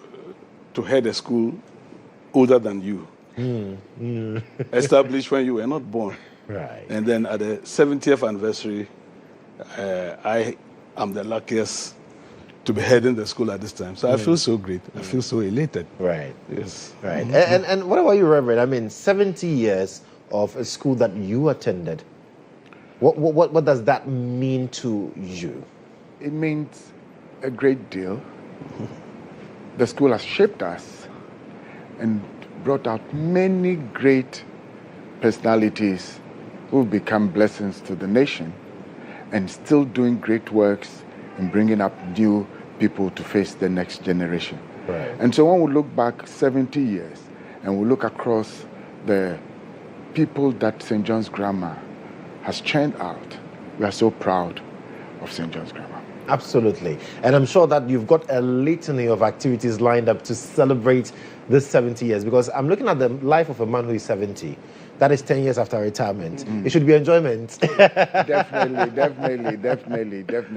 to head a school older than you. Established when you were not born. Right. And then at the 70th anniversary, I am the luckiest to be heading the school at this time. So I feel so great. I feel so elated. Right. Yes. Right. And what about you, Reverend? I mean, 70 years of a school that you attended. What does that mean to you? It means a great deal. The school has shaped us and brought out many great personalities who've become blessings to the nation and still doing great works in bringing up new people to face the next generation. Right. And so when we look back 70 years and we look across the people that St. John's Grammar has churned out, we are so proud of St. John's Grammar. Absolutely. And I'm sure that you've got a litany of activities lined up to celebrate this 70 years, because I'm looking at the life of a man who is 70. That is 10 years after retirement. It should be enjoyment. Definitely.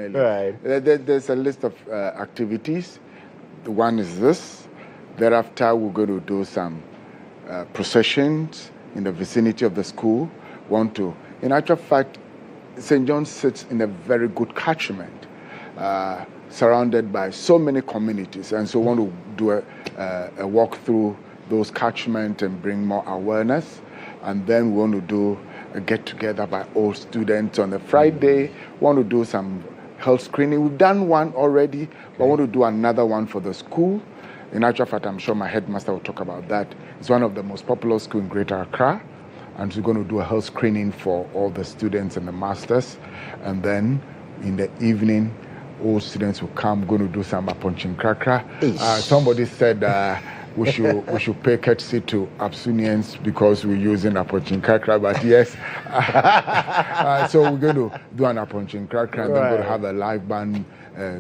Right. There's a list of activities. The one is this. Thereafter, we're going to do some processions in the vicinity of the school. In actual fact, St. John sits in a very good catchment, surrounded by so many communities. And so we want to do a walk through those catchment and bring more awareness. And then we want to do a get-together by all students on a Friday. We want to do some health screening. We've done one already, but I want to do another one for the school. In actual fact, I'm sure my headmaster will talk about that. It's one of the most popular schools in Greater Accra. And we're going to do a health screening for all the students and the masters. And then in the evening, all students will come. We're going to do some aponchin krakra. Somebody said we should pay courtesy to Absunians because we're using aponchin krakra, but yes. So we're going to do an aponchin krakra, and then we're going to have a live band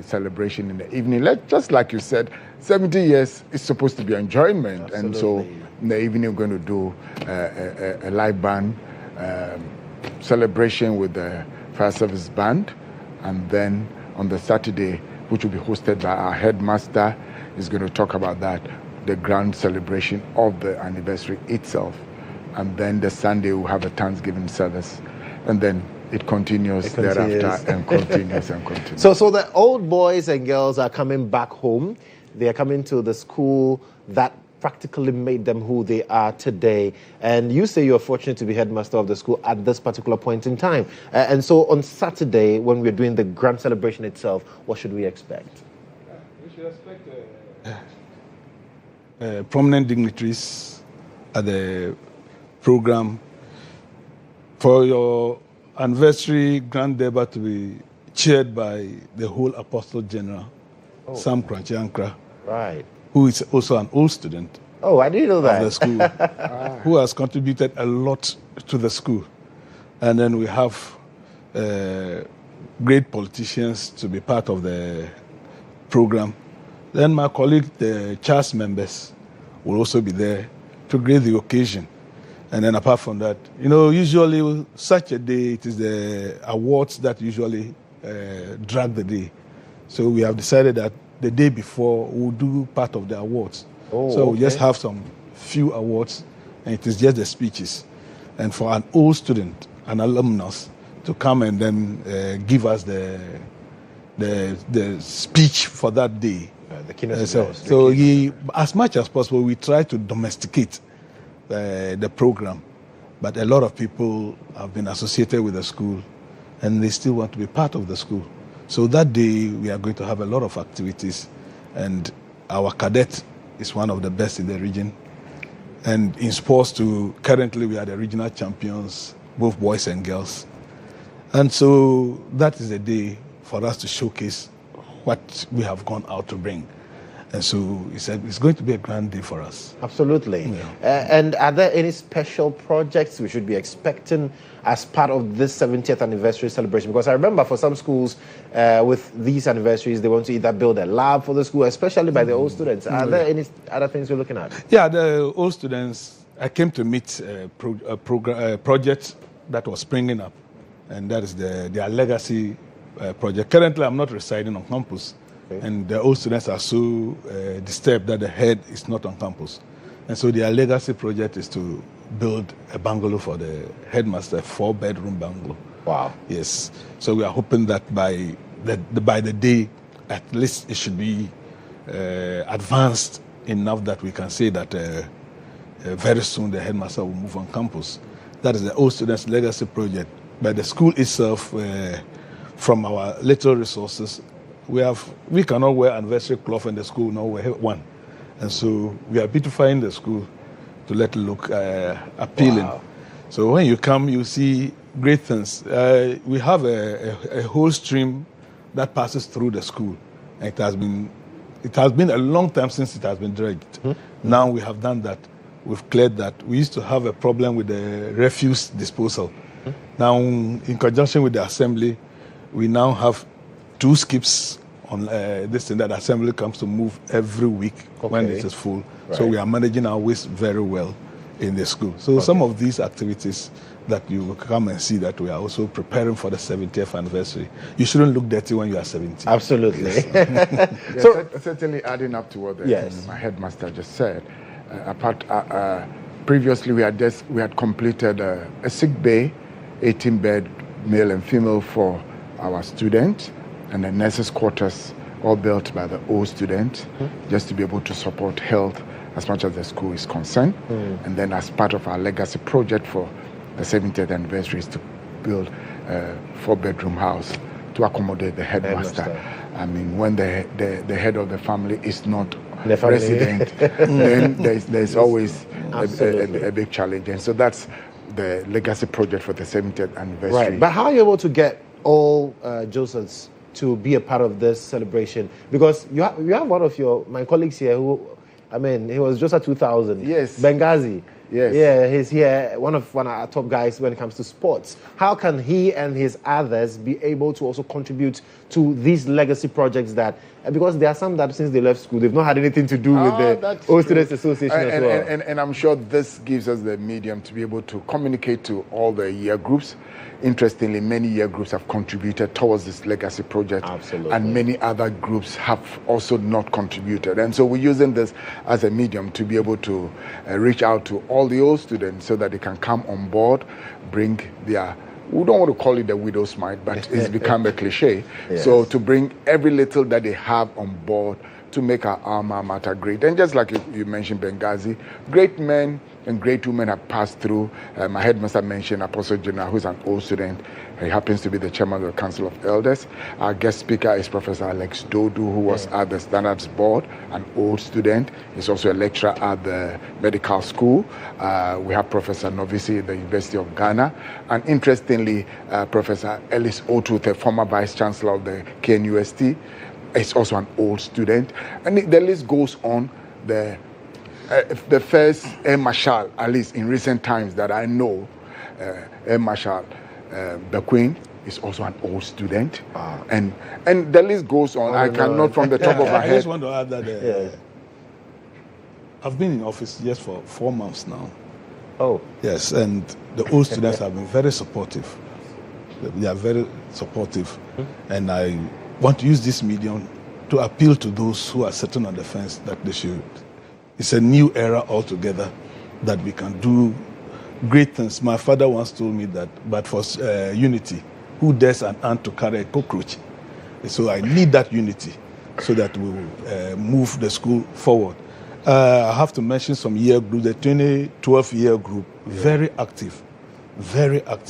celebration in the evening. Just like you said, 70 years is supposed to be enjoyment. Absolutely. And so in the evening we're going to do a live band celebration with the fire service band, and then on the Saturday, which will be hosted by our headmaster, is going to talk about that, the grand celebration of the anniversary itself. And then the Sunday we'll have a Thanksgiving service, and then it continues thereafter and continues and continues. So the old boys and girls are coming back home. They are coming to the school that practically made them who they are today. And you say you're fortunate to be headmaster of the school at this particular point in time. And so on Saturday, when we're doing the grand celebration itself, what should we expect? We should expect prominent dignitaries at the program. For your anniversary grand debate to be chaired by the whole Apostle General, Sam Krachiankra, right, who is also an old student. Oh, I didn't know that. Of the school, who has contributed a lot to the school. And then we have great politicians to be part of the program. Then my colleague, the CHAS members, will also be there to grace the occasion. And then apart from that, usually such a day, it is the awards that usually drag the day. So we have decided that the day before, we'll do part of the awards. So we just have some few awards, and it is just the speeches. And for an old student, an alumnus, to come and then give us the speech for that day. The keynote so as much as possible, we try to domesticate the program. But a lot of people have been associated with the school, and they still want to be part of the school. So that day, we are going to have a lot of activities, and our cadet is one of the best in the region. And in sports too, currently we are the regional champions, both boys and girls. And so that is a day for us to showcase what we have gone out to bring. And so it's going to be a grand day for us. Absolutely. Yeah. And are there any special projects we should be expecting as part of this 70th anniversary celebration? Because I remember for some schools with these anniversaries, they want to either build a lab for the school, especially by the old students. Are there any other things you're looking at? Yeah, the old students, I came to meet a project that was springing up, and that is their legacy project. Currently, I'm not residing on campus. And the old students are so disturbed that the head is not on campus. And so their legacy project is to build a bungalow for the headmaster, a 4-bedroom bungalow. Wow. Yes. So we are hoping that by the day, at least it should be advanced enough that we can say that very soon the headmaster will move on campus. That is the old students' legacy project. But the school itself, from our little resources, we cannot wear anniversary cloth in the school, nor wear one. And so we are beautifying the school to let it look appealing. Wow. So when you come, you see great things. We have a whole stream that passes through the school. And it has been a long time since it has been dredged. Now we have done that. We've cleared that. We used to have a problem with the refuse disposal. Now, in conjunction with the assembly, we now have 2 skips on this thing that assembly comes to move every week when it is full. Right. So we are managing our waste very well in the school. So some of these activities that you will come and see that we are also preparing for the 70th anniversary. You shouldn't look dirty when you are 70. Absolutely. Yes. So certainly adding up to what my headmaster just said. Previously we had completed a sick bay, 18-bed male and female for our students, and the nurses' quarters, all built by the old student, just to be able to support health as much as the school is concerned. And then as part of our legacy project for the 70th anniversary is to build a 4-bedroom house to accommodate the headmaster. I mean, when the head of the family is not resident, then there's always a big challenge. And so that's the legacy project for the 70th anniversary. Right. But how are you able to get all Josephs to be a part of this celebration? Because you have one of my colleagues here who, I mean, he was just at 2000. Yes. Benghazi. Yes. Yeah, he's here, one of our top guys when it comes to sports. How can he and his others be able to also contribute to these legacy projects that, because there are some that since they left school, they've not had anything to do with the Old Students Association as well. And I'm sure this gives us the medium to be able to communicate to all the year groups. Interestingly, many year groups have contributed towards this legacy project. Absolutely. And many other groups have also not contributed. And so we're using this as a medium to be able to reach out to all the old students so that they can come on board, bring their, we don't want to call it the widow's mite, but it's become a cliche. Yes. So to bring every little that they have on board to make our alma mater great. And just like you mentioned Benghazi, great men and great women have passed through. My headmaster mentioned Apostle Jonah, who's an old student. He happens to be the chairman of the Council of Elders. Our guest speaker is Professor Alex Dodu, who was at the Standards Board, an old student. He's also a lecturer at the medical school. We have Professor Novisi at the University of Ghana. And interestingly, Professor Ellis Otu, the former Vice Chancellor of the KNUST, is also an old student. And the list goes on. The first Air Marshal, at least in recent times that I know, Air Marshal Queen is also an old student. And the list goes on. I cannot from the top of my head. I just want to add that I've been in office just for 4 months now. Oh. Yes, and the old students have been very supportive. They are very supportive. And I want to use this medium to appeal to those who are sitting on the fence that they should. It's a new era altogether that we can do great things. My father once told me that, but for unity, who dares an ant to carry a cockroach? So I need that unity so that we will move the school forward. I have to mention some year group, the 2012 year group, very active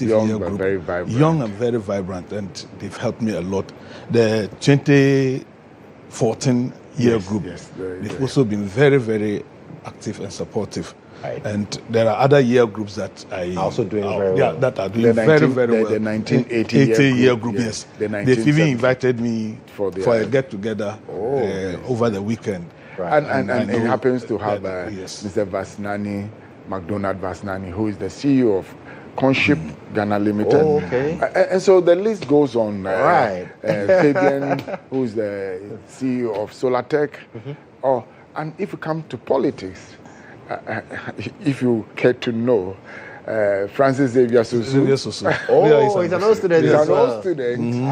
young year group. Very vibrant. Young and very vibrant, and they've helped me a lot. The 2014 year group, they've also been very, very active and supportive. Right. And there are other year groups that I also doing very well. that are doing very well. The 1980 year group, yes. They've even invited me for a get-together over the weekend. Right. And it happens to have Mr. Vasnani, McDonald Vasnani, who is the CEO of Conship Ghana Limited. Oh, okay. And so the list goes on. Right. Fabian, who is the CEO of Solartech. And if you come to politics, if you care to know, Francis Xavier Susu. He's an old student. He's an old student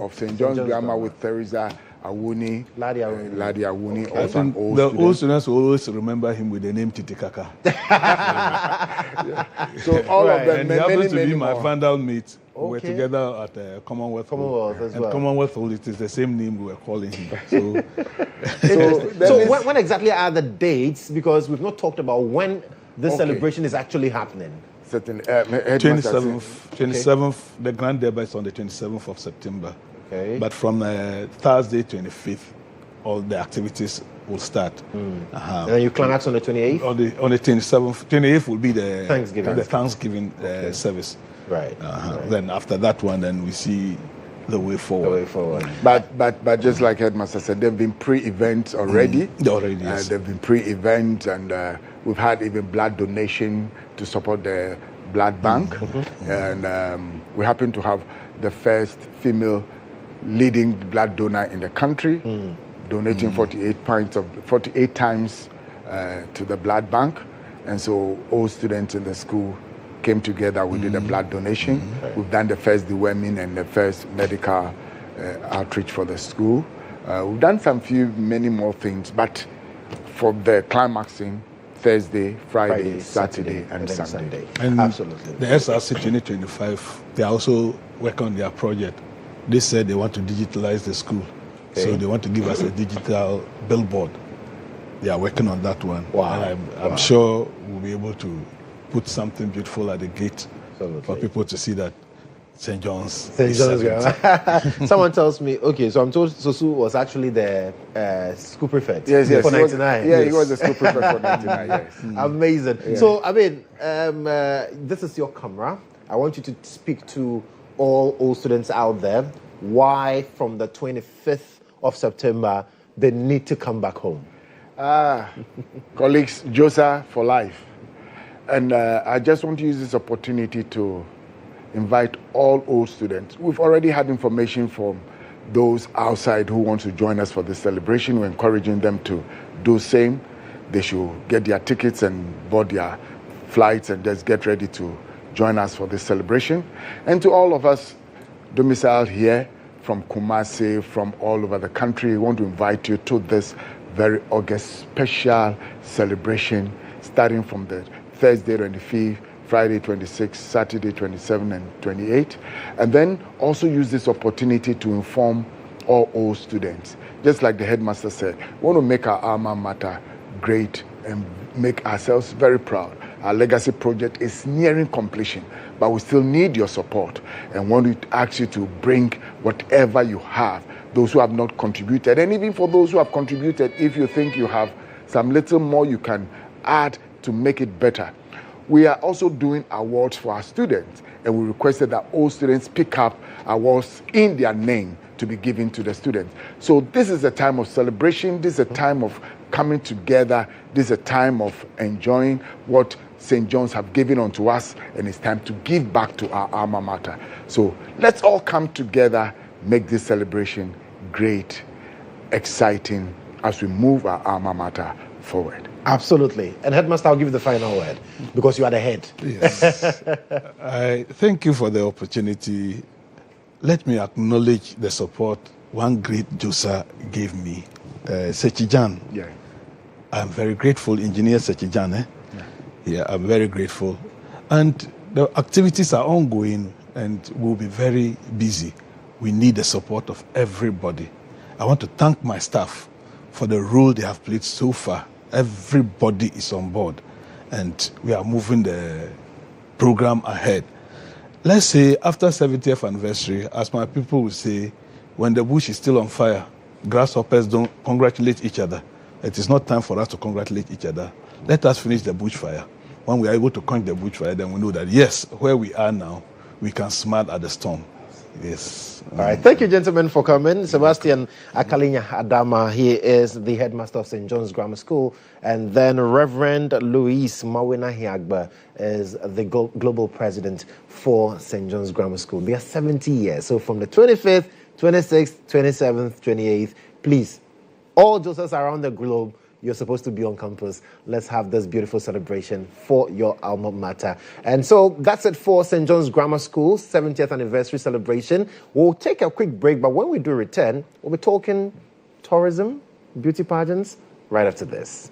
of St. John's Grammar with Teresa Awuni, Ladi Awuni. I think the old students will always remember him with the name Titikaka. So all of them, and he happens to be my Vandal mate. Okay. We were together at Commonwealth as well. Commonwealth Hall, it is the same name we were calling him. So, so when exactly are the dates? Because we've not talked about when this celebration is actually happening. 27th, the Grand Debate is on the 27th of September. Okay. But from Thursday, 25th, all the activities will start. And then you climax on the 28th? On the 27th. 28th will be the Thanksgiving, service. Right. Then after that one, then we see the way forward. But just like Headmaster said, there have been pre-events already. Yes. There have been pre-events, and we've had even blood donation to support the blood bank. And we happen to have the first female leading blood donor in the country, donating 48 times to the blood bank. And so all students in the school came together. We did a blood donation. We've done the first deworming and the first medical outreach for the school. We've done many more things, but for the climaxing, Thursday, Friday, Saturday, and Sunday. And absolutely. The SRC 2025, they are also working on their project. They said they want to digitalize the school. So they want to give us a digital billboard. They are working on that one. Wow. And I'm sure we'll be able to put something beautiful at the gate for people to see that St. John's. Someone tells me, so I'm told Sosu was actually the school prefect for 99. He was the school prefect for 99, yes. Amazing. Yeah. So, I mean, this is your camera. I want you to speak to all students out there why from the 25th of September they need to come back home. Colleagues, JOSA for life. And I just want to use this opportunity to invite all old students. We've already had information from those outside who want to join us for this celebration. We're encouraging them to do same. They should get their tickets and board their flights and just get ready to join us for this celebration. And to all of us domiciled here from Kumasi, from all over the country, we want to invite you to this very August special celebration starting from the Thursday 25th, Friday 26th, Saturday 27th and 28th. And then also use this opportunity to inform all old students. Just like the headmaster said, we want to make our alma mater great and make ourselves very proud. Our legacy project is nearing completion, but we still need your support and want to ask you to bring whatever you have, those who have not contributed. And even for those who have contributed, if you think you have some little more you can add to make it better. We are also doing awards for our students, and we requested that all students pick up awards in their name to be given to the students. So this is a time of celebration, this is a time of coming together, this is a time of enjoying what St. John's have given unto us, and it's time to give back to our alma mater. So let's all come together, make this celebration great, exciting, as we move our alma mater forward. Absolutely. And Headmaster, I'll give you the final word because you are the head. Yes. I thank you for the opportunity. Let me acknowledge the support one great JOSA gave me, Sechijan. Yeah. I'm very grateful, Engineer Sechijan. Yeah, I'm very grateful. And the activities are ongoing and we'll be very busy. We need the support of everybody. I want to thank my staff for the role they have played so far. Everybody is on board and we are moving the program ahead. Let's say after 70th anniversary, as my people will say, when the bush is still on fire, grasshoppers don't congratulate each other. It is not time for us to congratulate each other. Let us finish the bushfire. When we are able to quench the bushfire, then we know that, yes, where we are now, we can smile at the storm. Yes. All right. Thank you, gentlemen, for coming. Sebastian Akalinya Adama, he is the headmaster of St. John's Grammar School. And then Reverend Louise Mawina Hiagba is the global president for St. John's Grammar School. They are 70 years. So from the 25th, 26th, 27th, 28th, please, all Josephs around the globe, you're supposed to be on campus. Let's have this beautiful celebration for your alma mater. And so that's it for St. John's Grammar School's 70th anniversary celebration. We'll take a quick break, but when we do return, we'll be talking tourism, beauty pageants, right after this.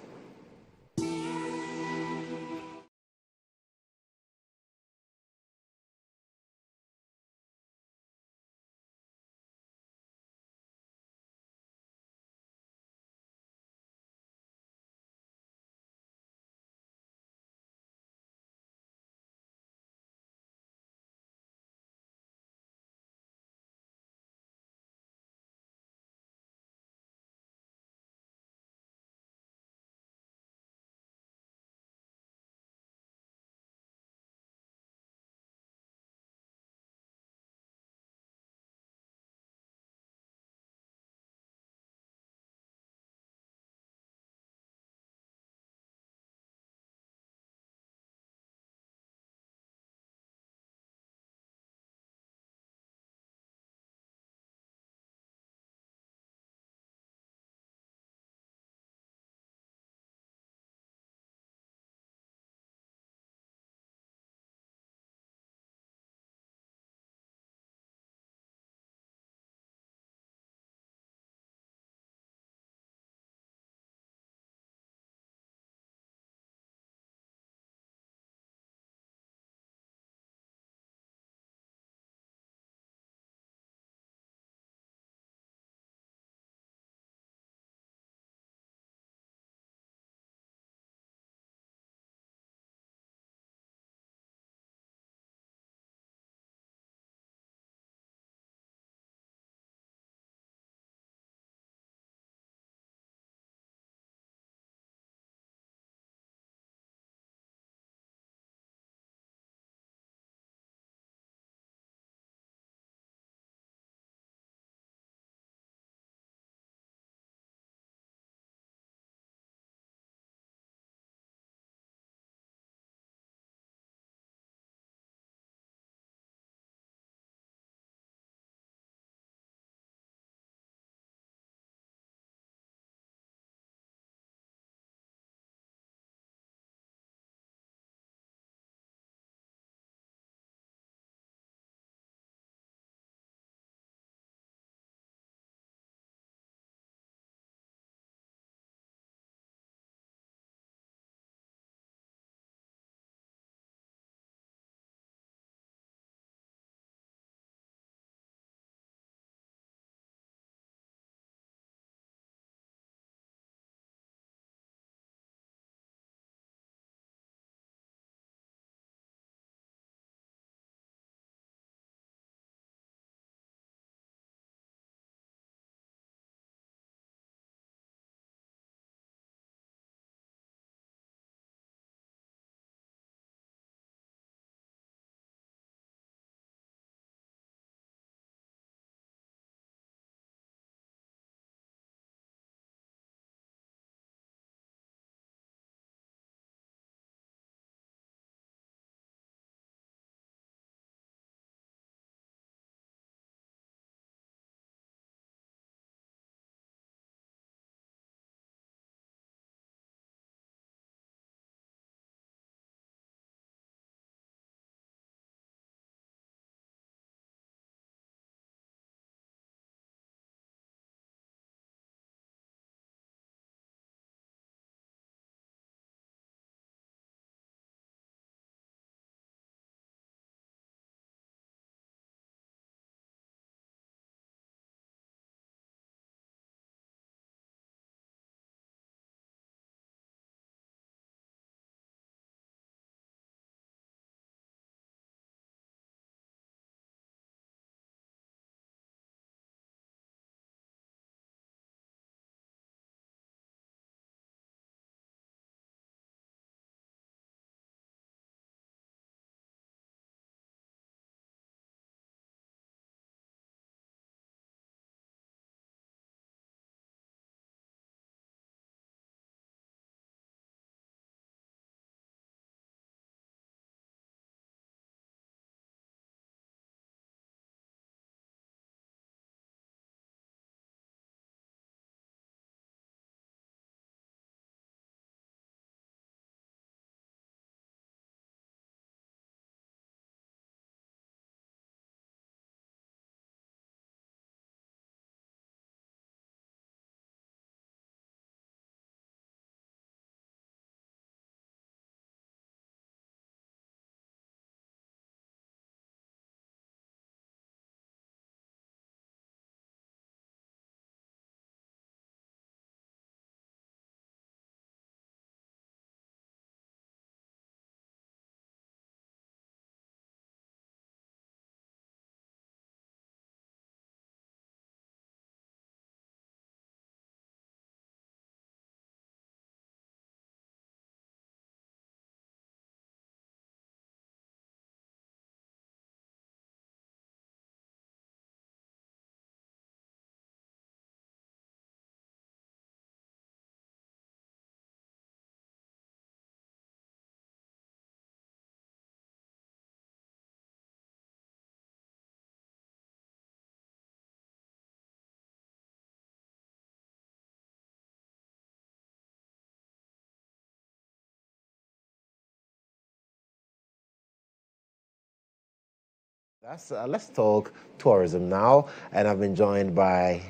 Let's talk tourism now, and I've been joined by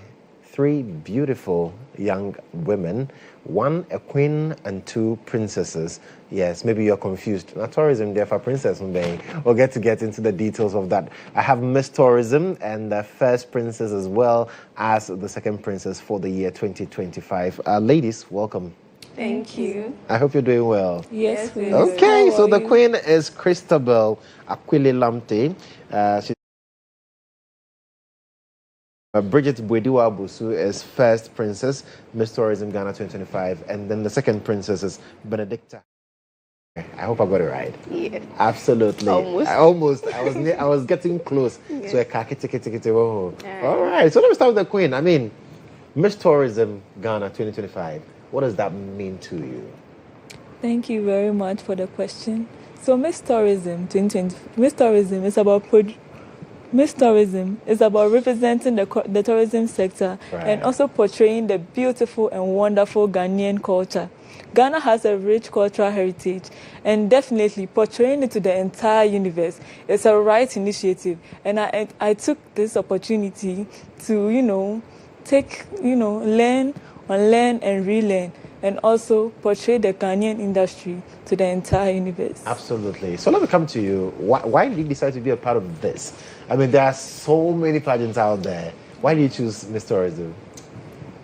3 beautiful young women, 1 a queen and 2 princesses. Yes, maybe you're confused. Now, tourism, therefore, princess. We'll get into the details of that. I have Miss Tourism and the first princess as well as the second princess for the year 2025. Ladies, welcome. Thank you. I hope you're doing well. Yes, please. Okay, so the queen is Christabel Aquile Lamte. She's Bridget Bwediwa Busu is first princess, Miss Tourism Ghana 2025, and then the second princess is Benedicta. I hope I got it right. Yeah. Absolutely. Almost. I was getting close to a kaki. All All right. So let me start with the queen. I mean, Miss Tourism Ghana 2025. What does that mean to you? Thank you very much for the question. So Miss Tourism 2020. Miss Tourism is about representing the tourism sector and also portraying the beautiful and wonderful Ghanaian culture. Ghana has a rich cultural heritage, and definitely portraying it to the entire universe is a right initiative. And I took this opportunity to, learn, unlearn, and relearn, and also portray the Ghanaian industry to the entire universe. Absolutely. So let me come to you. Why did you decide to be a part of this? I mean, there are so many pageants out there. Why did you choose Miss Tourism?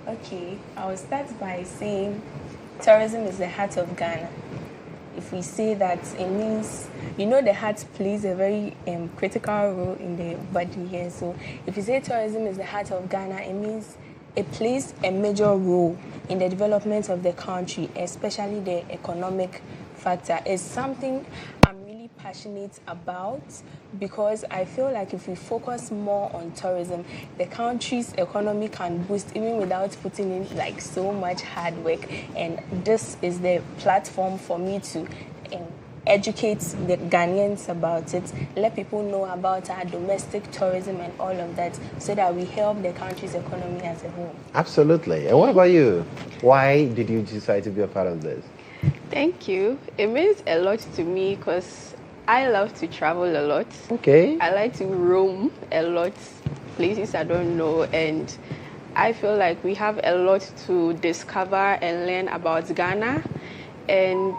Okay, I will start by saying tourism is the heart of Ghana. If we say that, it means, the heart plays a very critical role in the body here. So if you say tourism is the heart of Ghana, it means it plays a major role in the development of the country, especially the economic factor. It's something I'm really passionate about because I feel like if we focus more on tourism, the country's economy can boost even without putting in so much hard work. And this is the platform for me to educate the Ghanaians about it, let people know about our domestic tourism and all of that, so that we help the country's economy as a whole. Absolutely. And what about you? Why did you decide to be a part of this? Thank you. It means a lot to me because I love to travel a lot. Okay. I like to roam a lot, places I don't know, and I feel like we have a lot to discover and learn about Ghana. And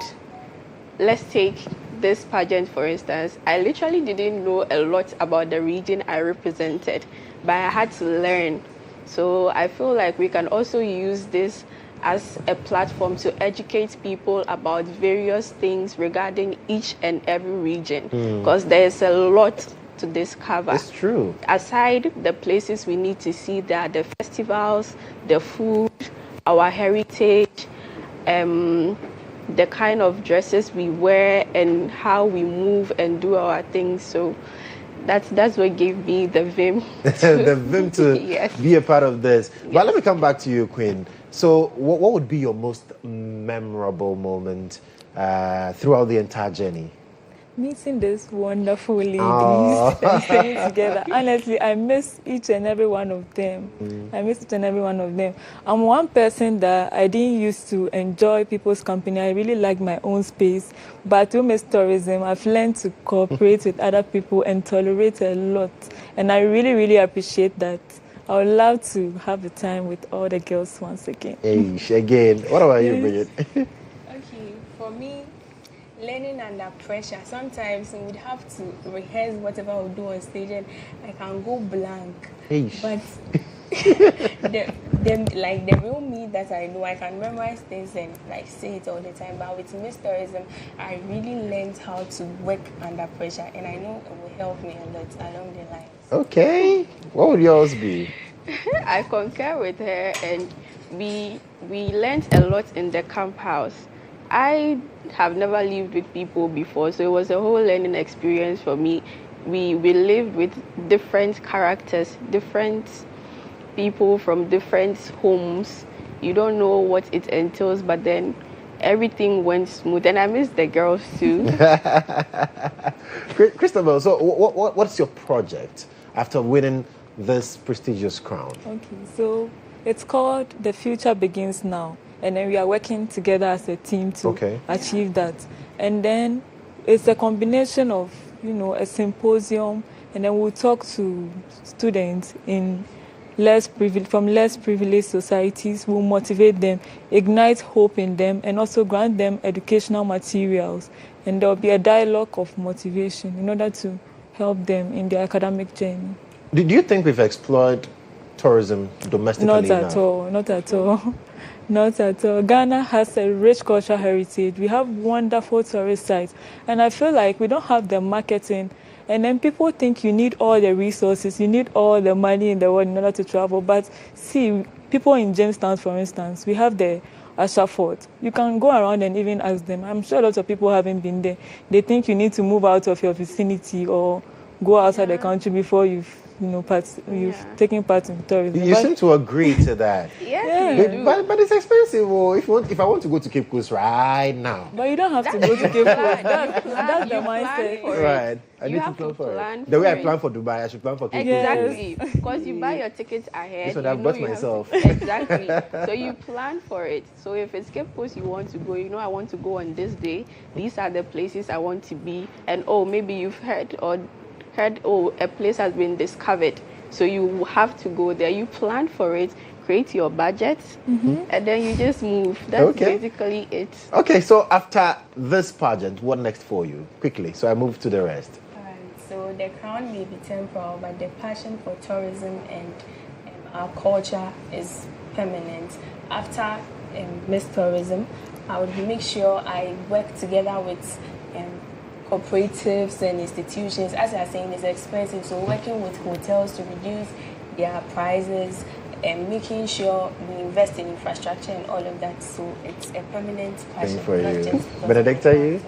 let's take this pageant, for instance. I literally didn't know a lot about the region I represented, but I had to learn. So I feel like we can also use this as a platform to educate people about various things regarding each and every region, because there's a lot to discover. It's true. Aside the places we need to see, there are the festivals, the food, our heritage, the kind of dresses we wear and how we move and do our things. So that's what gave me the vim. The vim to be a part of this. But let me come back to you, Queen. So what would be your most memorable moment throughout the entire journey? Meeting these wonderful ladies and staying together. Honestly, I miss each and every one of them. I'm one person that I didn't used to enjoy people's company. I really like my own space. But through Miss Tourism, I've learned to cooperate with other people and tolerate a lot. And I really, really appreciate that. I would love to have the time with all the girls once again. Again. What about you, Bridget? Okay, for me, learning under pressure. Sometimes we would have to rehearse whatever we do on stage, and I can go blank. But the real me that I know, I can memorize things and say it all the time. But with Miss Tourism, I really learned how to work under pressure, and I know it will help me a lot along the line. Okay, what would yours be? I concur with her, and we learned a lot in the camp house. I have never lived with people before, so it was a whole learning experience for me. We lived with different characters, different people from different homes. You don't know what it entails, but then everything went smooth, and I miss the girls too. Christabel, so what's your project after winning this prestigious crown? Okay, so it's called The Future Begins Now. And then we are working together as a team to achieve that. And then it's a combination of, a symposium and then we'll talk to students in from less privileged societies. We'll motivate them, ignite hope in them, and also grant them educational materials. And there'll be a dialogue of motivation in order to help them in their academic journey. Do you think we've explored tourism domestically Not now? at all, not at all. Not at all. Ghana has a rich cultural heritage. We have wonderful tourist sites. And I feel like we don't have the marketing. And then people think you need all the resources, you need all the money in the world in order to travel. But see, people in Jamestown, for instance, we have the Asha Fort. You can go around and even ask them. I'm sure lots of people haven't been there. They think you need to move out of your vicinity or go outside the country before you've taken part in tourism. You seem to agree to that. But it's expensive. If I want to go to Cape Coast right now. But you don't have to go to Cape Coast. That's the mindset. Right. I need to plan for it. The way I plan for Dubai, I should plan for Cape Coast. Exactly. Because you buy your tickets ahead. So I've bought myself. Exactly. So you plan for it. So if it's Cape Coast you want to go, I want to go on this day. These are the places I want to be. And maybe you've heard, a place has been discovered. So you have to go there. You plan for it, create your budget, and then you just move. That's basically it. Okay, so after this pageant, what next for you? Quickly, so I move to the rest. So the crown may be temporal, but the passion for tourism and our culture is permanent. After Miss Tourism, I would make sure I work together with cooperatives and institutions. As I was saying, it's expensive, so working with hotels to reduce their prices and making sure we invest in infrastructure and all of that. So it's a permanent passion. For you. Benedicta, you?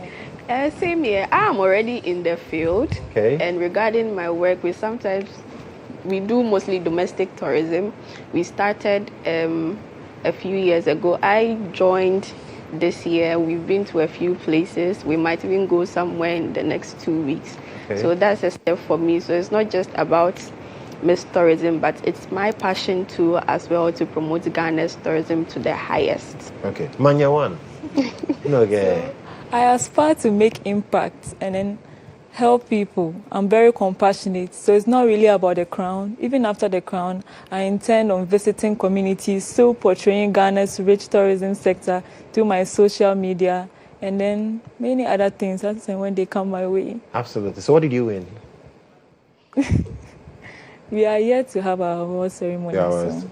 Same here. I'm already in the field. Okay. And regarding my work, we do mostly domestic tourism. We started a few years ago. I joined this year. We've been to a few places. We might even go somewhere in the next 2 weeks. Okay. So that's a step for me. So it's not just about Miss Tourism, but it's my passion too as well to promote Ghana's tourism to the highest. Okay. Manya one. Okay. So I aspire to make impact and then help people. I'm very compassionate, so it's not really about the crown. Even after the crown, I intend on visiting communities, still portraying Ghana's rich tourism sector through my social media, and then many other things as and when they come my way. Absolutely. So what did you win? We are yet to have our award ceremony.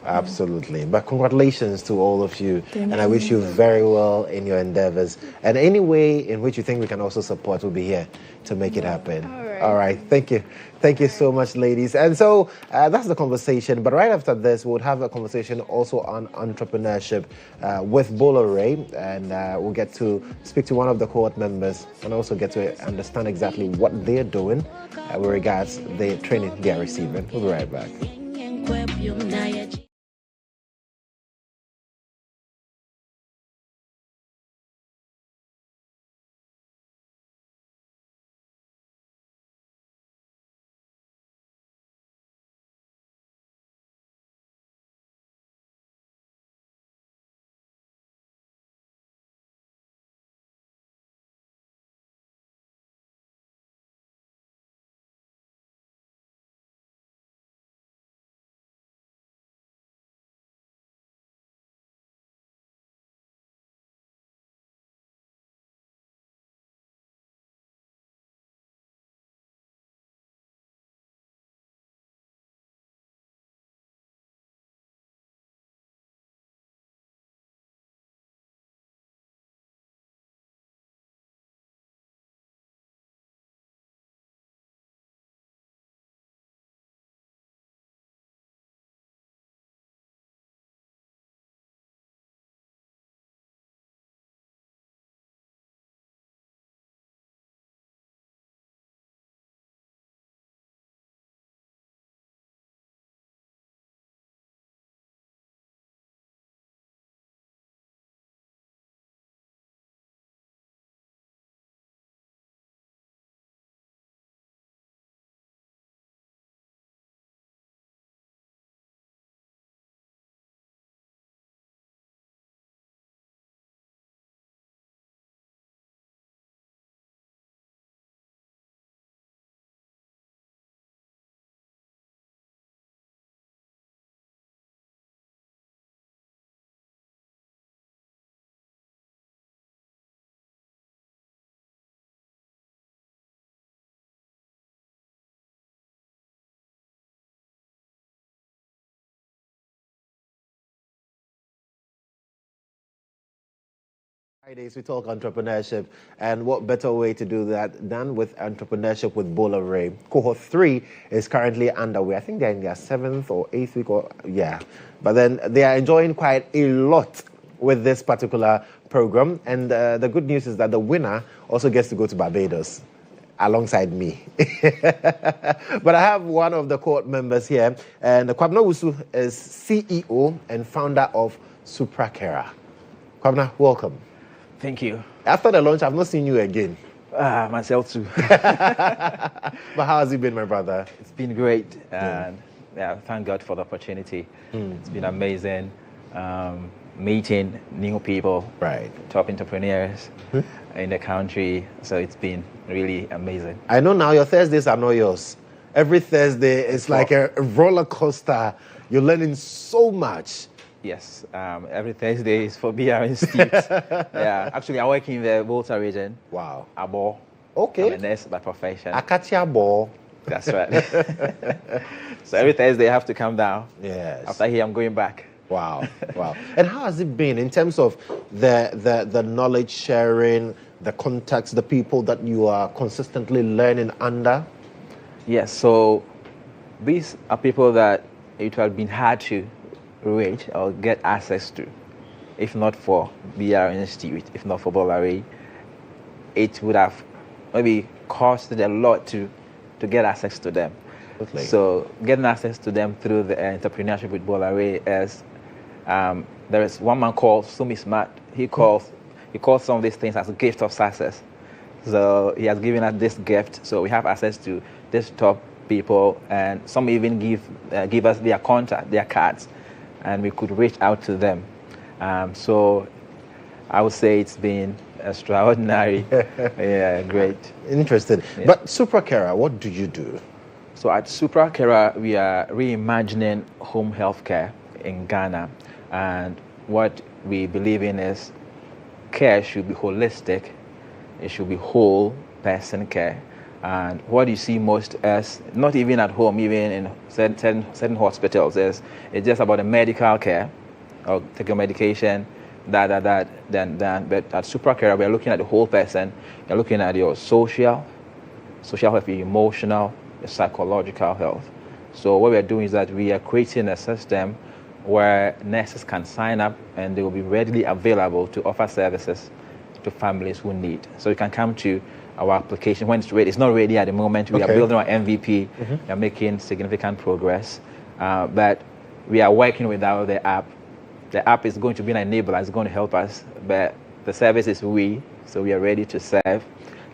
Absolutely. But congratulations to all of you. Thank I wish you very well in your endeavors. And any way in which you think we can also support, we'll be here to make it happen. All right. Thank you. Thank you so much, ladies. And so that's the conversation. But right after this, we'll have a conversation also on entrepreneurship with Bola Ray. And we'll get to speak to one of the cohort members and also get to understand exactly what they're doing with regards the training they are receiving. We'll be right back. Fridays we talk entrepreneurship, and what better way to do that than with entrepreneurship with Bola Ray. Cohort 3 is currently underway. I think they're in their 7th or 8th week, but then they are enjoying quite a lot with this particular program, and the good news is that the winner also gets to go to Barbados alongside me. But I have one of the cohort members here, and Kwabena Wusu is CEO and founder of Suprakera. Kwabena, welcome. Thank you. After the launch, I've not seen you again. Myself too. But how has it been, my brother? It's been great, and thank God for the opportunity. It's been amazing meeting new people, top entrepreneurs in the country. So it's been really amazing. I know now your Thursdays are not yours. Every Thursday it's like a roller coaster. You're learning so much. Yes, every Thursday is for BR Institute. Actually, I work in the Volta region. Wow. Abo. Okay. I'm a nurse by profession. Akatia Abo. That's right. So every Thursday I have to come down. Yes. After here, I'm going back. Wow. Wow. And how has it been in terms of the knowledge sharing, the contacts, the people that you are consistently learning under? Yes. So these are people that it would have been hard to reach or get access to, if not for BR Institute, if not for Bolare. It would have maybe costed a lot to get access to them. Okay. So getting access to them through the entrepreneurship with Bolare is there is one man called Sumi Smart. He calls some of these things as a gift of success. So he has given us this gift, so we have access to this top people, and some even give us their contact, their cards, and we could reach out to them. So I would say it's been extraordinary. Great. Interesting. Yeah. But Suprakera, what do you do? So at Suprakera, we are reimagining home health care in Ghana. And what we believe in is care should be holistic. It should be whole person care. And what you see most as, not even at home, even in certain hospitals, is it's just about the medical care, or take your medication, then. But at Suprakera, we're looking at the whole person. You're looking at your social health, your emotional, your psychological health. So what we're doing is that we are creating a system where nurses can sign up and they will be readily available to offer services to families who need. So you can come to our application when it's ready. It's not ready at the moment. We are building our MVP. We are making significant progress. But we are working without the app. The app is going to be an enabler. It's going to help us. But the service is so we are ready to serve.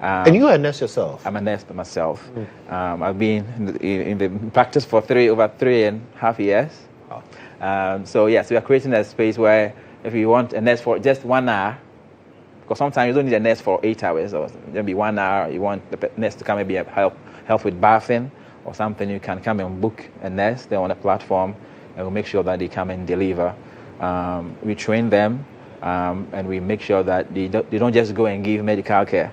And you are a nurse yourself? I'm a nurse myself. I've been in the practice for over 3.5 years. So we are creating a space where if you want a nurse for just 1 hour, because sometimes you don't need a nurse for 8 hours, or maybe 1 hour, you want the nurse to come and help with bathing or something, you can come and book a nurse. They're on a platform, and we'll make sure that they come and deliver. We train them, and we make sure that they don't just go and give medical care.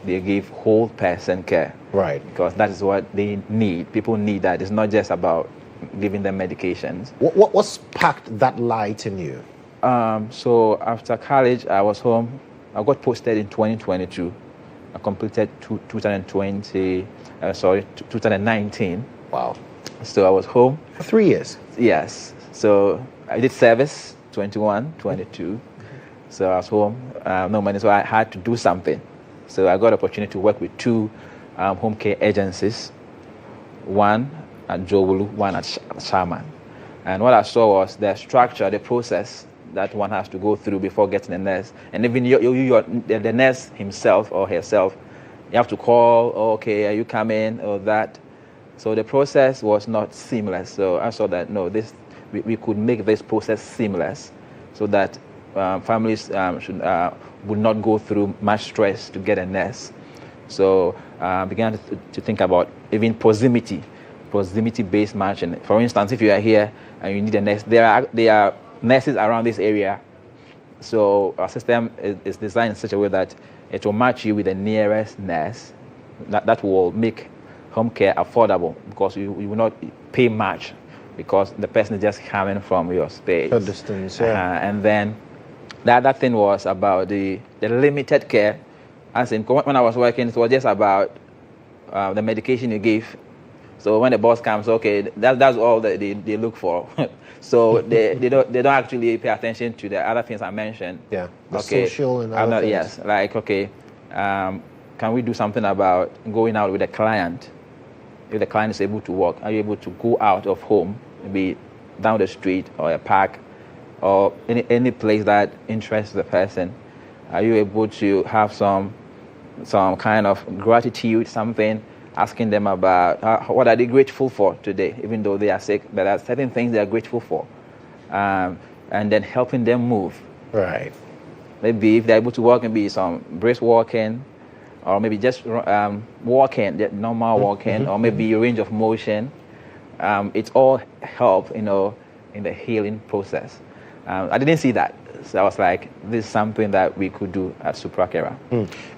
They give whole person care. Right. Because that is what they need. People need that. It's not just about giving them medications. What sparked that light in you? So after college, I was home. I got posted in 2022. I completed 2019. Wow. So I was home. For 3 years? Yes. So I did service, 21, 22. So I was home, no money, so I had to do something. So I got an opportunity to work with 2 home care agencies, one at GHOne, one at Sharman. And what I saw was the structure, the process that one has to go through before getting a nurse. And even the nurse himself or herself, you have to call, are you coming, or that. So the process was not seamless. So I saw that, we could make this process seamless so that families would not go through much stress to get a nurse. So I began to think about even proximity-based matching. For instance, if you are here and you need a nurse, there are nurses around this area. So our system is designed in such a way that it will match you with the nearest nurse. That will make home care affordable, because you will not pay much because the person is just coming from your space. A distance, yeah. And then The other thing was about the limited care. As in, when I was working, it was just about the medication you give. So when the boss comes, okay, that's all that they look for. So they don't actually pay attention to the other things I mentioned. Yeah, the social and other things. Yes, like, okay, can we do something about going out with a client? If the client is able to walk, are you able to go out of home, maybe down the street or a park or any place that interests the person? Are you able to have some kind of gratitude, something, asking them about what are they grateful for today, even though they are sick, but there are certain things they are grateful for, and then helping them move. Right. Maybe if they're able to walk, maybe some brisk walking, or maybe just walking, normal walking, or maybe range of motion. It's all help, in the healing process. I didn't see that. So I was like, this is something that we could do at Supra Carer.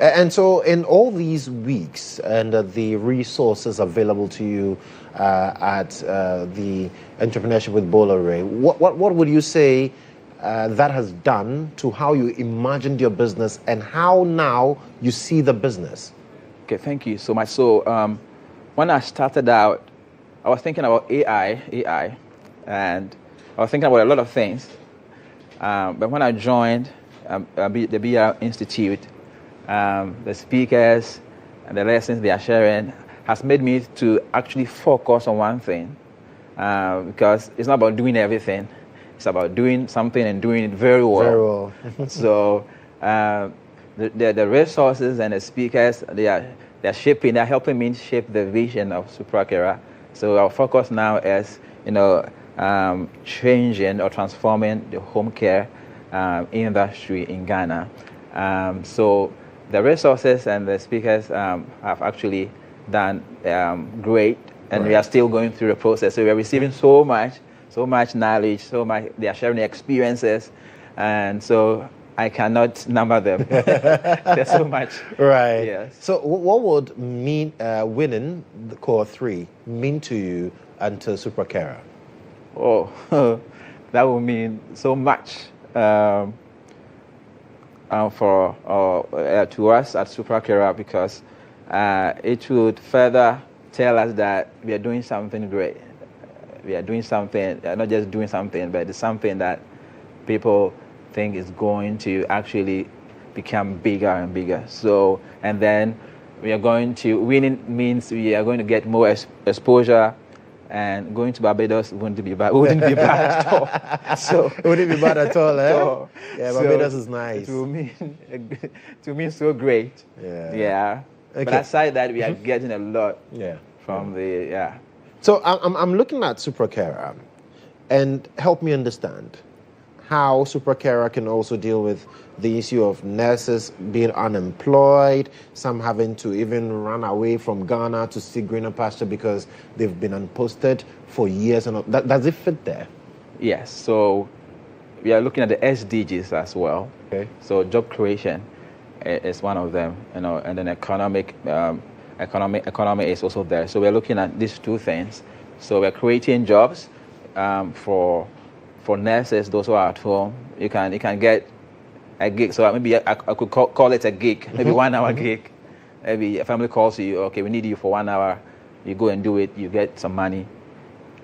And so in all these weeks and the resources available to you at the Entrepreneurship with Bolore, what would you say that has done to how you imagined your business and how now you see the business? Okay, thank you so much. So when I started out, I was thinking about AI, and I was thinking about a lot of things. But when I joined the BR Institute, the speakers and the lessons they are sharing has made me to actually focus on one thing, because it's not about doing everything. It's about doing something and doing it very well. Very well. So the resources and the speakers, they're helping me shape the vision of Supra Carer. So our focus now is, changing or transforming the home care industry in Ghana. So the resources and the speakers have actually done great, and we are still going through the process. So we are receiving so much knowledge, they are sharing their experiences, and so I cannot number them. There's so much. Right. Yes. So what would winning the core 3 mean to you and to Supra Carer? Oh, that would mean so much to us at Supra Carer, because it would further tell us that we are doing something great. We are doing something, not just doing something, but it's something that people think is going to actually become bigger and bigger. So, and then we are going to, winning means we are going to get more exposure, and going to Barbados wouldn't be bad at all. So it wouldn't be bad at all, eh? So, yeah, Barbados is nice. To me, so great. Yeah. Okay. But aside that, we are getting a lot from the. So I'm looking at Supra Carer, and help me understand how Supra Carer can also deal with the issue of nurses being unemployed, some having to even run away from Ghana to seek greener pasture because they've been unposted for years. And does it fit there? Yes. So we are looking at the SDGs as well. Okay. So job creation is one of them, and then economy is also there. So we're looking at these two things. So we're creating jobs for nurses, those who are at home. You can get a gig. So maybe I could call it a gig, maybe 1 hour gig. Maybe a family calls you, okay, we need you for 1 hour. You go and do it, you get some money.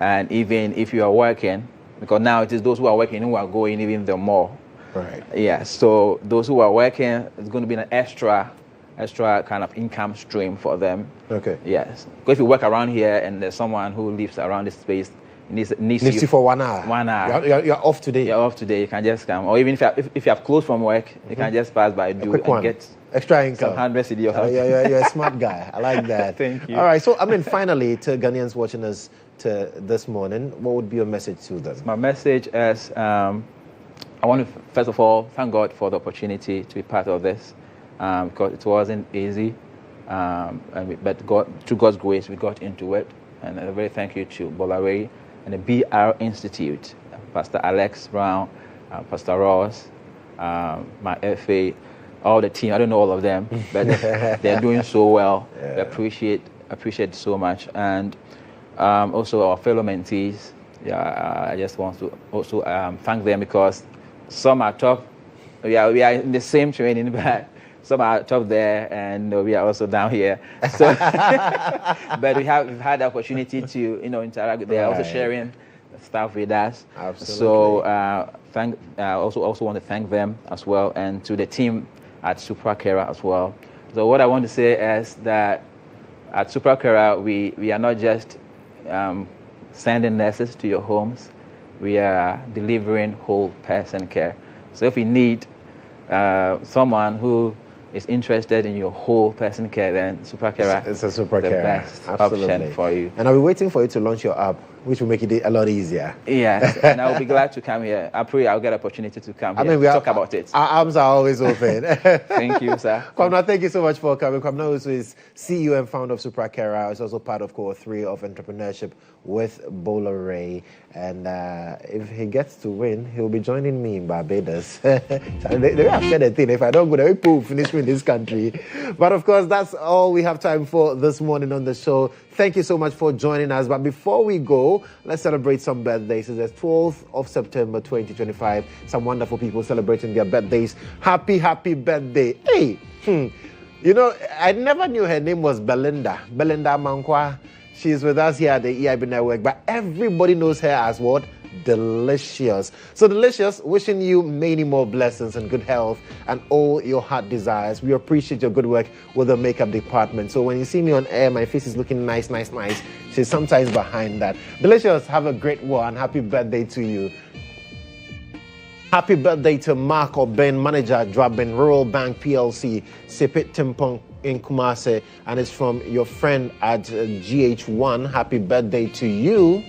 And even if you are working, because now it is those who are working who are going even the more. Right. Yeah, so those who are working, it's going to be an extra kind of income stream for them. Okay. Yes. Because if you work around here and there's someone who lives around this space, needs you for 1 hour. 1 hour. You're off today. You're off today. You can just come, or even if you have closed from work, you can just pass by, and get extra income. 100 cedi or something. You're a smart guy. I like that. Thank you. All right. So finally, to Ghanaians watching us this morning, what would be your message to them? My message is, I want to first of all thank God for the opportunity to be part of this, because it wasn't easy, but through God's grace we got into it, and a very thank you to Bolare and the BR Institute, Pastor Alex Brown, Pastor Ross, my FA, all the team. I don't know all of them, but they're doing so well. Yeah. We appreciate so much, and also our fellow mentees. I just want to also thank them, because some are top we are in the same training, but some are top there, and we are also down here. So, but we've had the opportunity to interact. They are also sharing stuff with us. Absolutely. So also want to thank them as well, and to the team at Supra Kera as well. So what I want to say is that at Supra Kera, we are not just sending nurses to your homes. We are delivering whole person care. So if you need someone who is interested in your whole person care, then Supra Kera it's a Supra the Kera. best Absolutely. option for you. And I'll be waiting for you to launch your app, which will make it a lot easier. Yes, and I will be glad to come here. I pray I'll get an opportunity to come here to talk about it. Our arms are always open. Thank you, sir. Kwamna, thank you so much for coming. Kwamna also is CEO and founder of Supra Kera. He's also part of Core 3 of entrepreneurship with Bola Ray. And if he gets to win, he'll be joining me in Barbados. They have said a thing. If I don't go there, people will finish me in this country. But of course, that's all we have time for this morning on the show. Thank you so much for joining us. But before we go, let's celebrate some birthdays. It's the 12th of September 2025. Some wonderful people celebrating their birthdays. Happy birthday. Hey, I never knew her name was Belinda Mankwa. She's with us here at the EIB Network, but everybody knows her as what? Delicious. So Delicious, wishing you many more blessings and good health and all your heart desires. We appreciate your good work with the makeup department. So when you see me on air, my face is looking nice. She's sometimes behind that. Delicious, have a great one. Happy birthday to you. Happy birthday to Mark Oben, manager at Drabin Rural Bank PLC, Sepit Timpong in Kumase, and it's from your friend at GHOne. Happy birthday to you.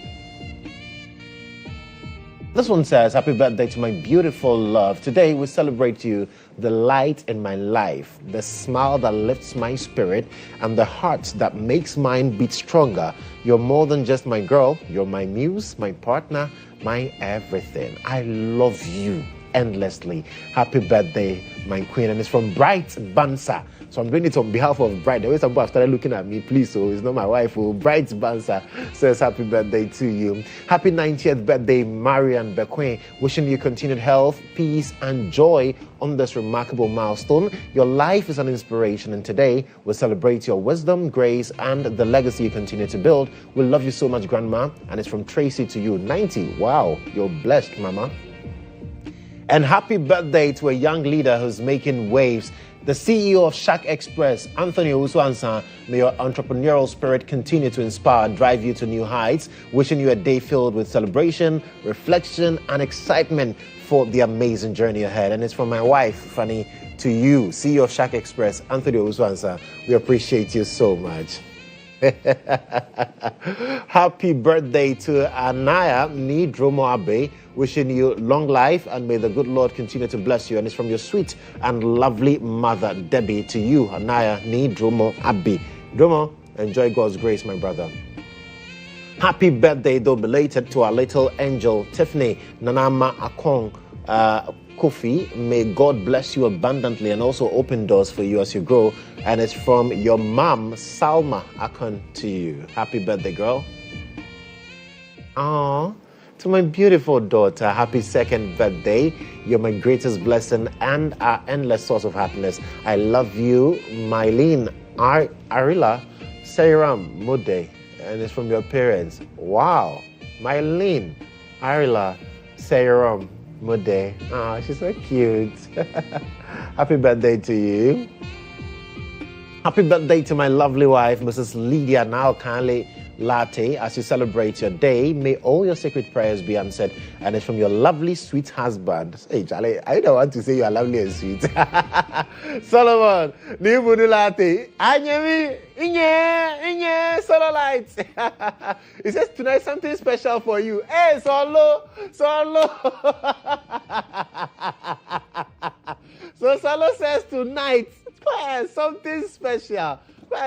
This one says, happy birthday to my beautiful love. Today we celebrate you, the light in my life, the smile that lifts my spirit, and the heart that makes mine beat stronger. You're more than just my girl. You're my muse, my partner, my everything. I love you endlessly. Happy birthday, my queen. And it's from Bright Bansa. So I'm doing it on behalf of Bright. The way some people have started looking at me, please, so it's not my wife. Bright Bansa says happy birthday to you. Happy 90th birthday, Marian Bequin. Wishing you continued health, peace, and joy on this remarkable milestone. Your life is an inspiration, and today we celebrate your wisdom, grace, and the legacy you continue to build. We love you so much, Grandma. And it's from Tracy to you, 90. Wow, you're blessed, Mama. And happy birthday to a young leader who's making waves, the CEO of Shack Express, Anthony Owusu-Ansah. May your entrepreneurial spirit continue to inspire and drive you to new heights. Wishing you a day filled with celebration, reflection, and excitement for the amazing journey ahead. And it's from my wife, Fanny, to you, CEO of Shack Express, Anthony Owusu-Ansah. We appreciate you so much. Happy birthday to Anaya Nidromo Abe, wishing you long life and may the good Lord continue to bless you. And it's from your sweet and lovely mother, Debbie, to you, Anaya Nidromo Abe. Dromo, enjoy God's grace, my brother. Happy birthday, though belated, to our little angel, Tiffany Nanama Akong Kofi. May God bless you abundantly and also open doors for you as you grow. And it's from your mom, Salma Akon, to you. Happy birthday, girl. Aww. To my beautiful daughter, happy second birthday. You're my greatest blessing and our endless source of happiness. I love you, Mylene Arila Seiram Mude. And it's from your parents. Wow. Mylene Arila Seiram Mude. Oh, she's so cute. Happy birthday to you. Happy birthday to my lovely wife, Mrs. Lydia Naokale Latte. As you celebrate your day, may all your sacred prayers be answered. And it's from your lovely, sweet husband. Hey, Charlie, I don't want to say you are lovely and sweet. Solomon, Nibunu Latte. Anyemi, Inye, Solo Lights. He says tonight something special for you. Hey, Solo. So Solo says tonight, something special.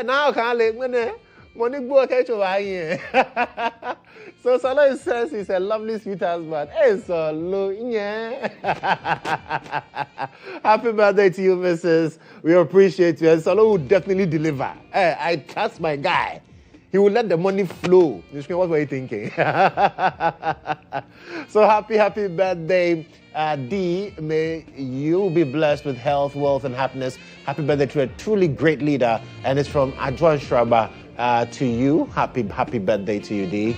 Now can't let money go catch over here. So Solo says he's a lovely sweet husband. Hey, Solo, yeah. Happy birthday to you, Mrs. We appreciate you. And Solo will definitely deliver. Hey, I trust my guy. He will let the money flow. What were you thinking? So happy birthday, D. May you be blessed with health, wealth, and happiness. Happy birthday to a truly great leader. And it's from Adwan Shraba to you. Happy birthday to you, D.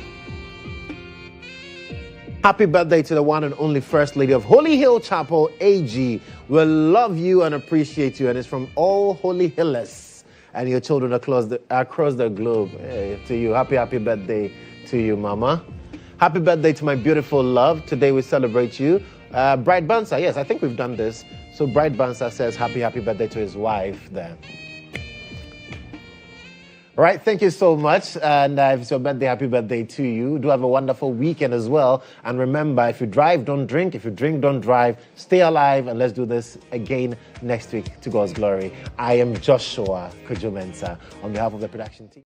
Happy birthday to the one and only First Lady of Holy Hill Chapel, AG. We love you and appreciate you. And it's from all Holy Hillers and your children across the globe. Hey, to you, happy birthday to you, Mama. Happy birthday to my beautiful love. Today we celebrate you. Bright Bansa, yes, I think we've done this. So Bright Bansa says happy birthday to his wife there. All right, thank you so much. And if it's your birthday, happy birthday to you. Do have a wonderful weekend as well. And remember, if you drive, don't drink. If you drink, don't drive. Stay alive, and let's do this again next week to God's glory. I am Joshua Kodjo Mensah on behalf of the production team.